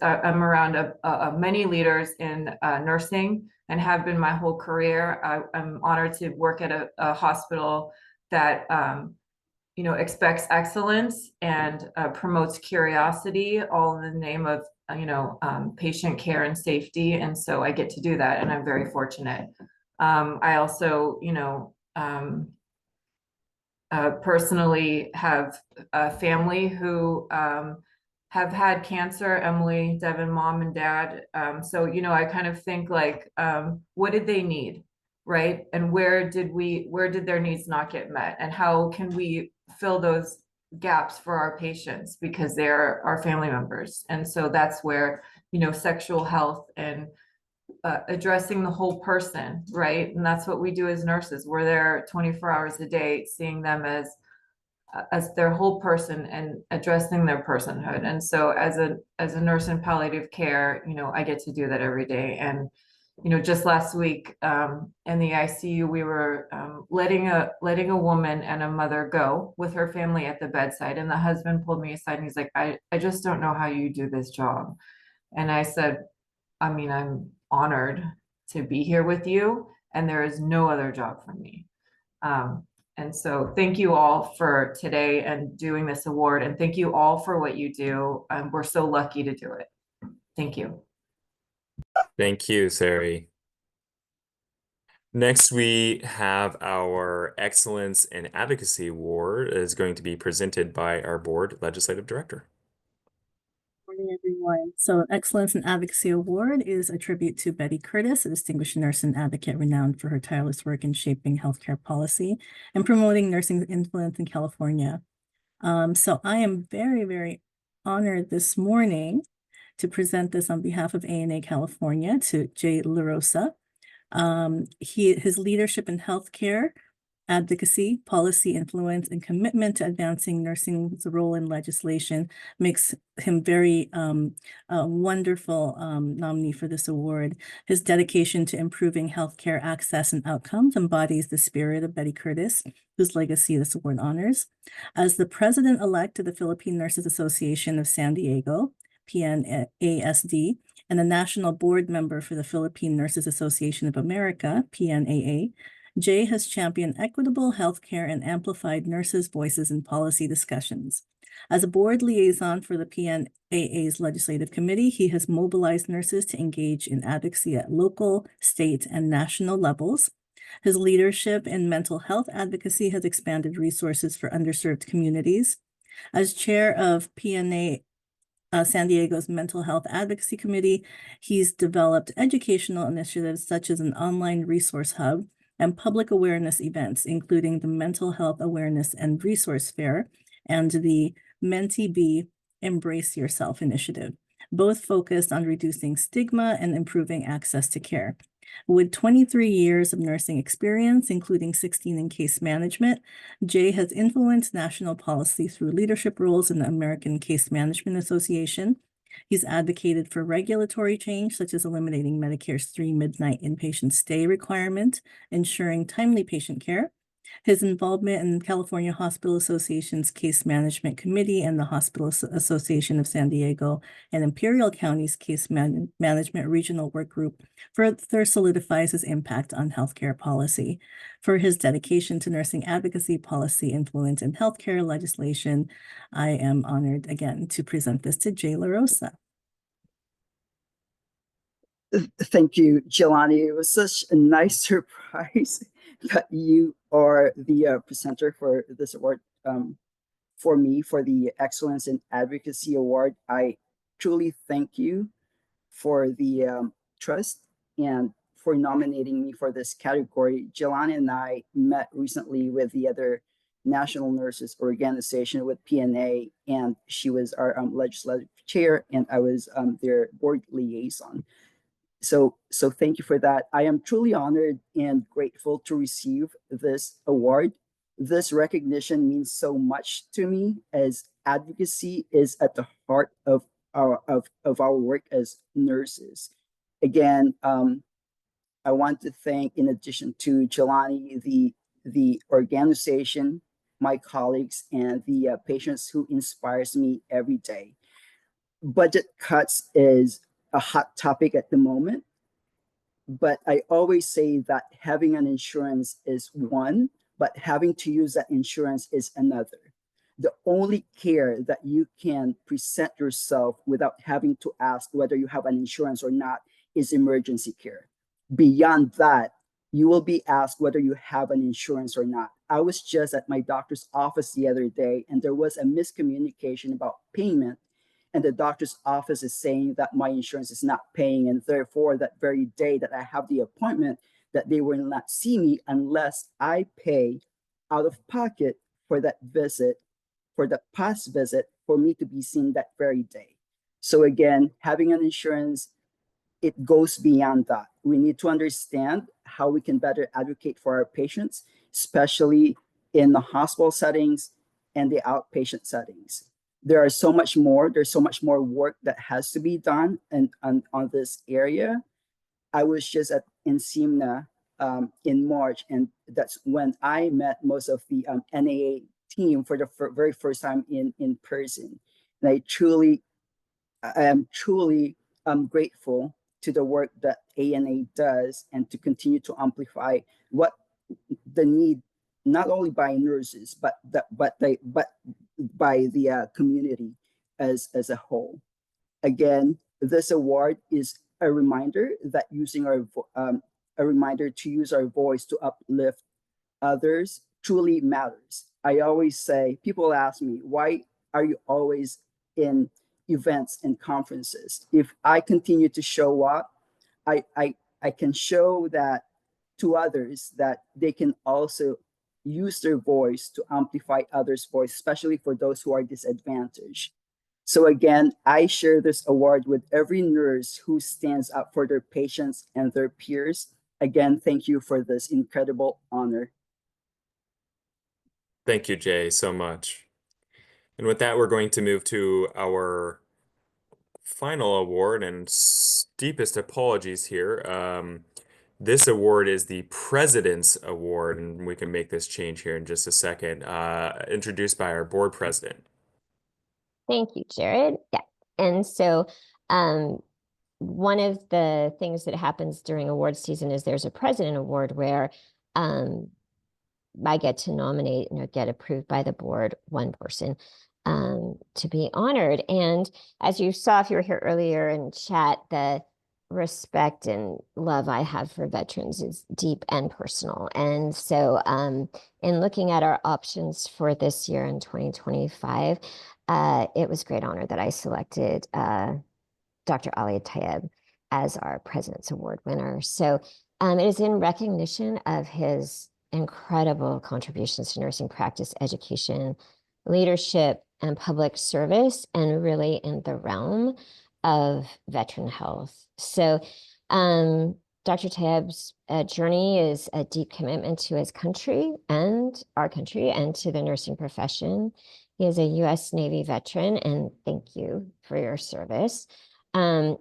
around many leaders in nursing and have been my whole career. I'm honored to work at a hospital that expects excellence and promotes curiosity, all in the name of, patient care and safety. And so I get to do that, and I'm very fortunate. I also, personally have a family who have had cancer, Emily, Devin, mom and dad. So, I kind of think like, what did they need, right? And where did their needs not get met? And how can we fill those gaps for our patients, because they're our family members? And so that's where, sexual health and addressing the whole person, right? And that's what we do as nurses. We're there 24 hours a day, seeing them as their whole person and addressing their personhood. And so as a nurse in palliative care, I get to do that every day. And just last week in the ICU, we were letting a woman and a mother go with her family at the bedside, and the husband pulled me aside and he's like, I just don't know how you do this job. And I said, I'm honored to be here with you, and there is no other job for me. And so thank you all for today and doing this award, and thank you all for what you do. We're so lucky to do it. Thank you. Thank you, Sari. Next, we have our Excellence in Advocacy Award is going to be presented by our board legislative director. Morning, everyone. So Excellence in Advocacy Award is a tribute to Betty Curtis, a distinguished nurse and advocate renowned for her tireless work in shaping healthcare policy and promoting nursing influence in California. So I am very, very honored this morning to present this on behalf of ANA California to Jay LaRosa. His leadership in healthcare, advocacy, policy influence, and commitment to advancing nursing's role in legislation makes him very wonderful nominee for this award. His dedication to improving healthcare access and outcomes embodies the spirit of Betty Curtis, whose legacy this award honors. As the president-elect of the Philippine Nurses Association of San Diego, PNASD, and the national board member for the Philippine Nurses Association of America, PNAA, Jay has championed equitable healthcare and amplified nurses' voices in policy discussions. As a board liaison for the PNAA's legislative committee, he has mobilized nurses to engage in advocacy at local, state, and national levels. His leadership in mental health advocacy has expanded resources for underserved communities. As chair of PNA San Diego's Mental Health Advocacy Committee, he's developed educational initiatives such as an online resource hub and public awareness events, including the Mental Health Awareness and Resource Fair and the Menti-B Embrace Yourself initiative, both focused on reducing stigma and improving access to care. With 23 years of nursing experience, including 16 in case management, Jay has influenced national policy through leadership roles in the American Case Management Association. He's advocated for regulatory change, such as eliminating Medicare's 3 midnight inpatient stay requirement, ensuring timely patient care. His involvement in California Hospital Association's Case Management Committee and the Hospital Association of San Diego and Imperial County's Case Management Regional Work Group further solidifies his impact on healthcare policy. For his dedication to nursing advocacy, policy influence, and healthcare legislation, I am honored again to present this to Jay LaRosa. Thank you, Jelani. It was such a nice surprise that you are the presenter for this award for me, for the Excellence in Advocacy Award. I truly thank you for the trust and for nominating me for this category. Jelani and I met recently with the other National Nurses Organization with PNA, and she was our legislative chair, and I was their board liaison. So thank you for that. I am truly honored and grateful to receive this award. This recognition means so much to me, as advocacy is at the heart of our work as nurses. Again, I want to thank, in addition to Jelani, the organization, my colleagues, and the patients who inspires me every day. Budget cuts is a hot topic at the moment, but I always say that having an insurance is one, but having to use that insurance is another. the only care that you can present yourself without having to ask whether you have an insurance or not is emergency care. Beyond that, you will be asked whether you have an insurance or not. I was just at my doctor's office the other day, and there was a miscommunication about payment. And the doctor's office is saying that my insurance is not paying. And therefore, that very day that I have the appointment, that they will not see me unless I pay out of pocket for that visit, for the past visit, for me to be seen that very day. So again, having an insurance, it goes beyond that. We need to understand how we can better advocate for our patients, especially in the hospital settings and the outpatient settings. There's so much more work that has to be done on this area. I was just in CIMNA in March, and that's when I met most of the NAA team for the very first time in person. And I am truly grateful to the work that ANA does, and to continue to amplify what the need, not only by nurses, but by the community as a whole. Again, this award is a reminder that a reminder to use our voice to uplift others truly matters. I always say, people ask me, why are you always in events and conferences? If I continue to show up, I can show that to others that they can also use their voice to amplify others' voice, especially for those who are disadvantaged. So again, I share this award with every nurse who stands up for their patients and their peers. Again, thank you for this incredible honor. Thank you, Jay, so much. And with that, we're going to move to our final award, and deepest apologies here. This award is the President's Award, and we can make this change here in just a second. Introduced by our board president. Thank you, Jared. Yeah. And so one of the things that happens during award season is there's a President Award where I get to nominate and get approved by the board one person to be honored. And as you saw, if you were here earlier in chat, the respect and love I have for veterans is deep and personal. And so in looking at our options for this year in 2025, it was great honor that I selected Dr. Ali Tayeb as our President's Award winner. So it is in recognition of his incredible contributions to nursing practice, education, leadership, and public service, and really in the realm of veteran health. So Dr. Tayeb's journey is a deep commitment to his country and our country and to the nursing profession. He is a U.S. Navy veteran, and thank you for your service. And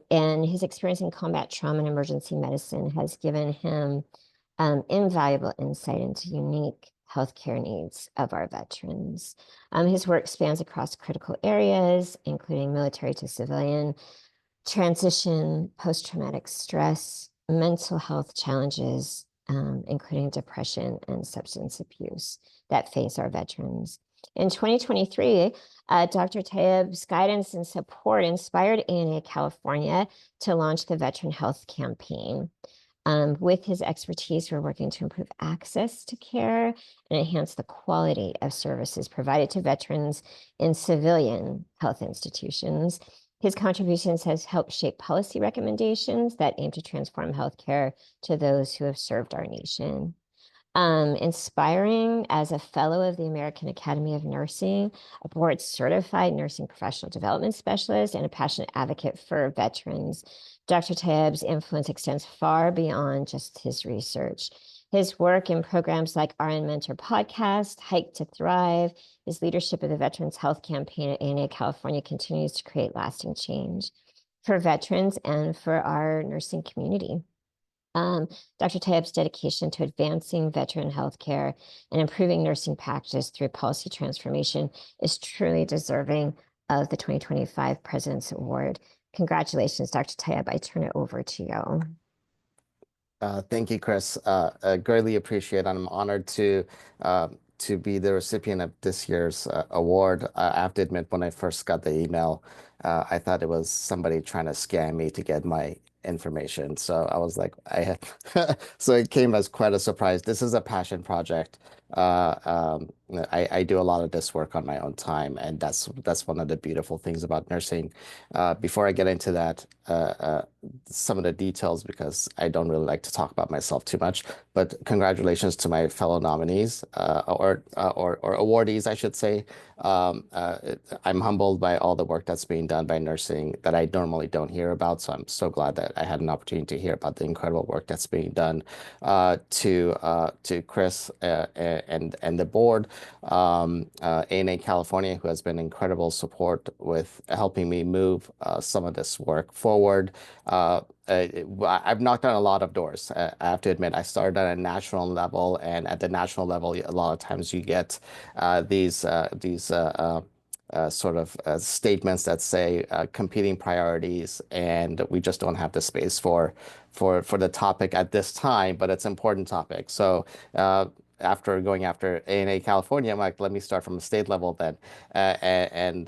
his experience in combat trauma and emergency medicine has given him invaluable insight into unique healthcare needs of our veterans. His work spans across critical areas, including military to civilian, transition, post-traumatic stress, mental health challenges, including depression and substance abuse that face our veterans. In 2023, Dr. Tayeb's guidance and support inspired ANA California to launch the Veteran Health Campaign. With his expertise, we're working to improve access to care and enhance the quality of services provided to veterans in civilian health institutions. His contributions has helped shape policy recommendations that aim to transform healthcare to those who have served our nation. Inspiring as a fellow of the American Academy of Nursing, a board-certified nursing professional development specialist, and a passionate advocate for veterans, Dr. Tayeb's influence extends far beyond just his research. His work in programs like RN Mentor Podcast, Hike to Thrive, his leadership of the Veterans Health Campaign at ANA California continues to create lasting change for veterans and for our nursing community. Dr. Tayeb's dedication to advancing veteran healthcare and improving nursing practice through policy transformation is truly deserving of the 2025 President's Award. Congratulations, Dr. Tayeb. I turn it over to you. Thank you, Chris. I greatly appreciate it. I'm honored to to be the recipient of this year's award. I have to admit, when I first got the email, I thought it was somebody trying to scam me to get my information. So I was like, so it came as quite a surprise. This is a passion project. I do a lot of this work on my own time, and that's one of the beautiful things about nursing. Before I get into that, some of the details, because I don't really like to talk about myself too much, but congratulations to my fellow nominees, or awardees, I should say. I'm humbled by all the work that's being done by nursing that I normally don't hear about. So I'm so glad that I had an opportunity to hear about the incredible work that's being done. To Chris and the board, ANA California, who has been incredible support with helping me move some of this work forward. I've knocked on a lot of doors. I have to admit, I started at a national level, and at the national level, a lot of times you get these sort of statements that say competing priorities, and we just don't have the space for the topic at this time, but it's an important topic. So after going after ANA California, I'm like, let me start from a state level then. Dr.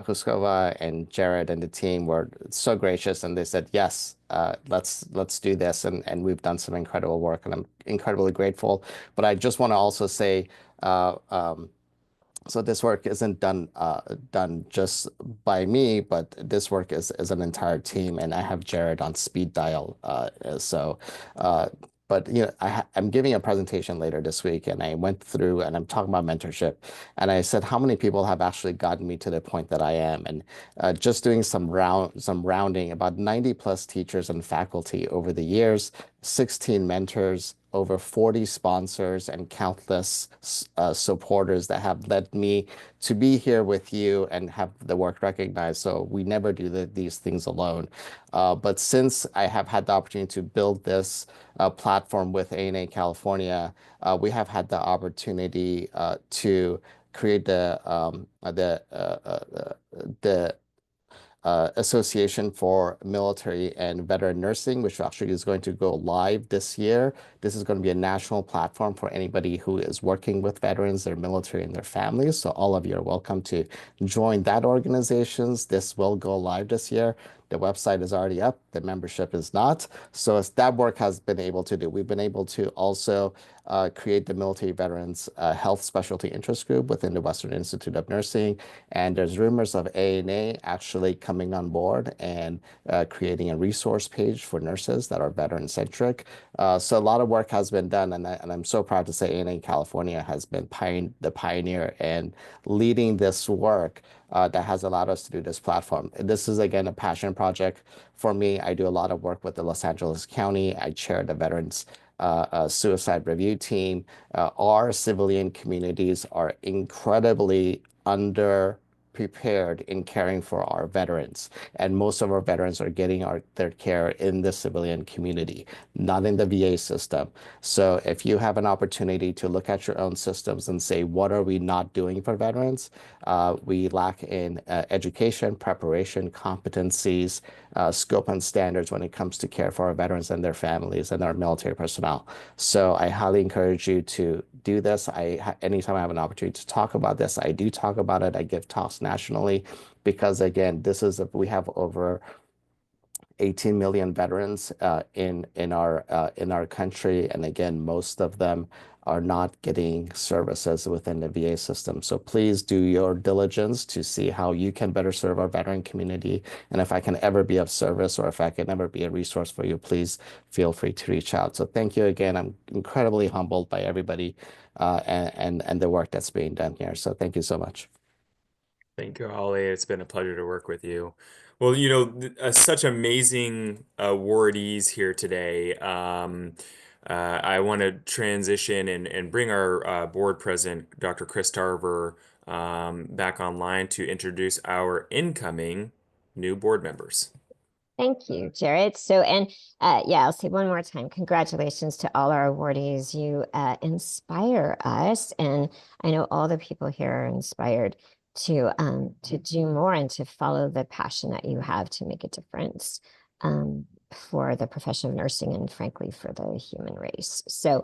Huskova and Jared and the team were so gracious, and they said, yes, let's do this. And we've done some incredible work, and I'm incredibly grateful. But I just want to also say, so this work isn't done just by me, but this work is an entire team, and I have Jared on speed dial. But you know, I'm giving a presentation later this week, and I went through and I'm talking about mentorship, and I said how many people have actually gotten me to the point that I am, and just doing some rounding, about 90 plus teachers and faculty over the years, 16 mentors, over 40 sponsors, and countless supporters that have led me to be here with you and have the work recognized. So we never do these things alone. But since I have had the opportunity to build this platform with ANA California, we have had the opportunity to create the Association for Military and Veteran Nursing, which actually is going to go live this year. This is going to be a national platform for anybody who is working with veterans, their military, and their families. So all of you are welcome to join that organization. This will go live this year. The website is already up. The membership is not. So as that work has been able to do, we've been able to also create the Military Veterans Health Specialty Interest Group within the Western Institute of Nursing. And there's rumors of ANA actually coming on board and creating a resource page for nurses that are veteran-centric. So a lot of work has been done, and I'm so proud to say ANA California has been the pioneer and leading this work that has allowed us to do this platform. This is, again, a passion project for me. I do a lot of work with the Los Angeles County. I chair the Veterans Suicide Review Team. Our civilian communities are incredibly underprepared in caring for our veterans. And most of our veterans are getting their care in the civilian community, not in the VA system. So if you have an opportunity to look at your own systems and say, what are we not doing for veterans? We lack in education, preparation, competencies, scope and standards when it comes to care for our veterans and their families and our military personnel. So I highly encourage you to do this. Anytime I have an opportunity to talk about this, I do talk about it. I give talks nationally because, again, we have over 18 million veterans in our country, and again, most of them are not getting services within the VA system. So please do your diligence to see how you can better serve our veteran community. And if I can ever be of service, or if I can ever be a resource for you, please feel free to reach out. So thank you again. I'm incredibly humbled by everybody and the work that's being done here. So thank you so much. Thank you, Ollie. It's been a pleasure to work with you. Well, you know, such amazing awardees here today. I want to transition and bring our board president, Dr. Chris Tarver, back online to introduce our incoming new board members. Thank you, Jared. So, yeah, I'll say one more time, congratulations to all our awardees. You inspire us, and I know all the people here are inspired to do more and to follow the passion that you have to make a difference for the profession of nursing and, frankly, for the human race. So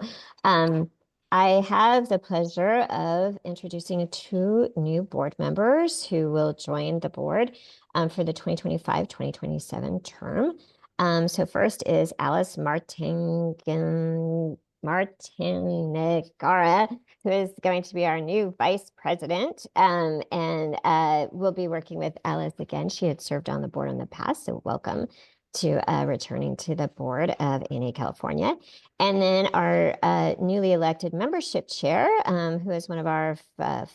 I have the pleasure of introducing 2 new board members who will join the board for the 2025-2027 term. So first is Alice Martinegara, who is going to be our new vice president, and we'll be working with Alice again. She had served on the board in the past, so welcome to returning to the board of ANA California. And then our newly elected membership chair, who is one of our former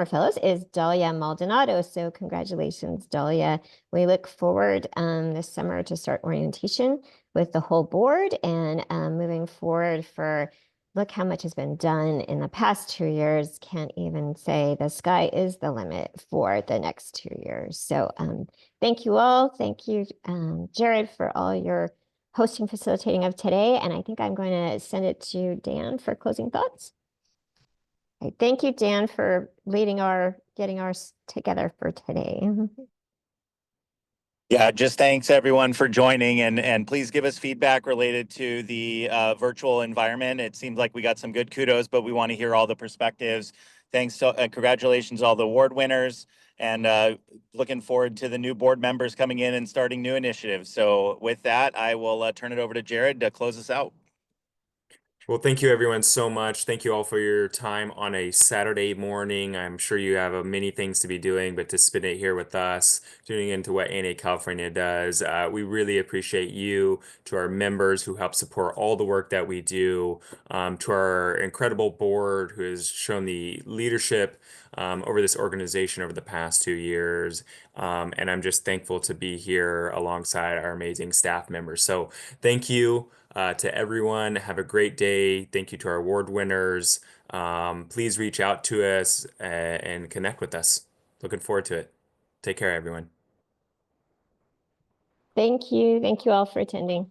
fellows, is Dahlia Maldonado. So congratulations, Dahlia. We look forward this summer to start orientation with the whole board and moving forward look how much has been done in the past 2 years. Can't even say the sky is the limit for the next 2 years. So thank you all. Thank you, Jared, for all your hosting, facilitating of today. And I think I'm going to send it to Dan for closing thoughts. Okay, thank you, Dan, for getting ours together for today. Yeah, just thanks everyone for joining, and please give us feedback related to the virtual environment. It seems like we got some good kudos, but we want to hear all the perspectives. Thanks, congratulations to all the award winners, and looking forward to the new board members coming in and starting new initiatives. So with that, I will turn it over to Jared to close us out. Well, thank you everyone so much. Thank you all for your time on a Saturday morning. I'm sure you have many things to be doing, but to spend it here with us, tuning into what ANA California does, we really appreciate you, to our members who help support all the work that we do, to our incredible board who has shown the leadership over this organization over the past 2 years. And I'm just thankful to be here alongside our amazing staff members. So thank you. To everyone, have a great day. Thank you to our award winners. Please reach out to us and connect with us. Looking forward to it. Take care, everyone. Thank you. Thank you all for attending.